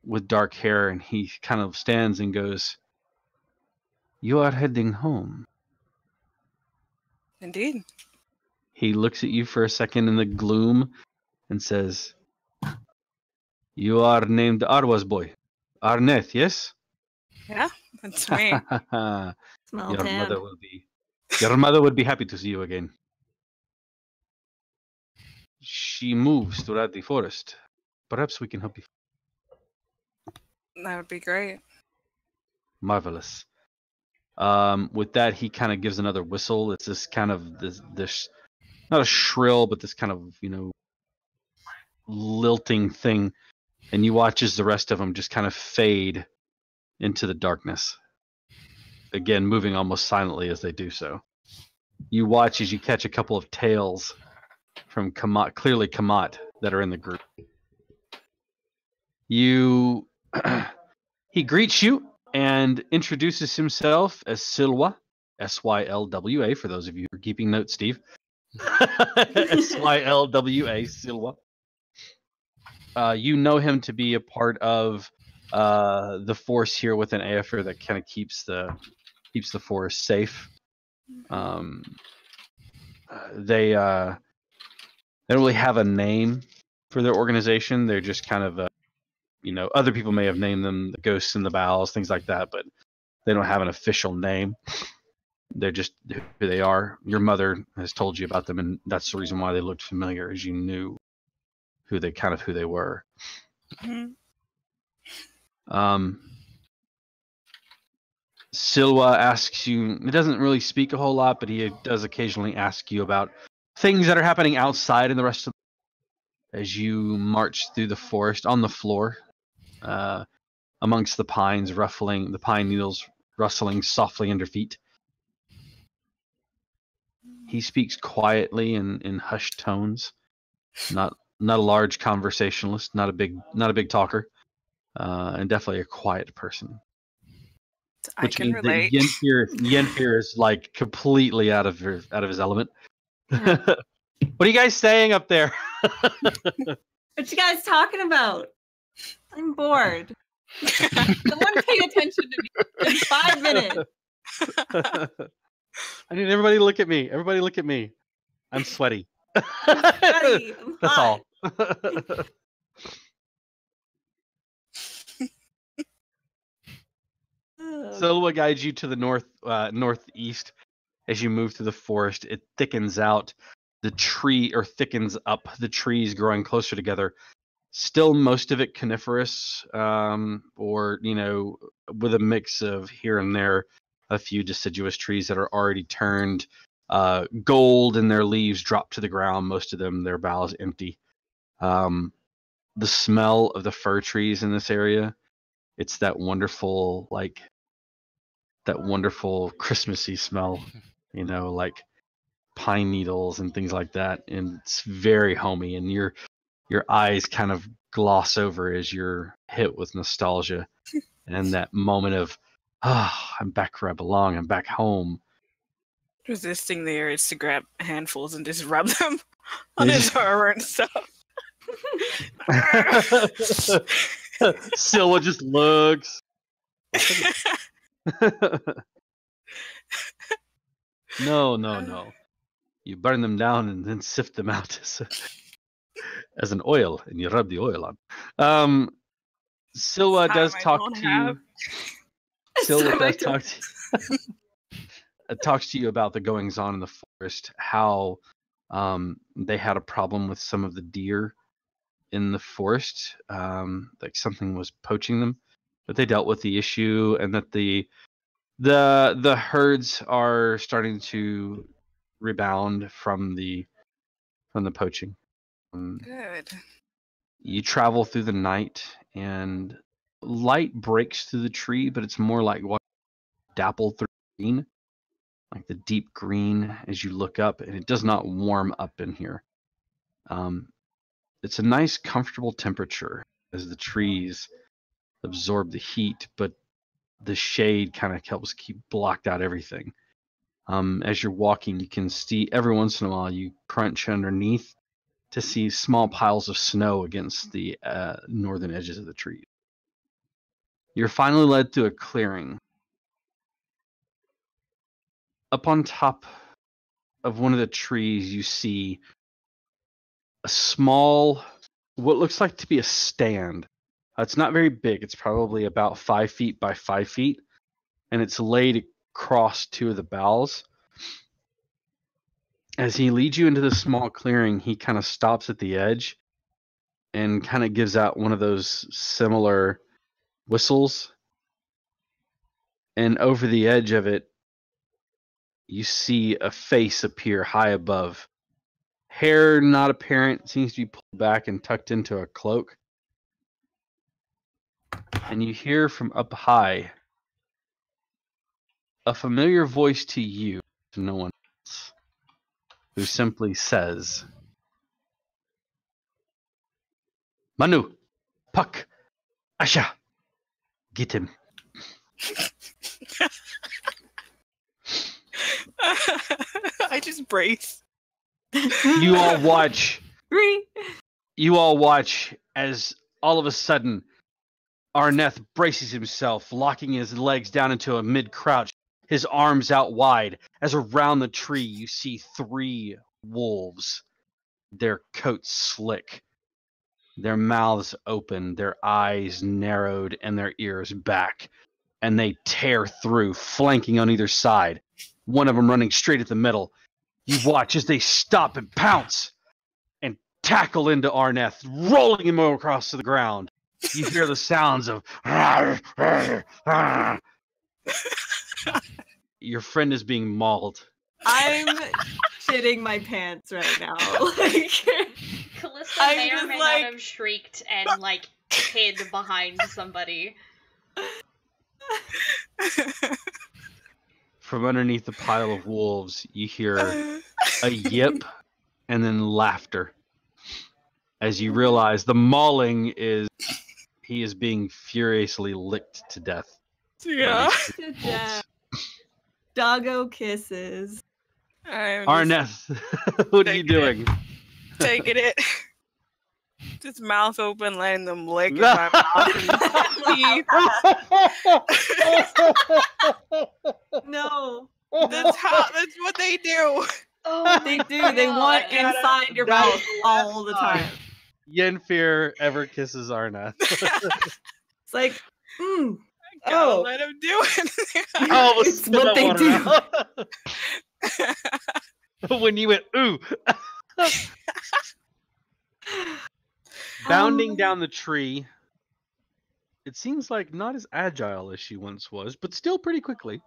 with dark hair, and he kind of stands and goes, "You are heading home." Indeed. He looks at you for a second in the gloom and says, "You are named Arwa's boy. Arneth, yes?" Yeah, that's me. Small Your town. mother would be happy to see you again. She moves throughout the forest. Perhaps we can help you. That would be great. Marvelous. With that, he kind of gives another whistle. It's this kind of this not a shrill, but this kind of lilting thing, and you watch as the rest of them just kind of fade into the darkness. Again, moving almost silently as they do so. You watch as you catch a couple of tails from Kamat, clearly Kamat, that are in the group. He greets you and introduces himself as Silwa, S-Y-L-W-A, for those of you who are keeping notes, Steve. S-Y-L-W-A, Silwa. You know him to be a part of the force here within Aether that kind of keeps the forest safe. They don't really have a name for their organization. They're just kind of other people may have named them the Ghosts in the Bowels, things like that, but they don't have an official name. They're just who they are. Your mother has told you about them, and that's the reason why they looked familiar, as you knew who they were. Mhm. Silwa asks you, he doesn't really speak a whole lot, but he does occasionally ask you about things that are happening outside and the rest of as you march through the forest on the floor, amongst the pines, the pine needles rustling softly under feet. He speaks quietly in hushed tones, not a large conversationalist, not a big talker, and definitely a quiet person. I can means relate. that Yenfir is like completely out of his element. What are you guys saying up there? What you guys talking about? I'm bored. Someone pay attention to me in 5 minutes. I need everybody to look at me. Everybody look at me. I'm sweaty. Sweaty. I'm That's hot. all. Silwa guides you to the northeast. As you move through the forest, it thickens out thickens up. The trees growing closer together. Still most of it coniferous, or with a mix of here and there a few deciduous trees that are already turned gold, and their leaves drop to the ground. Most of them, their boughs empty. The smell of the fir trees in this area, it's that wonderful Christmassy smell, like pine needles and things like that, and it's very homey, and your eyes kind of gloss over as you're hit with nostalgia and that moment of, I'm back where I belong, I'm back home. Resisting the urge to grab handfuls and just rub them on his armor and stuff. Silwa just looks. No. You burn them down and then sift them out as an oil, and you rub the oil on. Silwa does talk to you. Silwa does talk to you. Talks to you about the goings on in the forest, how they had a problem with some of the deer in the forest, like something was poaching them, but they dealt with the issue, and that the herds are starting to rebound from the poaching. Good. You travel through the night, and light breaks through the tree, but it's more like what dapple through green, like the deep green as you look up, and it does not warm up in here. It's a nice, comfortable temperature as the trees absorb the heat, but the shade kind of helps keep blocked out everything. As you're walking, you can see every once in a while you crunch underneath to see small piles of snow against the northern edges of the trees. You're finally led to a clearing. Up on top of one of the trees, you see a small, what looks like to be a stand. It's not very big. It's probably about 5 feet by 5 feet, and it's laid across two of the boughs. As he leads you into the small clearing, he kind of stops at the edge and kind of gives out one of those similar whistles. And over the edge of it, you see a face appear high above, Hair not apparent, seems to be pulled back and tucked into a cloak. And you hear from up high a familiar voice to you, to no one else, who simply says, Manu, Puck, Asha, get him. I just brace. You all watch. Three. You all watch as all of a sudden Arneth braces himself, locking his legs down into a mid-crouch, his arms out wide, as around the tree you see 3 wolves, their coats slick, their mouths open, their eyes narrowed, and their ears back, and they tear through, flanking on either side, one of them running straight at the middle. You watch as they stop and pounce and tackle into Arneth, rolling him across to the ground. You hear the sounds of your friend is being mauled. I'm shitting my pants right now. Like, Callista I'm may or just may like- not have shrieked and like hid behind somebody. From underneath the pile of wolves, you hear a yip and then laughter. As you realize the mauling is he is being furiously licked to death. Yeah. to death. Doggo kisses. I'm Arneth, what are you taking it. doing? taking it. Just mouth open, letting them lick in my mouth. No. That's what they do. Oh, They do. They want inside your mouth all the time. Yenfear ever kisses Arneth. It's like, Gotta let them do it. Oh, it's what they do. When you went, ooh. Bounding down the tree, it seems like not as agile as she once was, but still pretty quickly.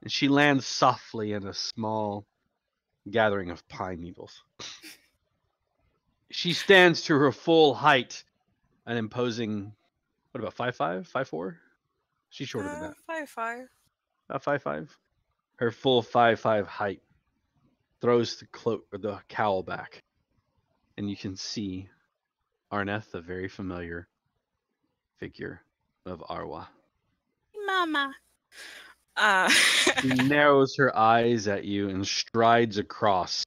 And she lands softly in a small gathering of pine needles. She stands to her full height, an imposing, what about 5'5", 5'4"? She's shorter than that. 5'5". About 5'5". Her full 5'5" height throws the cloak or the cowl back, and you can see Arneth, a very familiar figure of Arwa. Mama. She narrows her eyes at you and strides across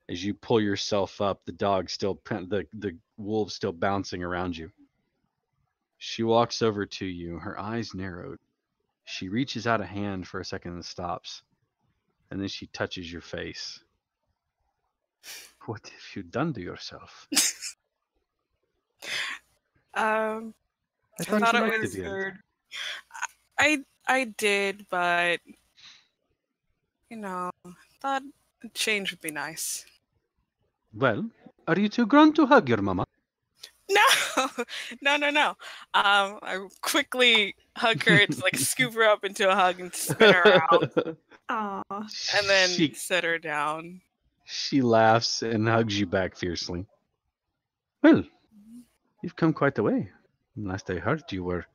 as you pull yourself up. The dog still, the wolf still bouncing around you. She walks over to you, her eyes narrowed. She reaches out a hand for a second and stops, and then she touches your face. What have you done to yourself? I thought thought you it liked was the beard. I did, but thought a change would be nice. Well, are you too grown to hug your mama? No. I quickly hug her to scoop her up into a hug and spin her around, Aw. and then set her down. She laughs and hugs you back fiercely. Well, you've come quite a way. Last I heard, you were,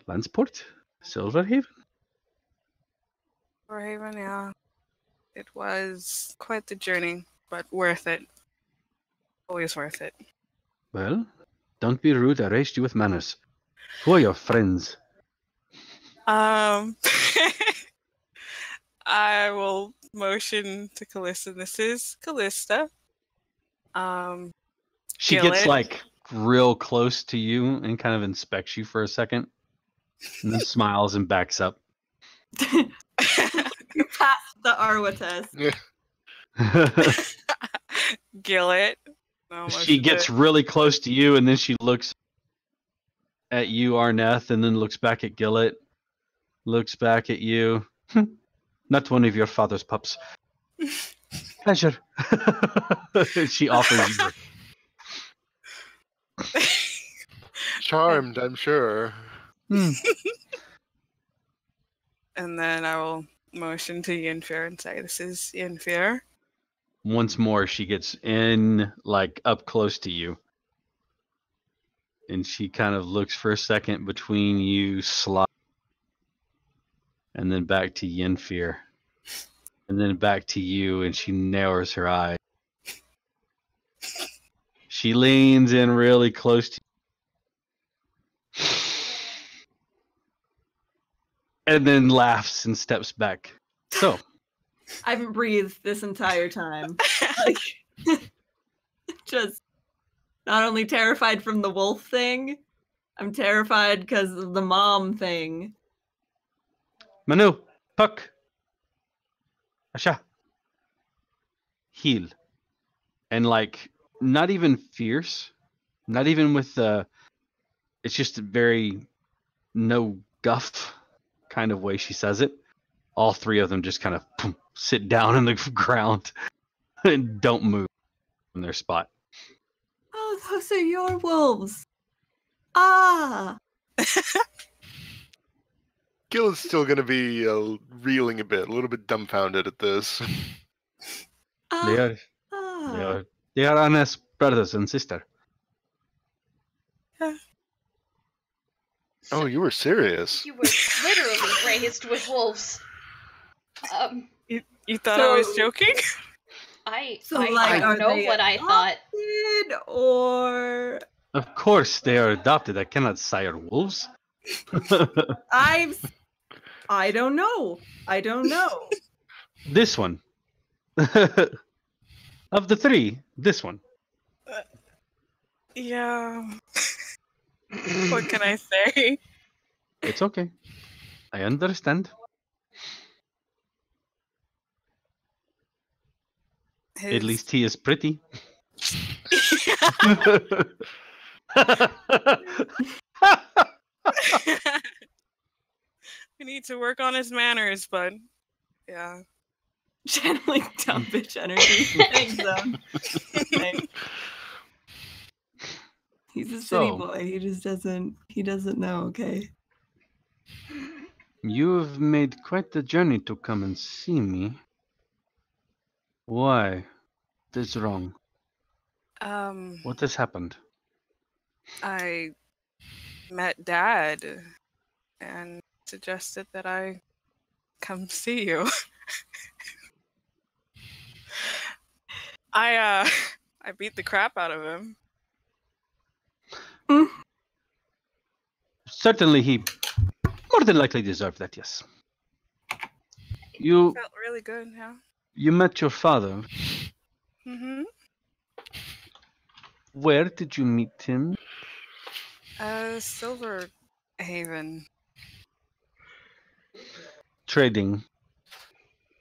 Lansport? Silverhaven? Silverhaven, yeah. It was quite the journey, but worth it. Always worth it. Well, don't be rude. I raised you with manners. Who are your friends? I will motion to Callista. This is Callista. She gets real close to you and kind of inspects you for a second, and then smiles and backs up. You passed the Arwa test. Gillet. She gets really close to you, and then she looks at you, Arneth, and then looks back at Gillet. Looks back at you. Not one of your father's pups. Pleasure. She offers you. Charmed, I'm sure. And then I will motion to Yenfear and say, "This is Yenfear." once more, she gets in, like, up close to you. And she kind of looks for a second between you, Sly, and then back to Yenfear. And then back to you, and she narrows her eyes. She leans in really close to you. And then laughs and steps back. So, I haven't breathed this entire time. Like, just not only terrified from the wolf thing, I'm terrified because of the mom thing. Manu, Puck, Asha, heal. And like, not even fierce, not even with it's just a very no guff kind of way she says it. All three of them just kind of sit down in the ground and don't move from their spot. Oh, those are your wolves. Ah. Gil is still going to be reeling a bit, a little bit dumbfounded at this. They are honest brothers and sister. Oh, you were serious. You were literally raised with wolves. You thought I was joking? I like, don't are know they what I thought. adopted, or Of course they are adopted. I cannot sire wolves. I don't know. I don't know. This one. Of the three, this one. Yeah. What can I say? It's okay. I understand. At least he is pretty. We need to work on his manners, but yeah. Channeling dumb bitch energy. Thanks, though. Thanks. He's a city boy. He just doesn't know, okay? You have made quite the journey to come and see me. Why? What is wrong? What has happened? I met Dad and suggested that I come see you. I beat the crap out of him. Certainly he more than likely deserved that, yes. You Felt really good, yeah. You met your father. Mm-hmm. Where did you meet him? Silver Haven. Trading.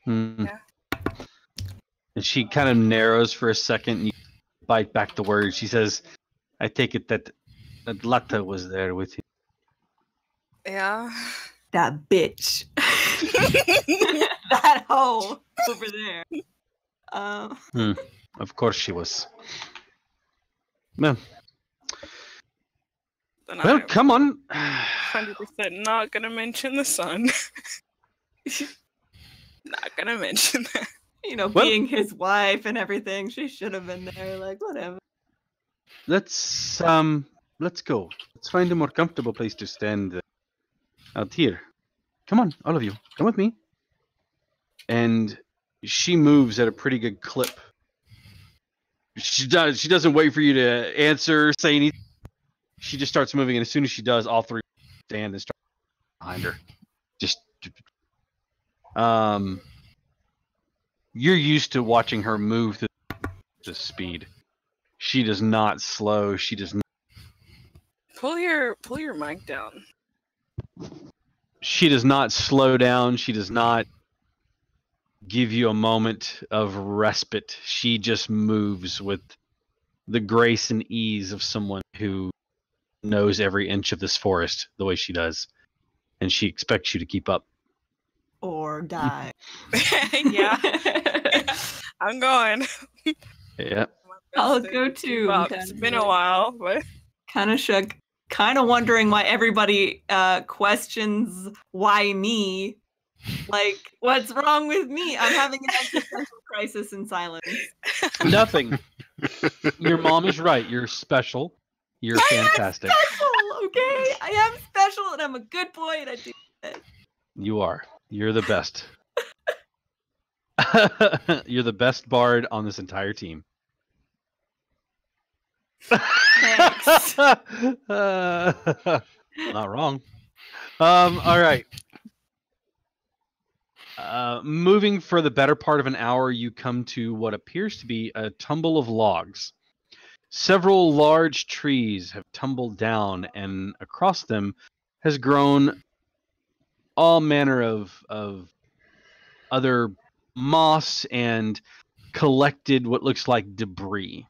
Yeah. And she kind of narrows for a second and you bite back the word. She says, I take it that Latta was there with you. Yeah. That bitch. That hoe over there. Of course she was. Well, Then well, I'm come on. 100% not gonna mention the sun. Not gonna mention that. You know, Well- being his wife and everything, she should have been there. Like, whatever. Let's go. Let's find a more comfortable place to stand out here. Come on, all of you. Come with me. And she moves at a pretty good clip. She doesn't wait for you to answer, say anything. She just starts moving, and as soon as she does, all three stand and start behind her. Just you're used to watching her move through the speed. She does not slow. She does not. Pull your mic down. She does not slow down. She does not give you a moment of respite. She just moves with the grace and ease of someone who knows every inch of this forest the way she does. And she expects you to keep up. Or die. Yeah. I'm going. Yeah. I'll go too. Well, it's been a while, but Kind of shook. Kind of wondering why everybody questions why me Like, what's wrong with me? I'm having an existential crisis in silence. Nothing. Your mom is right. You're special. You're fantastic. Special, okay? I am special, and I'm a good boy, and I do this. You are. You're the best. You're the best bard on this entire team. Thanks. Not wrong. All right. Moving for the better part of an hour, you come to what appears to be a tumble of logs. Several large trees have tumbled down, and across them has grown all manner of other moss and collected what looks like debris.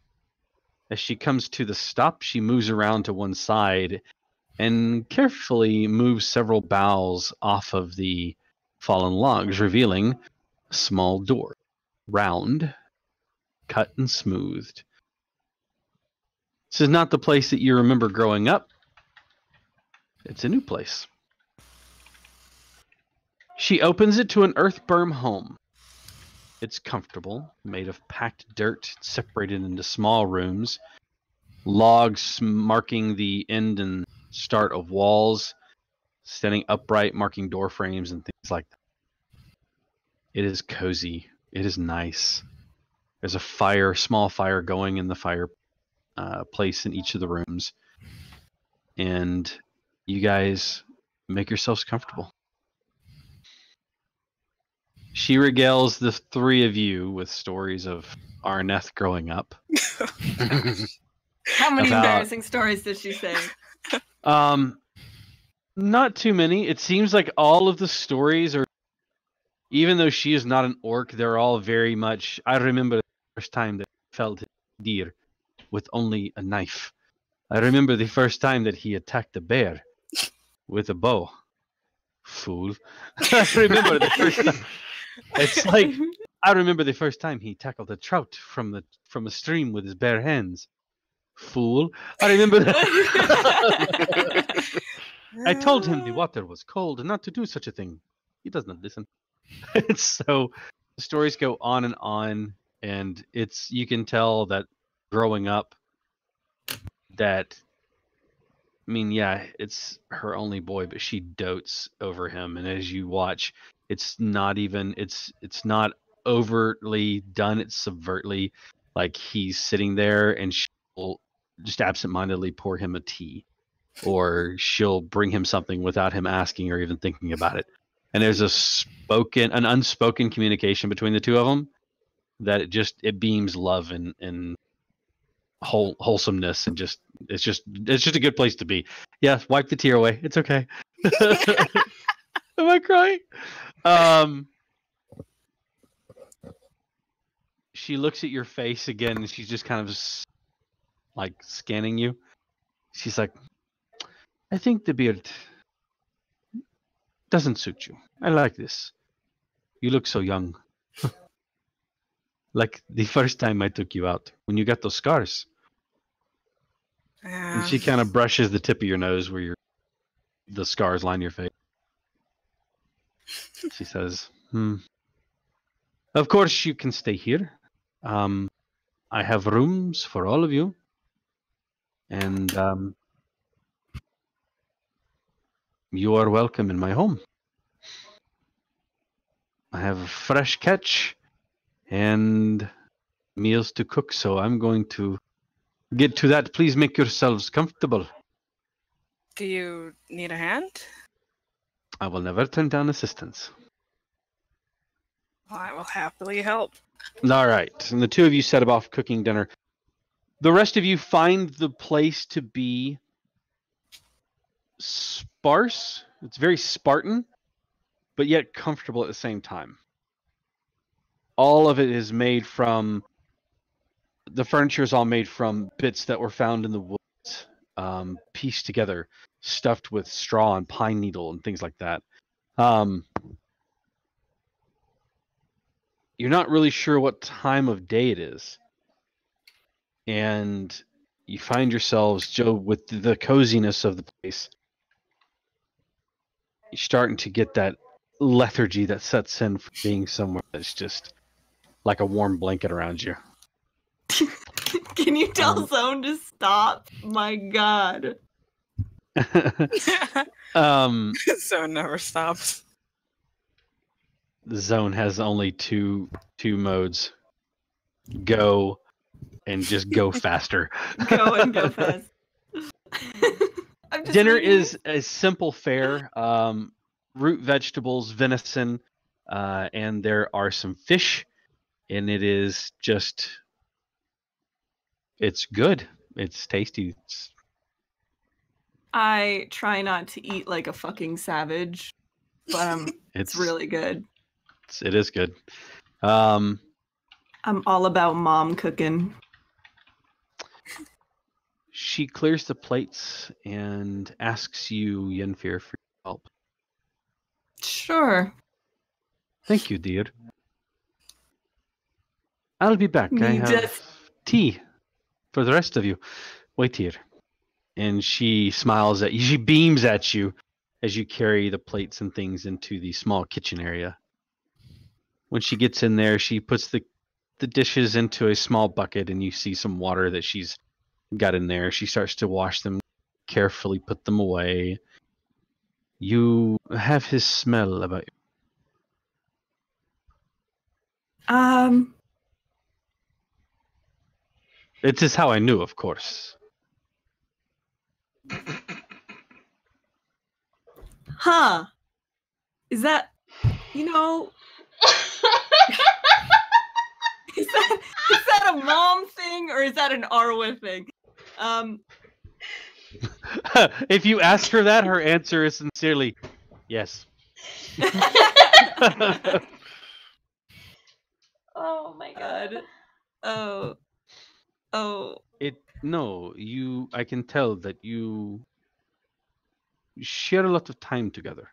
As she comes to the stop, she moves around to one side and carefully moves several boughs off of the fallen logs, revealing a small door, round, cut and smoothed. This is not the place that you remember growing up. It's a new place. She opens it to an earth berm home. It's comfortable, made of packed dirt, separated into small rooms, logs marking the end and start of walls, standing upright, marking door frames and things like that. It is cozy. It is nice. There's a fire, small fire going in the fire place in each of the rooms. And you guys make yourselves comfortable. She regales the three of you with stories of Arneth growing up. How many embarrassing stories did she say? Not too many. It seems like all of the stories are, even though she is not an orc, they're all very much, I remember the first time that I felt deer with only a knife. I remember the first time that he attacked a bear with a bow. Fool. I remember the first time. It's like, I remember the first time he tackled a trout from a stream with his bare hands. Fool. I remember that. I told him the water was cold and not to do such a thing. He does not listen. So the stories go on, and it's, you can tell that growing up that, I mean, yeah, it's her only boy, but she dotes over him. And as you watch, it's not even, it's not overtly done. It's subvertly, like he's sitting there and she'll just absentmindedly pour him a tea, or she'll bring him something without him asking or even thinking about it. And there's an unspoken communication between the two of them that it beams love and wholesomeness, and it's just a good place to be. Yeah, wipe the tear away. It's okay. Am I crying? She looks at your face again, and she's just kind of like scanning you. She's like, I think the beard doesn't suit you. I like this. You look so young. Like the first time I took you out, when you got those scars. And she kind of brushes the tip of your nose where the scars line your face. She says, Of course you can stay here. I have rooms for all of you. And you are welcome in my home. I have a fresh catch and meals to cook, so I'm going to get to that. Please make yourselves comfortable. Do you need a hand? I will never turn down assistance. Well, I will happily help. All right, and the two of you set about cooking dinner. The rest of you find the place to be sparse. It's very Spartan, but yet comfortable at the same time. All of it is made from, the furniture is all made from bits that were found in the woods, pieced together, stuffed with straw and pine needle and things like that. You're not really sure what time of day it is. And you find yourselves, Joe, with the coziness of the place, you're starting to get that lethargy that sets in for being somewhere that's just like a warm blanket around you. Can you tell Zone to stop? My God. So it never stops. The zone has only two modes: go and just go faster. Go and go fast. I'm just Dinner reading- is a simple fare: root vegetables, venison, and there are some fish, and it is just. It's good. It's tasty. I try not to eat like a fucking savage, but it's really good. It is good. I'm all about mom cooking. She clears the plates and asks you, Yenfir, for help. Sure. Thank you, dear. I'll be back. I You have just- tea for the rest of you. Wait here. And she smiles at you. She beams at you as you carry the plates and things into the small kitchen area. When she gets in there, she puts the dishes into a small bucket, and you see some water that she's got in there. She starts to wash them, carefully put them away. You have his smell about you. It is how I knew, of course. Huh. Is that, you know, is that a mom thing or is that an Arwa thing? If you ask her that, her answer is sincerely, yes. Oh my god. Oh. No, I can tell that you share a lot of time together.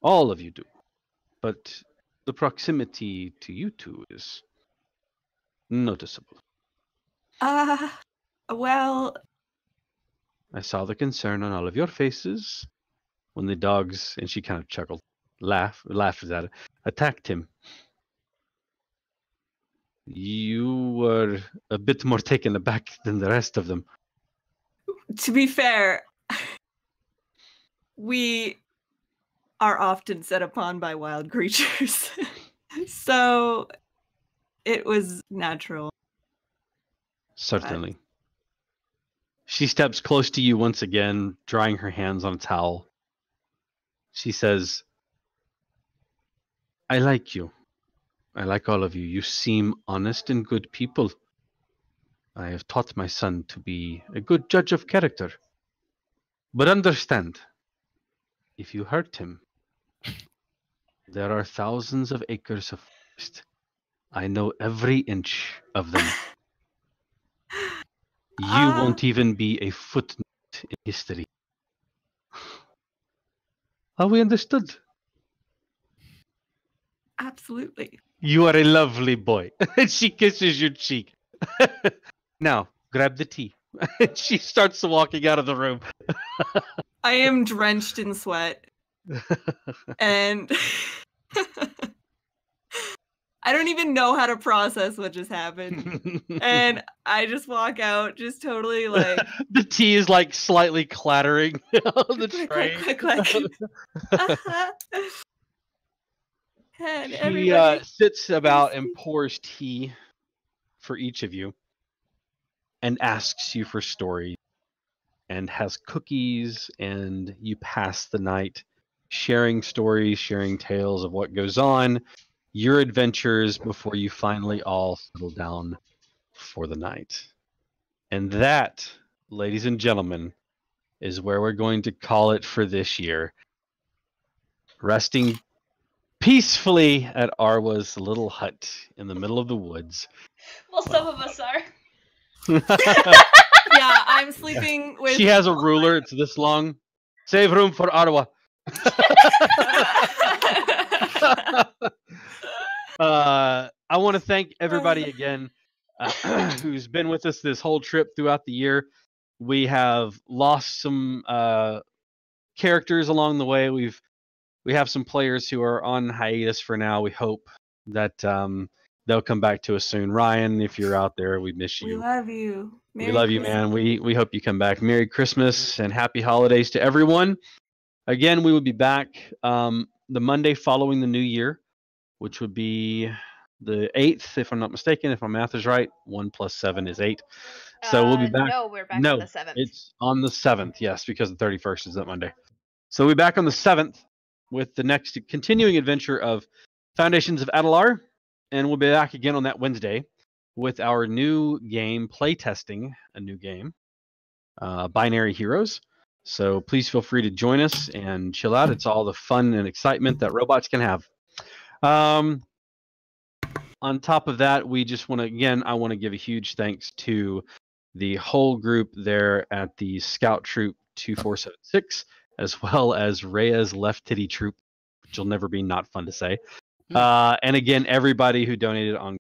All of you do. But the proximity to you two is noticeable. Well, I saw the concern on all of your faces when the dogs, and she kind of chuckled, laughed at it, attacked him. You were a bit more taken aback than the rest of them. to be fair, we are often set upon by wild creatures. So it was natural. Certainly. She steps close to you once again, drying her hands on a towel. She says, I like you. I like all of you. You seem honest and good people. I have taught my son to be a good judge of character. But understand, if you hurt him, there are thousands of acres of forest. I know every inch of them. You won't even be a footnote in history. Are we understood? Absolutely. You are a lovely boy. And she kisses your cheek. Now, grab the tea. She starts walking out of the room. I am drenched in sweat. And I don't even know how to process what just happened. And I just walk out, just totally like. The tea is like slightly clattering on the tray. And She everybody sits about and pours tea for each of you and asks you for stories and has cookies, and you pass the night sharing stories, sharing tales of what goes on, your adventures before you finally all settle down for the night. And that, ladies and gentlemen, is where we're going to call it for this year. Resting peacefully at Arwa's little hut in the middle of the woods. Well, some of us are. Yeah, I'm sleeping with. She has a ruler. It's this long. Save room for Arwa. I want to thank everybody again who's been with us this whole trip throughout the year. We have lost some characters along the way. We've we have some players who are on hiatus for now. We hope that they'll come back to us soon. Ryan, if you're out there, we miss We you. love you. We Merry love you, Christmas. man. We hope you come back. Merry Christmas and happy holidays to everyone. Again, we will be back the Monday following the new year, which would be the 8th, if I'm not mistaken, if my math is right. 1 + 7 is 8. So we'll be back. No, we're back No, on the 7th. it's on the 7th, yes, because the 31st is that Monday. So we'll be back on the 7th with the next continuing adventure of Foundations of Adelar, and we'll be back again on that Wednesday with our new game, playtesting a new game, Binary Heroes. So please feel free to join us and chill out. It's all the fun and excitement that robots can have. On top of that, we just want to, again, I want to give a huge thanks to the whole group there at the Scout Troop 2476, as well as Rhea's Left Titty Troop, which will never be not fun to say. And again, everybody who donated on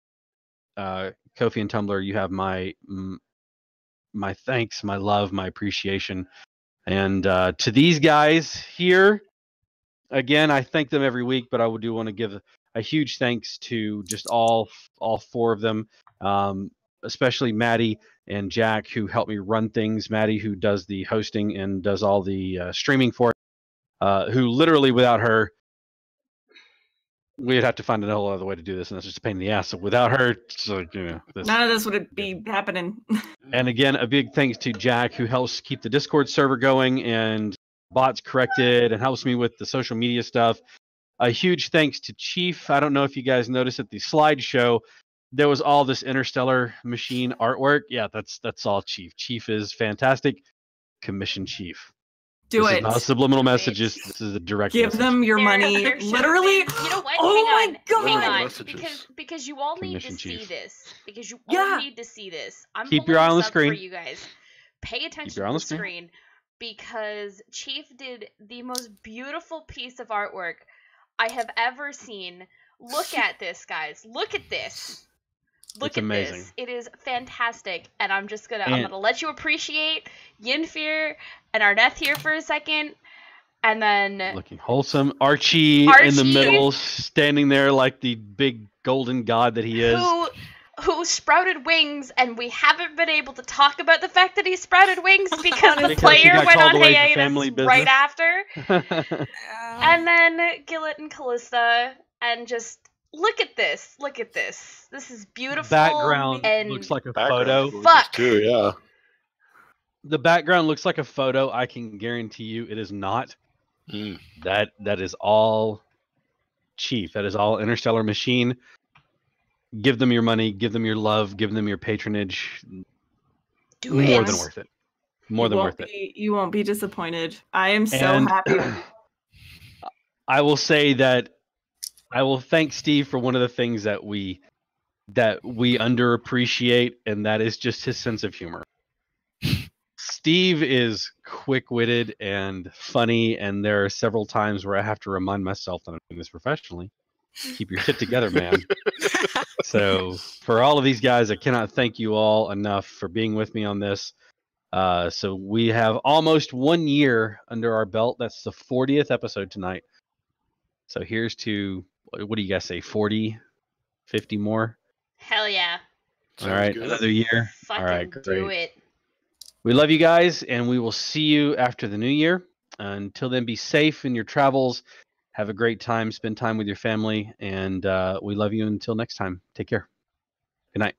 Ko-fi and Tumblr, you have my thanks, my love, my appreciation. And to these guys here, again, I thank them every week, but I do want to give a huge thanks to just all 4 of them, especially Maddie and Jack, who helped me run things. Maddie, who does the hosting and does all the streaming for it, who literally without her, we'd have to find a whole other way to do this, and that's just a pain in the ass. So without her, so, None of this would be happening. And again, a big thanks to Jack, who helps keep the Discord server going and bots corrected and helps me with the social media stuff. A huge thanks to Chief. I don't know if you guys noticed at the slideshow, there was all this Interstellar Machine artwork. Yeah, that's all Chief. Chief is fantastic. Commission Chief. Do this it. Is not subliminal messages. This is a direct Give message. them your money. There should Literally. be- you know what? Oh Hang my on. Hang God. on. Messages. Because you all need to Commission see chief. this. Because you Yeah. all need to see this. I'm Keep pulling your eye on this the up for screen. you guys. Pay attention your eye to on the the screen. screen because Chief did the most beautiful piece of artwork I have ever seen. Look at this, guys. Look at this. Look It's at amazing. this. It is fantastic. And I'm And- gonna let you appreciate Yinfir and Arneth here for a second. And then Looking wholesome. Archie in the Archie. middle, standing there like the big golden god that he is. who sprouted wings, and we haven't been able to talk about the fact that he sprouted wings because the Because he player got went called on away for family hiatus right business. after. And then Gillet and Callista, and just look at this. Look at this. This is beautiful. Background and looks like a Background's photo. gorgeous Fuck. too, yeah. The background looks like a photo. I can guarantee you it is not. Mm. That is all Chief. That is all Interstellar Machine. Give them your money. Give them your love. Give them your patronage. do More it. than worth it. More than worth it. You won't be disappointed. I am so And happy. I will say that I will thank Steve for one of the things that we underappreciate, and that is just his sense of humor. Steve is quick-witted and funny, and there are several times where I have to remind myself that I'm doing this professionally. Keep your shit together, man. So for all of these guys, I cannot thank you all enough for being with me on this. So we have almost 1 year under our belt. That's the 40th episode tonight. So here's to, what do you guys say, 40, 50 more? Hell yeah. All right, good. another year. Fucking All right, do great. it. We love you guys, and we will see you after the new year. Until then, be safe in your travels. Have a great time. Spend time with your family, and we love you until next time. Take care. Good night.